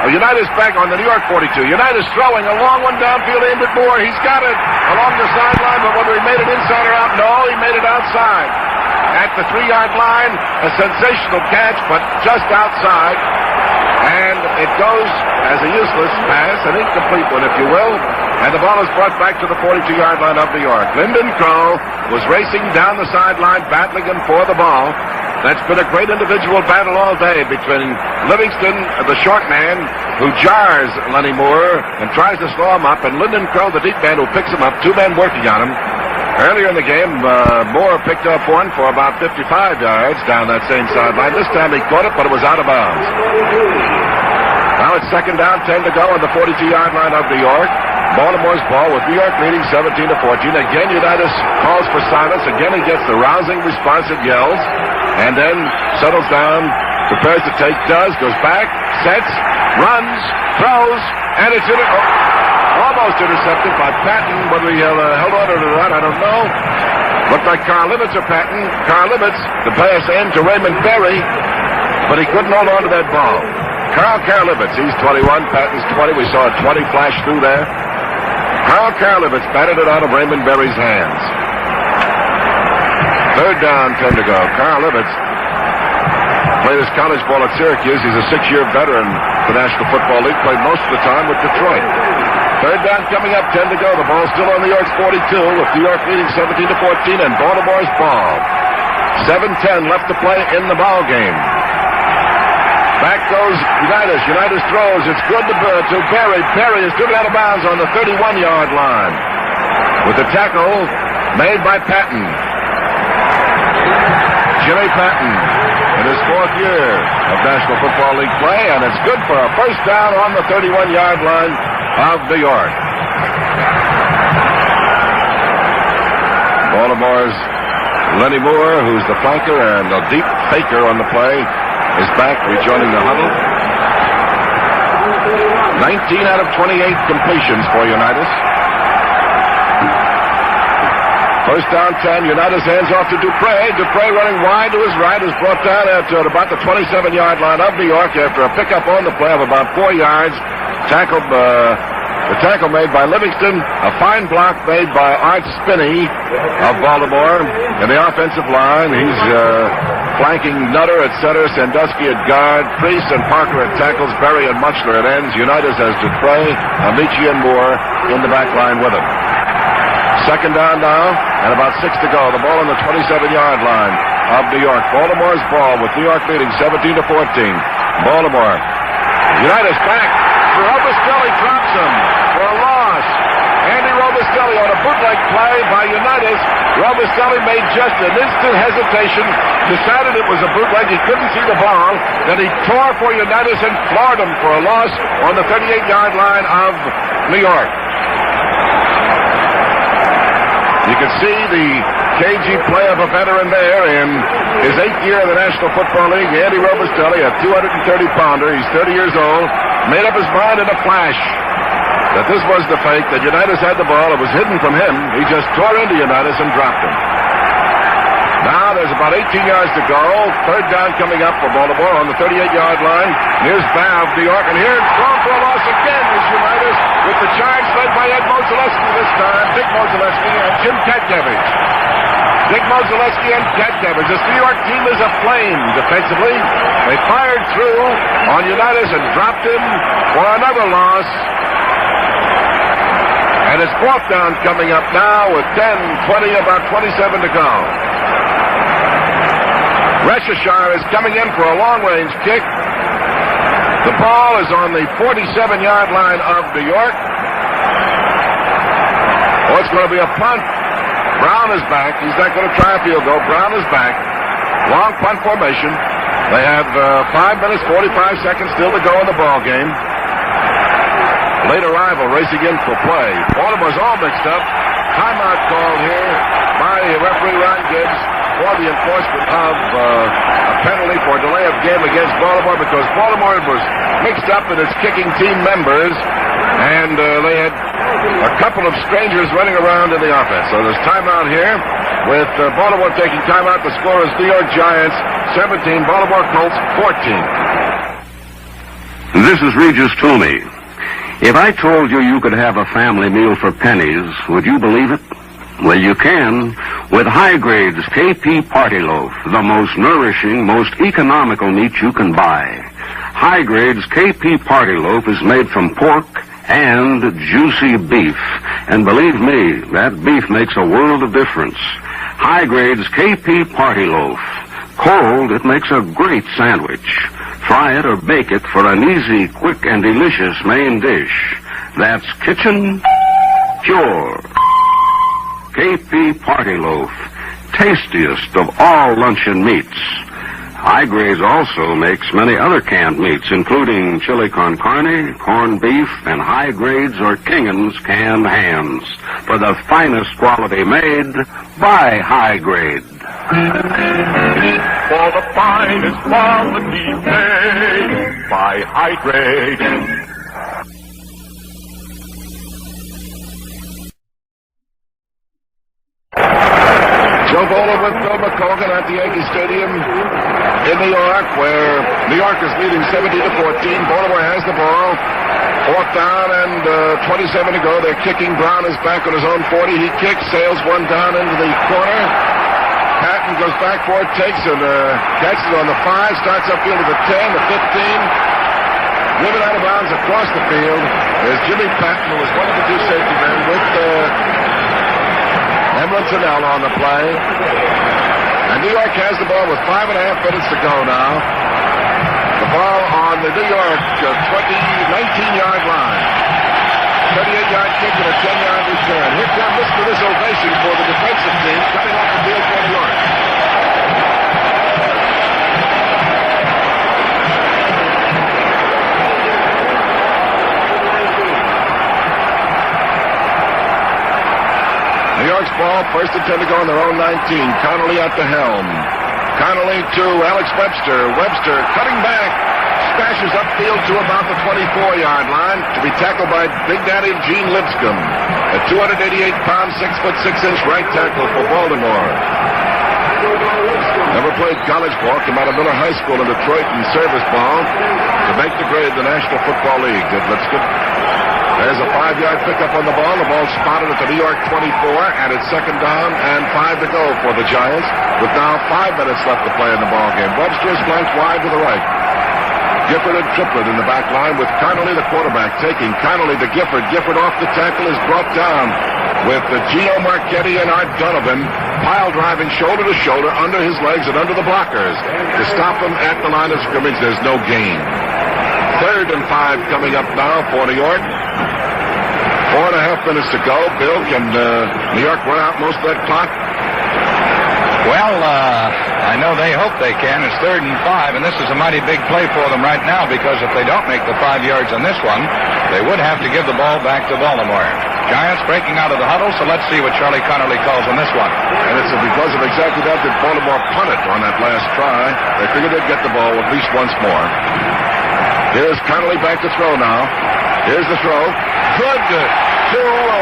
United's back on the New York 42. United's throwing a long one downfield aimed at Moore. He's got it along the sideline, but whether he made it inside or out, no, he made it outside. At the 3-yard line, a sensational catch, but just outside. And it goes as a useless pass, an incomplete one, if you will. And the ball is brought back to the 42-yard line of New York. Lyndon Crow was racing down the sideline, battling him for the ball. That's been a great individual battle all day between Livingston, the short man, who jars Lenny Moore and tries to slow him up, and Lyndon Crow, the deep man, who picks him up, 2 men working on him. Earlier in the game, Moore picked up one for about 55 yards down that same sideline. This time he caught it, but it was out of bounds. Now it's second down, 10 to go on the 42-yard line of New York. Baltimore's ball with New York leading 17-14. Again, Unitas calls for silence. Again, he gets the rousing responsive yells. And then settles down, prepares to take, goes back, sets, runs, throws, and it's almost intercepted by Patton. Whether he held on to that, I don't know. Looked like Karlivitz or Patton. Karlivitz, the pass in to Raymond Berry, but he couldn't hold on to that ball. Karlivitz, he's 21, Patton's 20. We saw a 20 flash through there. Karlivitz batted it out of Raymond Berry's hands. Third down, 10 to go. Karlivitz played his college ball at Syracuse. He's a 6-year veteran of the National Football League. Played most of the time with Detroit. Third down coming up, 10 to go. The ball's still on New York's 42 with New York leading 17-14 and Baltimore's ball. 7:10 left to play in the ball game. Back goes Unitas. Unitas throws. It's good to Berry. Berry is driven out of bounds on the 31-yard line with the tackle made by Patton. Jimmy Patton in his 4th year of National Football League play, and it's good for a first down on the 31-yard line of New York. Baltimore's Lenny Moore, who's the flanker and a deep faker on the play, is back rejoining the huddle. 19 out of 28 completions for Unitas. First down 10, Unitas hands off to Dupre. Dupre running wide to his right is brought down at about the 27-yard line of New York after a pickup on the play of about 4 yards. The tackle made by Livingston, a fine block made by Art Spinney of Baltimore. In the offensive line, he's flanking Nutter at center, Sandusky at guard, Priest and Parker at tackles, Berry and Muchler at ends. Unitas has Dupre, Amici and Moore in the back line with him. Second down now, and about 6 to go. The ball on the 27-yard line of New York. Baltimore's ball with New York leading 17-14. Baltimore. Unitas back. Robustelli drops him for a loss. Andy Robustelli on a bootleg play by Unitas. Robustelli made just an instant hesitation, decided it was a bootleg. He couldn't see the ball. Then he tore for Unitas and floored him for a loss on the 38-yard line of New York. You can see the cagey play of a veteran there in his 8th year in the National Football League. Andy Robustelli, a 230-pounder. He's 30 years old. Made up his mind in a flash that this was the fake, that Unitas had the ball. It was hidden from him. He just tore into Unitas and dropped him. Now there's about 18 yards to go. Third down coming up for Baltimore on the 38-yard line. Here's Bav, New York, and here it's thrown for a loss again is Unitas with the charge led by Ed Mozeleski this time, Dick Mozeleski and Jim Katkevich. Dick Mozeleski and Katkevich. This New York team is aflame defensively. They fired through on Unitas and dropped him for another loss. And it's 4th down coming up now with 10, 20, about 27 to go. Reschishar is coming in for a long-range kick. The ball is on the 47-yard line of New York. Oh, it's going to be a punt. Brown is back. He's not going to try a field goal. Brown is back. Long punt formation. They have 5 minutes, 45 seconds still to go in the ball game. Late arrival racing in for play. Baltimore's all mixed up. Timeout called here by referee Ron Gibbs for the enforcement of a penalty for delay of game against Baltimore because Baltimore was mixed up in its kicking team members, and they had a couple of strangers running around in the offense. So there's timeout here with Baltimore taking timeout. The score is New York Giants 17, Baltimore Colts 14. This is Regis Toomey. If I told you could have a family meal for pennies, would you believe it? Well, you can with High Grade's KP Party Loaf, the most nourishing, most economical meat you can buy. High Grade's KP Party Loaf is made from pork and juicy beef. And believe me, that beef makes a world of difference. High Grade's KP Party Loaf. Cold, it makes a great sandwich. Fry it or bake it for an easy, quick, and delicious main dish. That's kitchen pure. KP Party Loaf, tastiest of all luncheon meats. High Grades also makes many other canned meats, including chili con carne, corned beef, and High Grades or Kingan's canned hams, for the finest quality made by High Grade. For the finest quality made by High Grade. Joe Bowler with Bill McColgan at the Yankee Stadium in New York, where New York is leading 17-14. Baltimore has the ball. Fourth down and 27 to go. They're kicking. Brown is back on his own 40. He kicks, sails one down into the corner. Patton goes back for it, takes and catches it on the 5, starts upfield to the 10, the 15. Driven out of bounds across the field. There's Jimmy Patton, who was one of the two safety men with Emlentonell on the play. And New York has the ball with 5.5 minutes to go now. The ball on the New York 19-yard line. 38-yard kick and a 10-yard return. Here comes this ovation for the defensive team coming off the field for New York. New York's ball, first and 10 to go on their own 19. Connolly at the helm. Connolly to Alex Webster. Webster cutting back. Smashes upfield to about the 24-yard line to be tackled by Big Daddy Gene Lipscomb. A 288-pound, 6'6" right tackle for Baltimore. Never played college ball. Came out of Miller High School in Detroit and service ball to make the grade the National Football League. Did Lipscomb. There's a 5-yard pickup on the ball. The ball spotted at the New York 24, and it's second down and 5 to go for the Giants, with now 5 minutes left to play in the ball game. Webster is flanked wide to the right. Gifford and Triplett in the back line with Connolly, the quarterback, taking Connolly to Gifford. Gifford off the tackle is brought down with Gino Marchetti and Art Donovan pile driving shoulder to shoulder under his legs and under the blockers to stop him at the line of scrimmage. There's no gain. 3rd and 5 coming up now for New York. 4.5 minutes to go. Bill, can New York run out most of that clock? Well, I know they hope they can. It's 3rd and 5, and this is a mighty big play for them right now because if they don't make the 5 yards on this one, they would have to give the ball back to Baltimore. Giants breaking out of the huddle, so let's see what Charlie Connolly calls on this one. And it's because of exactly that Baltimore punted on that last try. They figured they'd get the ball at least once more. Here's Connolly back to throw now. Here's the throw. Good to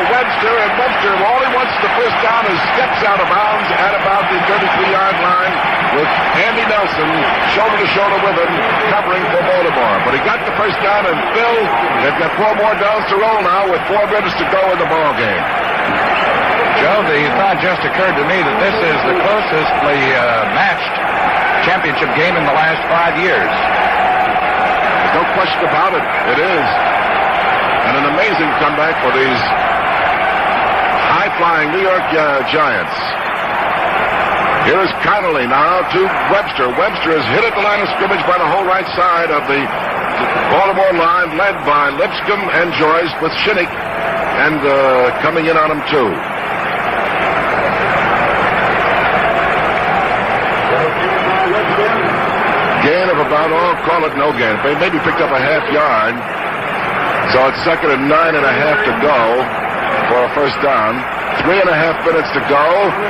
Webster, and Webster, all he wants the first down is steps out of bounds at about the 33-yard line with Andy Nelson shoulder to shoulder with him covering for Baltimore. But he got the first down, and Phil, they've got 4 more downs to roll now with 4 minutes to go in the ball game. Joe, the thought just occurred to me that this is the closestly matched championship game in the last 5 years. There's no question about it. It is. And an amazing comeback for these high-flying New York Giants. Here's Connolly now to Webster. Webster is hit at the line of scrimmage by the whole right side of the Baltimore line, led by Lipscomb and Joyce with Shinnick and coming in on him too. Gain of about, call it no gain. They maybe picked up a half yard. So it's 2nd and 9.5 to go for a first down. 3.5 minutes to go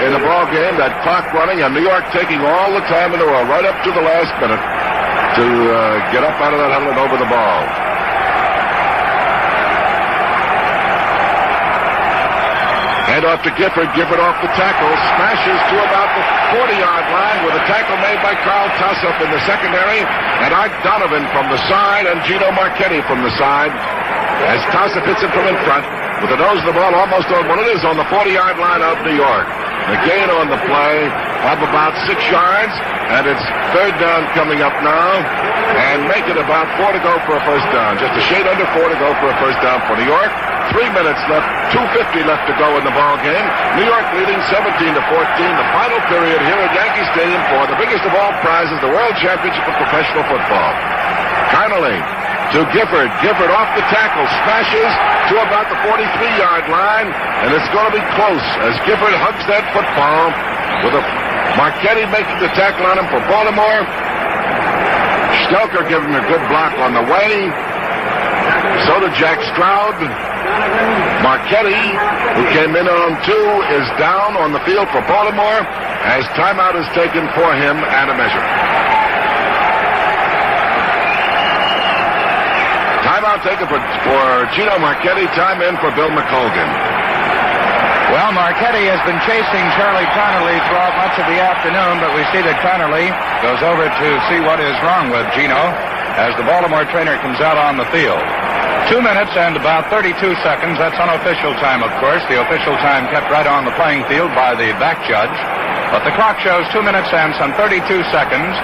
in the ball game. That clock running, and New York taking all the time in the world, right up to the last minute, to get up out of that huddle and over the ball. Hand off to Gifford. Gifford off the tackle. Smashes to about the 40-yard line with a tackle made by Carl Tossup in the secondary. And Art Donovan from the side and Gino Marchetti from the side. As Tossup hits it from in front with the nose of the ball almost on what it is on the 40-yard line of New York. The gain on the play of about 6 yards. And it's third down coming up now. And make it about 4 to go for a first down. Just a shade under 4 to go for a first down for New York. 3 minutes left, 2:50 left to go in the ball game. New York leading 17-14. The final period here at Yankee Stadium for the biggest of all prizes, the World Championship of Professional Football. Connolly to Gifford. Gifford off the tackle, smashes to about the 43-yard line, and it's going to be close as Gifford hugs that football with a Marchetti making the tackle on him for Baltimore. Stelker giving him a good block on the way. So did Jack Stroud. Marchetti, who came in on 2, is down on the field for Baltimore as timeout is taken for him and a measure. Timeout taken for Gino Marchetti. Time in for Bill McColgan. Well, Marchetti has been chasing Charlie Connolly throughout much of the afternoon, but we see that Connolly goes over to see what is wrong with Gino as the Baltimore trainer comes out on the field. 2 minutes and about 32 seconds. That's unofficial time, of course. The official time kept right on the playing field by the back judge. But the clock shows 2 minutes and some 32 seconds.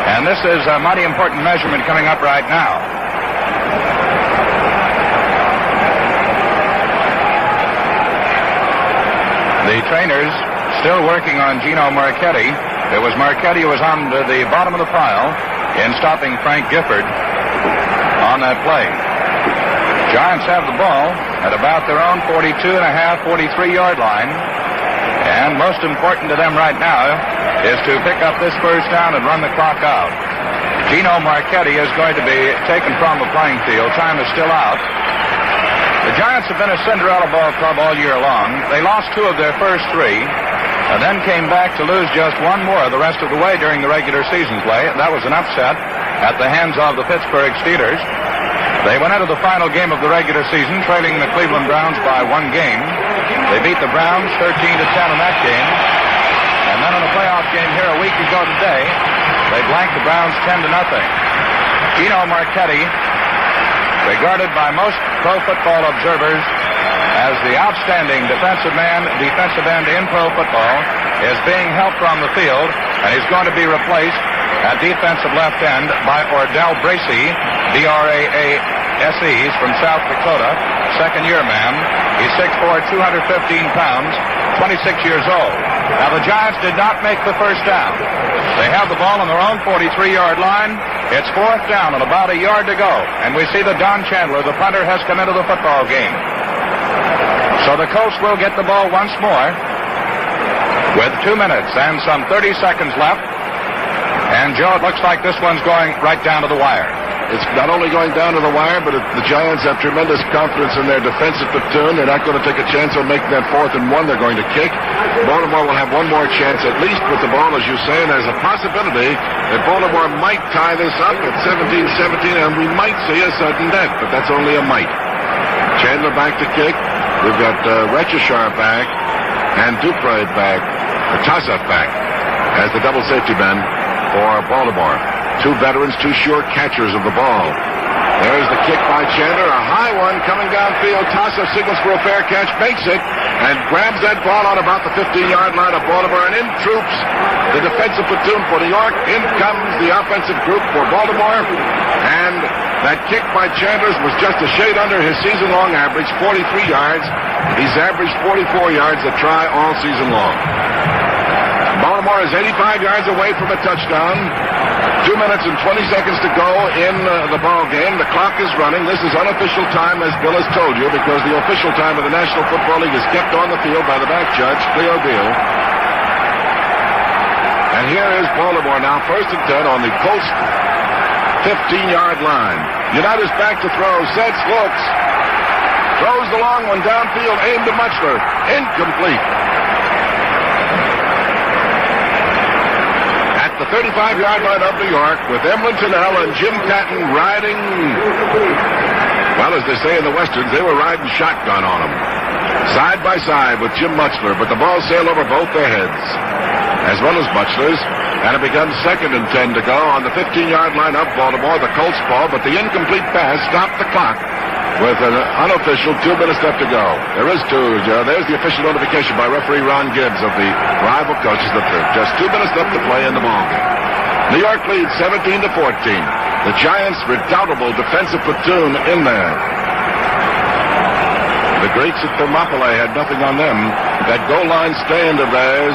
And this is a mighty important measurement coming up right now. The trainers still working on Gino Marchetti. It was Marchetti who was on the bottom of the pile in stopping Frank Gifford on that play. Giants have the ball at about their own 42.5, 43-yard line. And most important to them right now is to pick up this first down and run the clock out. Gino Marchetti is going to be taken from the playing field. Time is still out. The Giants have been a Cinderella ball club all year long. They lost 2 of their first 3, and then came back to lose just 1 more the rest of the way during the regular season play. That was an upset at the hands of the Pittsburgh Steelers. They went into the final game of the regular season trailing the Cleveland Browns by 1 game. They beat the Browns 13-10 in that game. And then in a playoff game here a week ago today, they blanked the Browns 10-0. Gino Marchetti, regarded by most pro football observers as the outstanding defensive end in pro football, is being helped from the field, and he's going to be replaced at defensive left end by Ordell Bracey, B-R-A-A-S-E. He's from South Dakota, second-year man. He's 6'4", 215 pounds, 26 years old. Now, the Giants did not make the first down. They have the ball on their own 43-yard line. It's 4th down and about a yard to go. And we see that Don Chandler, the punter, has come into the football game. So the Colts will get the ball once more with 2 minutes and some 30 seconds left. And, Joe, it looks like this one's going right down to the wire. It's not only going down to the wire, but the Giants have tremendous confidence in their defensive platoon. They're not going to take a chance on making that 4th and 1. They're going to kick. Baltimore will have 1 more chance at least with the ball, as you say, and there's a possibility that Baltimore might tie this up at 17-17, and we might see a sudden death, but that's only a might. Chandler back to kick. We've got Retchishar back and Dupre back, or Tossup back, as the double safety man for Baltimore. 2 veterans, 2 sure catchers of the ball. There's the kick by Chandler, a high one coming downfield. Tossup signals for a fair catch, makes it, and grabs that ball on about the 15-yard line of Baltimore. And in troops the defensive platoon for New York. In comes the offensive group for Baltimore. And that kick by Chandler was just a shade under his season-long average, 43 yards. He's averaged 44 yards a try all season long. Baltimore is is 85 yards away from a touchdown. 2 minutes and 20 seconds to go in the ball game. The clock is running. This is unofficial time, as Bill has told you, because the official time of the National Football League is kept on the field by the back judge, Cleo Beal. And here is Baltimore now, 1st and 10 on the Colts 15-yard line. United's back to throw. Sets, looks. Throws the long one downfield, aimed to Mutchler. Incomplete. At the 35-yard line of New York, with Emlyn Tunnell and Jim Patton riding, well, as they say in the Westerns, they were riding shotgun on him. Side by side with Jim Mutchler, but the ball sailed over both their heads, as well as Mutchler's, and it becomes 2nd and 10 to go on the 15-yard line of Baltimore, the Colts ball, but the incomplete pass stopped the clock with an unofficial 2 minutes left to go. There is two, Joe. There's the official notification by referee Ron Gibbs of the rival coaches that there's just 2 minutes left to play in the ballgame. New York leads 17-14. The Giants' redoubtable defensive platoon in there. The Greeks at Thermopylae had nothing on them. That goal line stand of theirs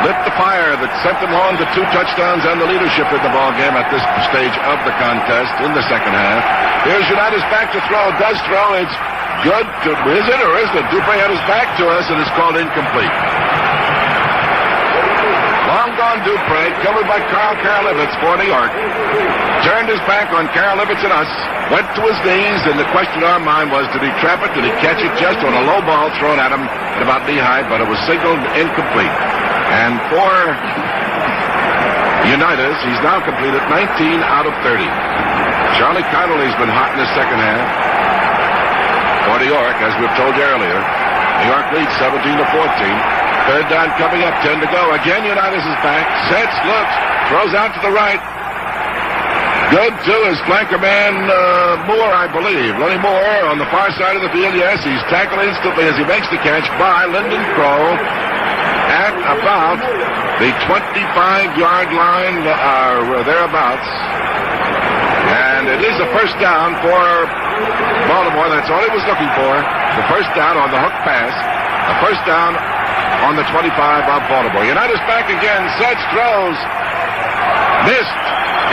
lit the fire that sent them on to 2 touchdowns and the leadership in the ballgame at this stage of the contest in the second half. Here's United's back to throw. Does throw. It's good. Is it or isn't it? Dupre had his back to us, and it's called incomplete. Long gone Dupre, covered by Carl Karalevitz for New York. Turned his back on Karalevitz and us. Went to his knees, and the question in our mind was, did he trap it? Did he catch it just on a low ball thrown at him at about knee-high? But it was signaled incomplete. And for Unitas, he's now completed 19 out of 30. Charlie Connolly's been hot in the second half for New York, as we've told you earlier. New York leads 17-14. 3rd down coming up, 10 to go. Again, Unitas is back. Sets, looks, throws out to the right. Good, too, is flanker man Moore, I believe. Lenny Moore on the far side of the field. Yes, he's tackled instantly as he makes the catch by Lyndon Crow at about the 25-yard line, or thereabouts. And it is a 1st down for Baltimore. That's all he was looking for. The 1st down on the hook pass. A 1st down on the 25 of Baltimore. United's back again. Sets, throws. Missed.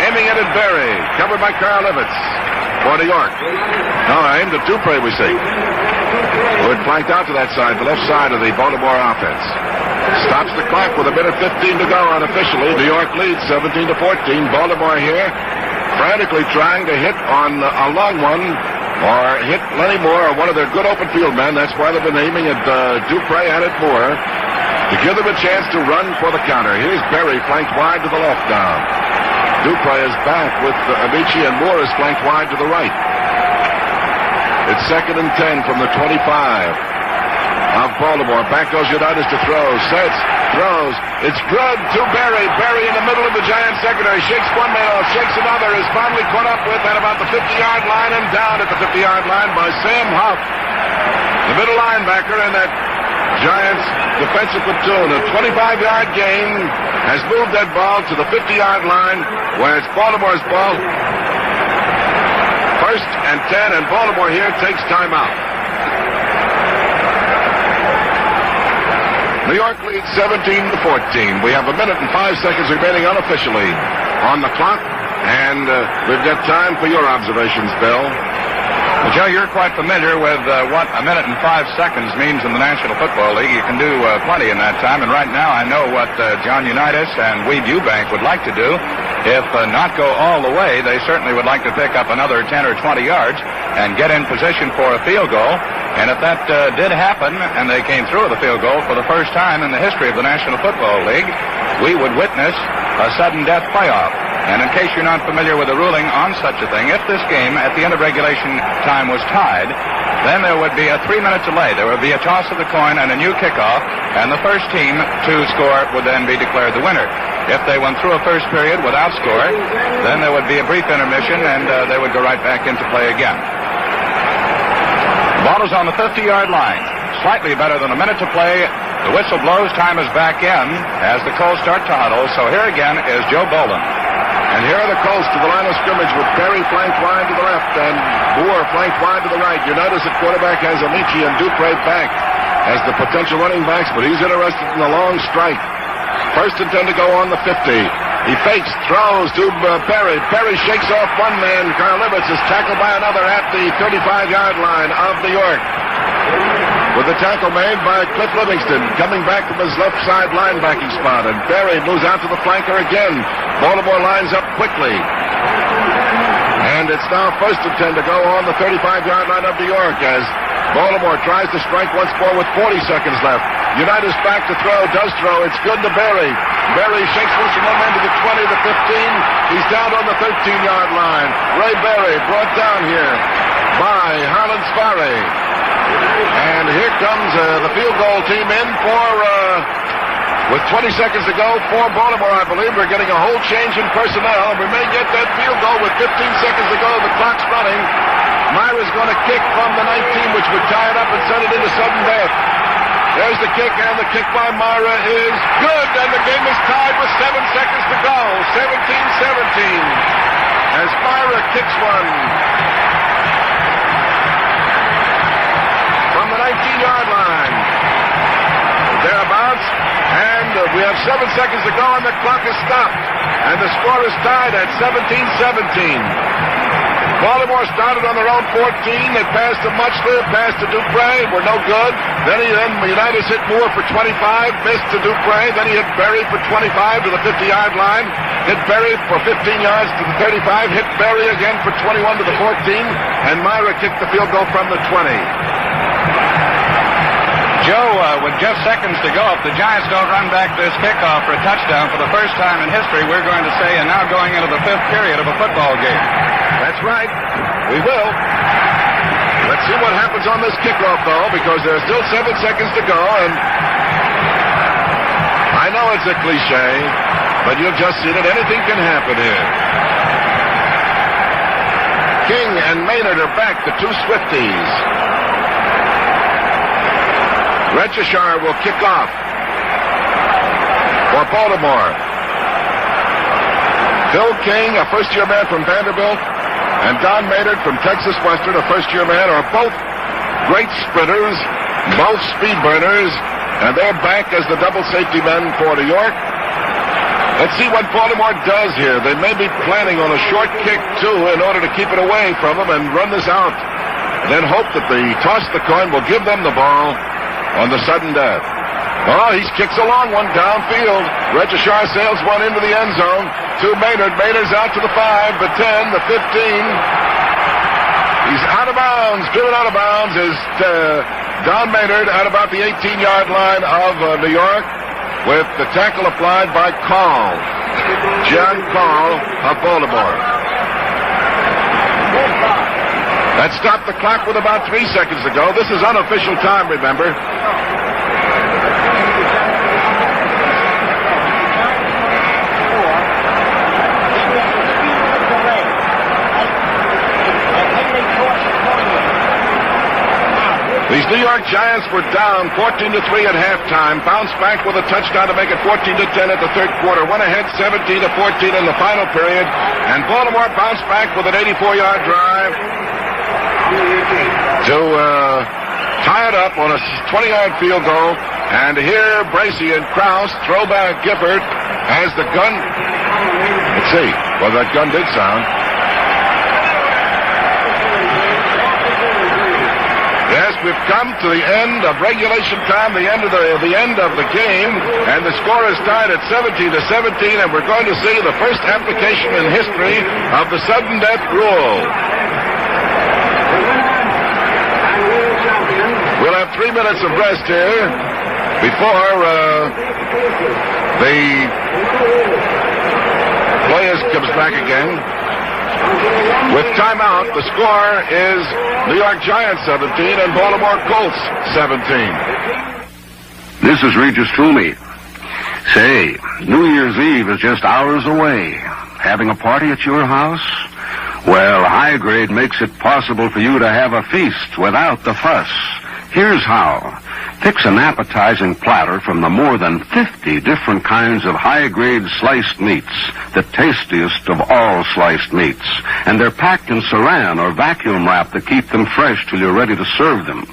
Aiming it at Berry. Covered by Karalevitz for New York. No, aimed at Dupre, we see. Who had flanked out to that side, the left side of the Baltimore offense. Stops the clock with 1:15 to go unofficially. New York leads 17-14. Baltimore here frantically trying to hit on a long one or hit Lenny Moore or one of their good open field men. That's why they've been aiming at Dupre and at Moore to give them a chance to run for the counter. Here's Berry flanked wide to the left now. Dupre is back with Amici, and Moore is flanked wide to the right. It's 2nd and 10 from the 25 of Baltimore. Back goes Unitas to throw. Sets, throws. It's good to Berry. Berry in the middle of the Giant secondary. Shakes one man off, shakes another. Is finally caught up with at about the 50-yard line and down at the 50-yard line by Sam Huff, the middle linebacker, and that Giants defensive platoon. A 25-yard gain has moved that ball to the 50-yard line, where it's Baltimore's ball. 1st and 10, and Baltimore here takes timeout. New York leads 17-14. We have 1 minute and 5 seconds remaining unofficially on the clock, and we've got time for your observations, Bill. Well, Joe, you're quite familiar with what 1 minute and 5 seconds means in the National Football League. You can do plenty in that time, and right now I know what John Unitas and Weed Eubank would like to do. If not go all the way, they certainly would like to pick up another 10 or 20 yards and get in position for a field goal. And if that did happen, and they came through with a field goal for the first time in the history of the National Football League, we would witness a sudden death playoff. And in case you're not familiar with the ruling on such a thing, if this game at the end of regulation time was tied, then there would be a 3-minute delay. There would be a toss of the coin and a new kickoff, and the first team to score would then be declared the winner. If they went through a first period without score, then there would be a brief intermission, and they would go right back into play again. The ball is on the 50-yard line. Slightly better than a minute to play. The whistle blows. Time is back in as the Colts start to huddle. So here again is Joe Bolden. And here are the Colts to the line of scrimmage with Berry flanked wide to the left and Moore flanked wide to the right. You notice that quarterback has Amici and Dupre back as the potential running backs, but he's interested in the long strike. First and 10 to go on the 50. He fakes, throws to Perry. Perry shakes off one man. Karlivitz is tackled by another at the 35-yard line of New York. With the tackle made by Cliff Livingston, coming back from his left side linebacking spot. And Perry moves out to the flanker again. Baltimore lines up quickly. And it's now first and 10 to go on the 35-yard line of New York as Baltimore tries to strike once more with 40 seconds left. United's back to throw, does throw. It's good to Berry. Berry shakes loose from one end to the 20, the 15. He's down on the 13-yard line. Ray Berry brought down here by Harlan Sparry. And here comes the field goal team in for, with 20 seconds to go for Baltimore, I believe. We're getting a whole change in personnel, and we may get that field goal with 15 seconds to go. The clock's running. Myra's going to kick from the 19, which would tie it up and send it into sudden death. There's the kick, and the kick by Myra is good, and the game is tied with 7 seconds to go. 17-17 as Myra kicks one from the 19-yard line. Thereabouts, and we have 7 seconds to go, and the clock is stopped. And the score is tied at 17-17. Baltimore started on their own 14. They passed to Muchler, passed to Dupre, were no good. Then Unitas hit Moore for 25, missed to Dupre. Then he hit Berry for 25 to the 50-yard line. Hit Berry for 15 yards to the 35. Hit Berry again for 21 to the 14. And Myra kicked the field goal from the 20. Joe, with just seconds to go, if the Giants don't run back this kickoff for a touchdown for the first time in history, we're going to say, and now going into the 5th period of a football game. That's right. We will. Let's see what happens on this kickoff, though, because there's still 7 seconds to go, and I know it's a cliche, but you've just seen it. Anything can happen here. King and Maynard are back, the two Swifties. Regishar will kick off for Baltimore. Phil King, a first-year man from Vanderbilt, and Don Maynard from Texas Western, a first-year man, are both great sprinters, both speed burners, and they're back as the double safety men for New York. Let's see what Baltimore does here. They may be planning on a short kick, too, in order to keep it away from them and run this out. And then hope that the toss the coin will give them the ball on the sudden death. Oh, he kicks a long one downfield. Regishar sails one into the end zone to Maynard. Maynard's out to the 5, the 10, the 15. He's out of bounds. Driven out of bounds is Don Maynard at about the 18-yard line of New York with the tackle applied by Call. John Call of Baltimore. That stopped the clock with about 3 seconds to go. This is unofficial time, remember. These New York Giants were down 14-3 at halftime, bounced back with a touchdown to make it 14-10 at the third quarter, went ahead 17-14 in the final period, and Baltimore bounced back with an 84-yard drive to tie it up on a 20-yard field goal. And here Bracey and Krause throw back Gifford as the gun. Let's see. Well, that gun did sound. Yes, we've come to the end of regulation time, the end of the game, and the score is tied at 17-17, and we're going to see the first application in history of the sudden death rule. We'll have 3 minutes of rest here before the players comes back again. With timeout, the score is New York Giants 17 and Baltimore Colts 17. This is Regis Toomey. Say, New Year's Eve is just hours away. Having a party at your house? Well, High Grade makes it possible for you to have a feast without the fuss. Here's how. Fix an appetizing platter from the more than 50 different kinds of high-grade sliced meats, the tastiest of all sliced meats. And they're packed in saran or vacuum wrap to keep them fresh till you're ready to serve them.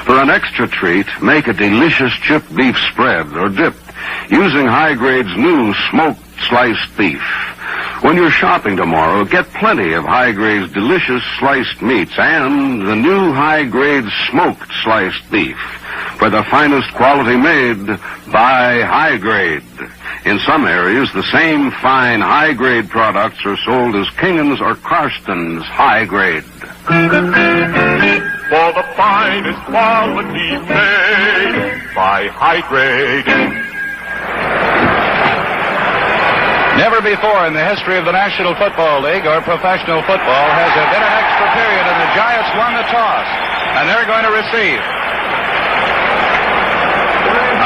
For an extra treat, make a delicious chipped beef spread or dip using High Grade's new smoked sliced beef. When you're shopping tomorrow, get plenty of High Grade's delicious sliced meats and the new High Grade smoked sliced beef for the finest quality made by High Grade. In some areas, the same fine High Grade products are sold as Kingan's or Karsten's High Grade. For the finest quality made by High Grade. Never before in the history of the National Football League or professional football has there been an extra period and the Giants won the toss, and they're going to receive.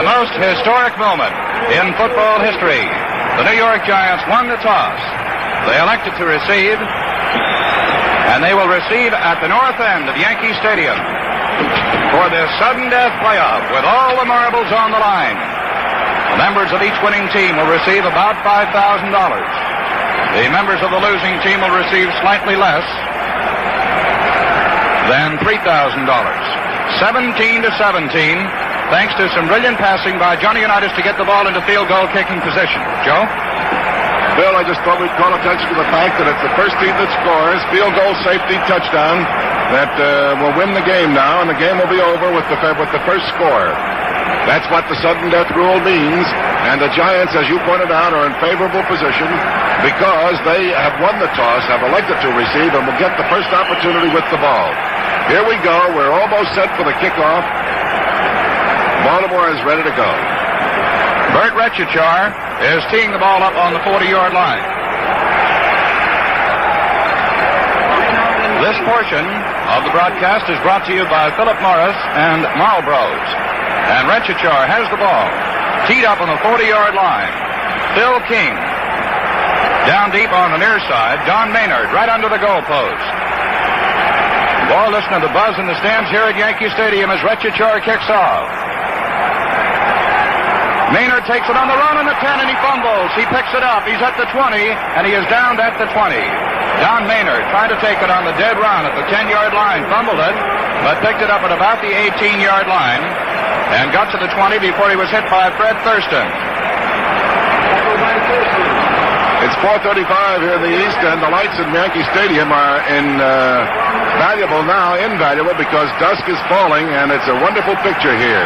A most historic moment in football history. The New York Giants won the toss. They elected to receive, and they will receive at the north end of Yankee Stadium for this sudden death playoff with all the marbles on the line. The members of each winning team will receive about $5,000. The members of the losing team will receive slightly less than $3,000. 17-17, thanks to some brilliant passing by Johnny Unitas to get the ball into field goal kicking position. Joe? Bill, I just thought we'd call attention to the fact that it's the first team that scores, field goal, safety, touchdown, that will win the game now, and the game will be over with the first score. That's what the sudden death rule means, and the Giants, as you pointed out, are in favorable position because they have won the toss, have elected to receive, and will get the first opportunity with the ball. Here we go. We're almost set for the kickoff. Baltimore is ready to go. Bert Retchichar is teeing the ball up on the 40-yard line. This portion of the broadcast is brought to you by Philip Morris and Marlboro's. And Retchichar has the ball. Teed up on the 40-yard line. Phil King. Down deep on the near side. Don Maynard right under the goalpost. Ball, listen to the buzz in the stands here at Yankee Stadium as Retchichar kicks off. Maynard takes it on the run on the 10 and he fumbles. He picks it up. He's at the 20 and he is downed at the 20. Don Maynard trying to take it on the dead run at the 10-yard line. Fumbled it, but picked it up at about the 18-yard line. And got to the 20 before he was hit by Fred Thurston. It's 4:35 here in the East, and the lights in Yankee Stadium are invaluable because dusk is falling, and it's a wonderful picture here.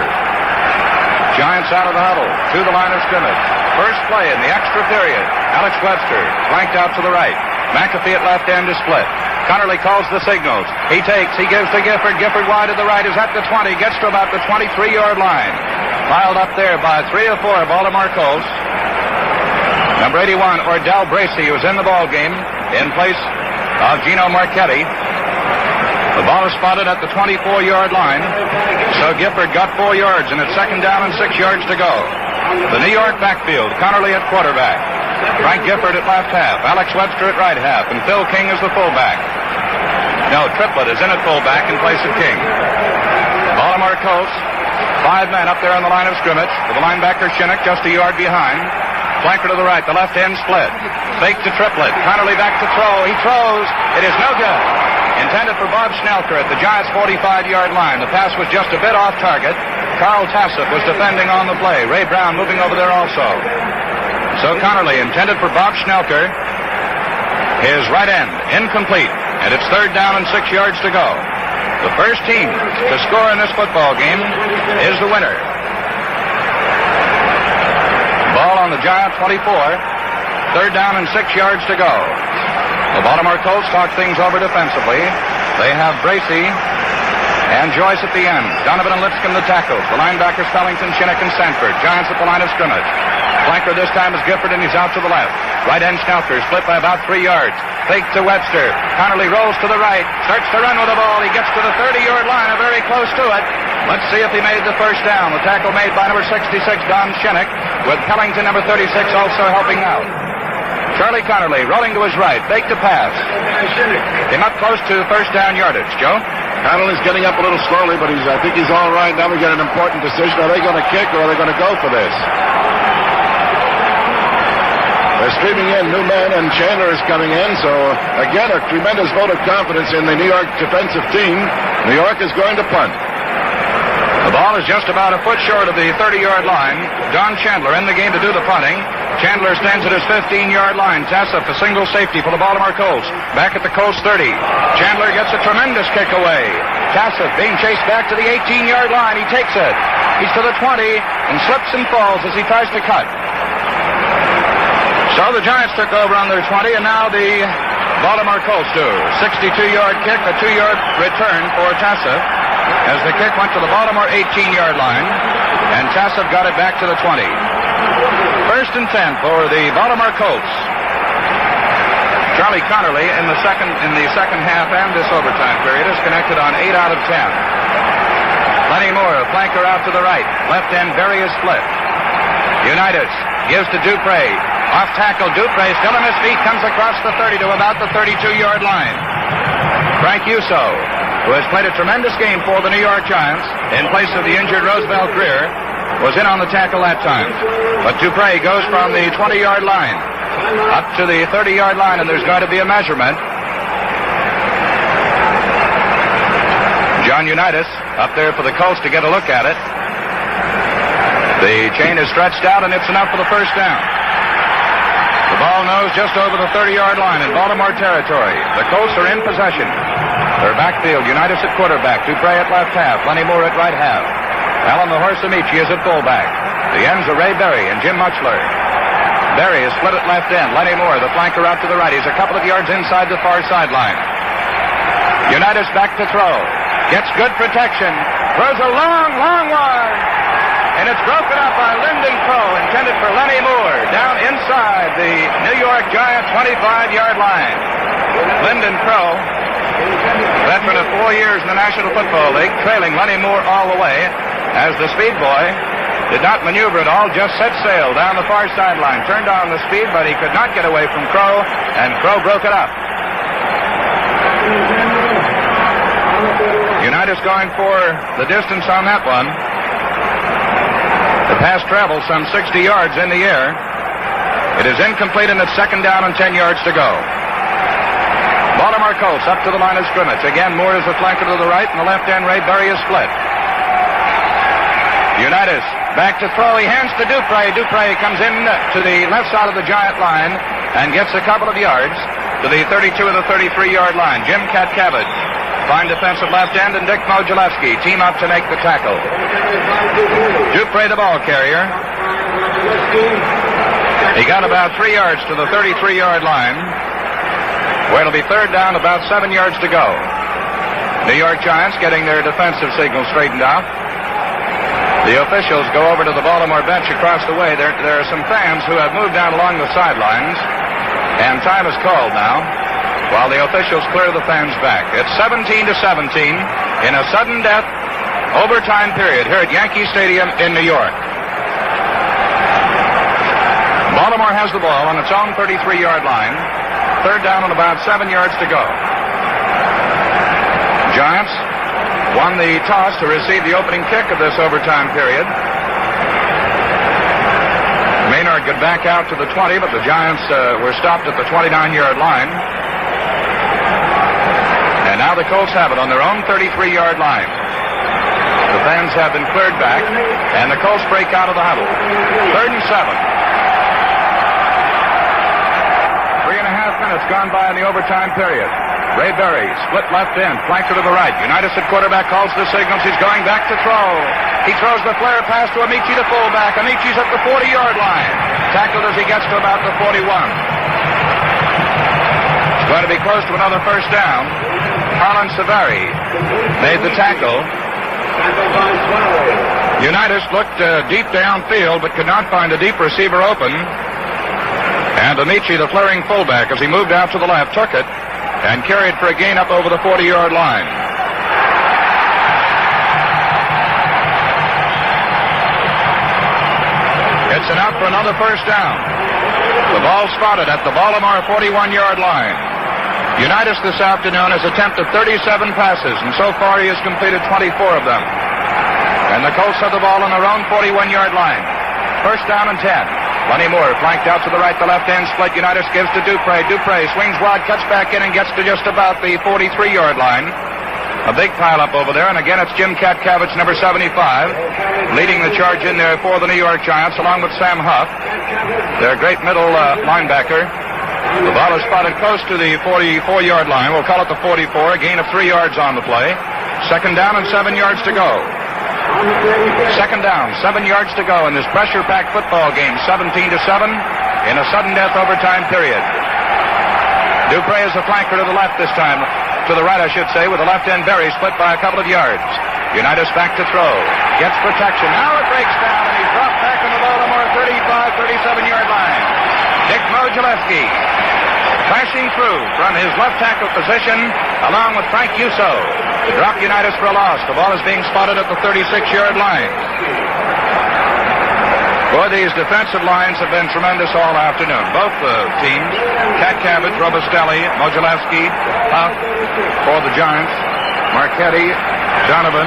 Giants out of the huddle, to the line of scrimmage. First play in the extra period. Alex Webster flanked out to the right. McAfee at left end is split. Connerly calls the signals. He takes, he gives to Gifford. Gifford wide to the right is at the 20, gets to about the 23-yard line. Piled up there by 3 or 4 Baltimore Colts. Number 81, Ordell Bracey, who's in the ball game in place of Gino Marchetti. The ball is spotted at the 24-yard line. So Gifford got 4 yards, and it's second down and 6 yards to go. The New York backfield, Connerly at quarterback. Frank Gifford at left half, Alex Webster at right half, and Phil King is the fullback. No, Triplett is in at fullback in place of King. Baltimore Colts, 5 men up there on the line of scrimmage, with the linebacker Shinnick just a yard behind. Flanker to the right, the left end split. Fake to Triplett, Connerly back to throw. He throws, it is no good. Intended for Bob Schnelker at the Giants' 45-yard line. The pass was just a bit off target. Carl Tassett was defending on the play. Ray Brown moving over there also. So Connerly intended for Bob Schnelker. His right end incomplete. And it's third down and 6 yards to go. The first team to score in this football game is the winner. Ball on the Giant 24. Third down and 6 yards to go. The Baltimore Colts talk things over defensively. They have Bracey and Joyce at the end. Donovan and Lipscomb the tackles. The linebackers Fellington, Shinnick, and Sanford. Giants at the line of scrimmage. Flanker this time is Gifford, and he's out to the left. Right end Schnelker, split by about 3 yards. Fake to Webster. Connerly rolls to the right. Starts to run with the ball. He gets to the 30-yard line, or very close to it. Let's see if he made the first down. The tackle made by number 66, Don Shinnick, with Pellington, number 36, also helping out. Charlie Connerly rolling to his right. Fake to pass. Came up close to first down yardage. Joe? Connerly's getting up a little slowly, but I think he's all right. Now we get an important decision. Are they going to kick or are they going to go for this? They're streaming in. Newman and Chandler is coming in. So, again, a tremendous vote of confidence in the New York defensive team. New York is going to punt. The ball is just about a foot short of the 30-yard line. Don Chandler in the game to do the punting. Chandler stands at his 15-yard line. Tassif, a single safety for the Baltimore Colts. Back at the Colts 30. Chandler gets a tremendous kick away. Tassif being chased back to the 18-yard line. He takes it. He's to the 20 and slips and falls as he tries to cut. So the Giants took over on their 20, and now the Baltimore Colts do. 62-yard kick, a 2-yard return for Tassif as the kick went to the Baltimore 18-yard line, and Tassif got it back to the 20. First and 10 for the Baltimore Colts. Charlie Connerly in the second half and this overtime period is connected on 8 out of 10. Lenny Moore, flanker out to the right. Left end, Berry is split. Unitas gives to Dupre. Off tackle, Dupre still on his feet, comes across the 30 to about the 32-yard line. Frank Uso, who has played a tremendous game for the New York Giants in place of the injured Roosevelt Greer, was in on the tackle that time. But Dupre goes from the 20-yard line up to the 30-yard line, and there's going to be a measurement. John Unitas up there for the Colts to get a look at it. The chain is stretched out, and it's enough for the first down. The ball nose just over the 30-yard line in Baltimore territory. The Colts are in possession. Their backfield, Unitas at quarterback, Dupre at left half, Lenny Moore at right half. Alan the Horse Amici is at fullback. The ends are Ray Berry and Jim Mutchler. Berry is split at left end. Lenny Moore, the flanker out to the right. He's a couple of yards inside the far sideline. Unitas back to throw. Gets good protection. Throws a long, long one. And it's broken up by Lyndon Crow, intended for Lenny Moore, down inside the New York Giants 25-yard line. Lyndon Crow, veteran of 4 years in the National Football League, trailing Lenny Moore all the way, as the speed boy did not maneuver at all, just set sail down the far sideline, turned on the speed, but he could not get away from Crow, and Crow broke it up. Unitas going for the distance on that one. The pass travels some 60 yards in the air. It is incomplete, and it's second down and 10 yards to go. Baltimore Colts up to the line of scrimmage. Again, Moore is the flanker to the right, and the left end, Ray Berry is split. Unitas back to throw. He hands to Dupre. Dupre comes in to the left side of the Giant line and gets a couple of yards to the 32 and the 33-yard line. Jim Katcavage, fine defensive left end, and Dick Modulewski team up to make the tackle. Dupre, the ball carrier. He got about 3 yards to the 33-yard line, where it'll be third down, about 7 yards to go. New York Giants getting their defensive signal straightened out. The officials go over to the Baltimore bench across the way. There are some fans who have moved down along the sidelines, and time is called now, while the officials clear the fans back. It's 17-17 in a sudden death overtime period here at Yankee Stadium in New York. Baltimore has the ball on its own 33-yard line. Third down and about 7 yards to go. Giants won the toss to receive the opening kick of this overtime period. Maynard got back out to the 20, but the Giants were stopped at the 29-yard line. And now the Colts have it on their own 33-yard line. The fans have been cleared back, and the Colts break out of the huddle. 3rd and 7. 3.5 minutes gone by in the overtime period. Ray Berry, split left end, flanker to the right. Unitas at quarterback calls the signals. He's going back to throw. He throws the flare pass to Amici, the fullback. Amici's at the 40-yard line. Tackled as he gets to about the 41. It's going to be close to another first down. Harlan Savary made the tackle. Unitas looked deep downfield, but could not find a deep receiver open. And Amici, the flaring fullback, as he moved out to the left, took it and carried for a gain up over the 40-yard line. It's enough for another first down. The ball spotted at the Baltimore 41-yard line. Unitas this afternoon has attempted 37 passes, and so far he has completed 24 of them. And the Colts have the ball on their own 41-yard line. First down and 10. Lenny Moore flanked out to the right, the left end split. Unitas gives to Dupre. Dupre swings wide, cuts back in, and gets to just about the 43-yard line. A big pileup over there, and again it's Jim Katcavage, number 75, leading the charge in there for the New York Giants, along with Sam Huff, their great middle linebacker. The ball is spotted close to the 44-yard line. We'll call it the 44, a gain of 3 yards on the play. Second down and 7 yards to go. Second down, 7 yards to go in this pressure-packed football game, 17-7 in a sudden death overtime period. Dupre is a flanker to the left this time. To the right, I should say, with the left end Berry split by a couple of yards. Unitas back to throw. Gets protection. Now it breaks down, and he's dropped back on the Baltimore 37-yard line. Dick Modzelewski crashing through from his left tackle position, along with Frank Yuso, to drop Unitas for a loss. The ball is being spotted at the 36-yard line. Boy, these defensive lines have been tremendous all afternoon. Both teams, Katcavage, Robustelli, Modzelewski, Huff for the Giants, Marchetti, Donovan,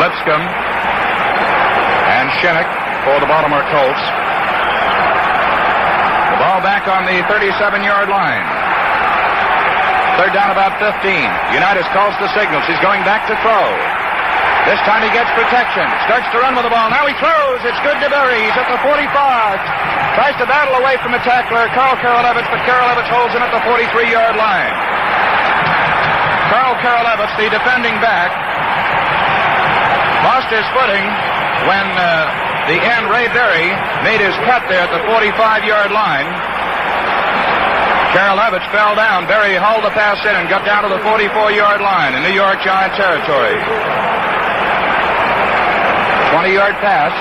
Lipscomb, and Shinnick for the Baltimore Colts. The ball back on the 37-yard line. Third down about 15. Unitas calls the signals. He's going back to throw. This time he gets protection. Starts to run with the ball. Now he throws. It's good to Berry. He's at the 45. Tries to battle away from the tackler, Carl Karolevich, but Karolevich holds him at the 43-yard line. Carl Karolevich, the defending back, lost his footing when the end, Ray Berry, made his cut there at the 45-yard line. Karolevich fell down. Berry hauled the pass in and got down to the 44-yard line in New York Giant territory. 20-yard pass.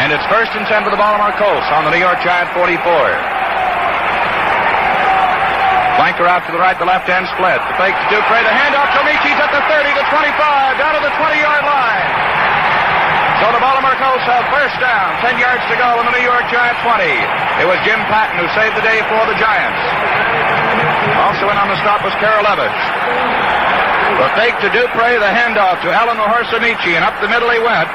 And it's 1st and 10 for the Baltimore Colts on the New York Giant 44. Flanker out to the right, the left end split. The fake to Dupre, the handoff to Amichi's at the 30, the 25, down to the 20-yard line. So the Baltimore Colts have first down, 10 yards to go in the New York Giant 20. It was Jim Patton who saved the day for the Giants. Also in on the stop was Karolevich. The fake to Dupre, the handoff to Alan the Horse Amici, and up the middle he went.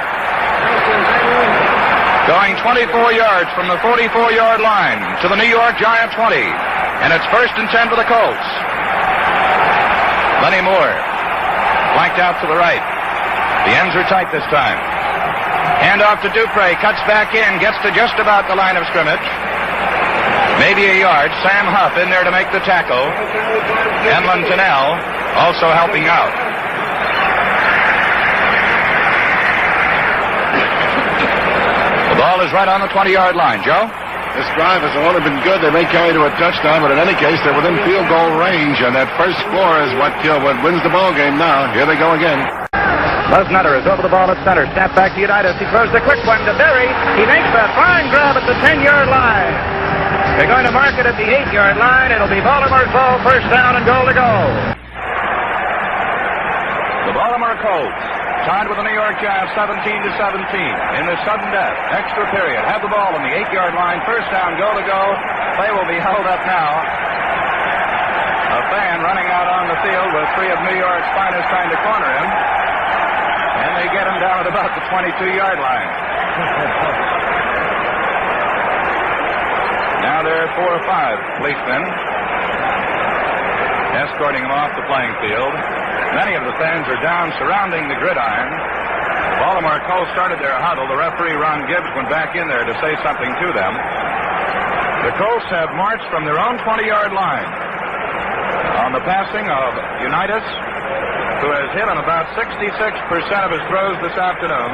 Going 24 yards from the 44-yard line to the New York Giant 20. And it's 1st and 10 for the Colts. Lenny Moore, flanked out to the right. The ends are tight this time. Handoff to Dupre, cuts back in, gets to just about the line of scrimmage. Maybe a yard. Sam Huff in there to make the tackle. Emlyn Tunnell also helping out. The ball is right on the 20-yard line. Joe? This drive has only been good. They may carry to a touchdown, but in any case, they're within field goal range, and that first score is what wins the ball game now. Here they go again. Buzz Nutter is over the ball at center. Snap back to Unitas. He throws the quick one to Berry. He makes that fine grab at the 10-yard line. They're going to mark it at the 8-yard line. It'll be Baltimore's ball, first down and goal to go. The Baltimore Colts tied with the New York Giants 17-17 in the sudden death. Extra period. Have the ball on the 8-yard line. First down, goal to go. Play will be held up now. A fan running out on the field with 3 of New York's finest trying to corner him. And they get him down at about the 22-yard line. Now there are 4 or 5 policemen escorting him off the playing field. Many of the fans are down surrounding the gridiron. The Baltimore Colts started their huddle. The referee, Ron Gibbs, went back in there to say something to them. The Colts have marched from their own 20-yard line on the passing of Unitas, who has hit on about 66% of his throws this afternoon,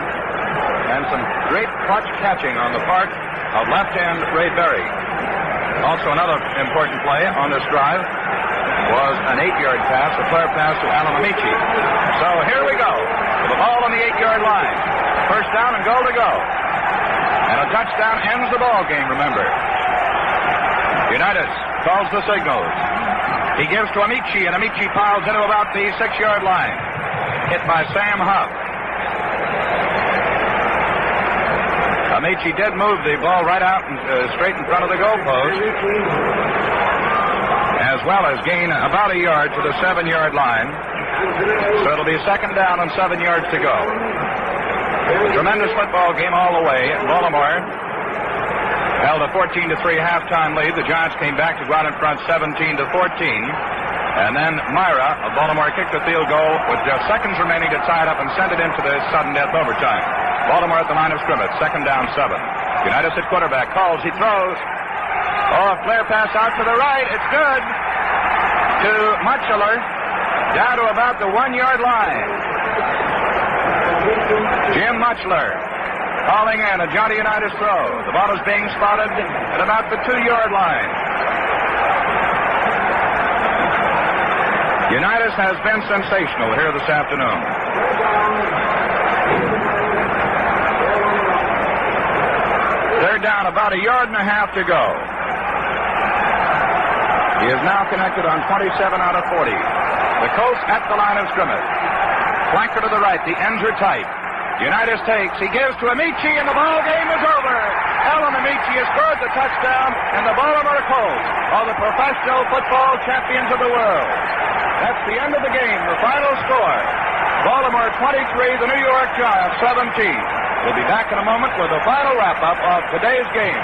and some great clutch catching on the part of left hand Ray Berry. Also another important play on this drive was an 8-yard pass, a flare pass to Alan Amici. So here we go, with the ball on the 8-yard line. First down and goal to go. And a touchdown ends the ball game, remember. Unitas calls the signals. He gives to Amici, and Amici piles into about the 6-yard line. Hit by Sam Huff. Amici did move the ball right out and straight in front of the goalpost, as well as gain about a yard to the 7-yard line. So it'll be second down and 7 yards to go. Tremendous football game all the way. Baltimore held a 14-3 halftime lead. The Giants came back to go out in front 17-14. And then Myra of Baltimore kicked the field goal with just seconds remaining to tie it up and send it into the sudden death overtime. Baltimore at the line of scrimmage, 2nd down 7. Unitas at quarterback calls, he throws. Oh, a flare pass out to the right. It's good to Mutchler, down to about the 1-yard line. Jim Mutchler calling in a Johnny Unitas throw. The ball is being spotted at about the 2-yard line. Unitas has been sensational here this afternoon. 3rd down, about 1.5 yards to go. He is now connected on 27 out of 40. The Colts at the line of scrimmage. Flanker to the right, the ends are tight. Unitas takes, he gives to Amici, and the ball game is over. Alan Amici has scored the touchdown, and the Baltimore Colts are the professional football champions of the world. That's the end of the game, the final score. Baltimore 23, the New York Giants 17. We'll be back in a moment with the final wrap-up of today's game.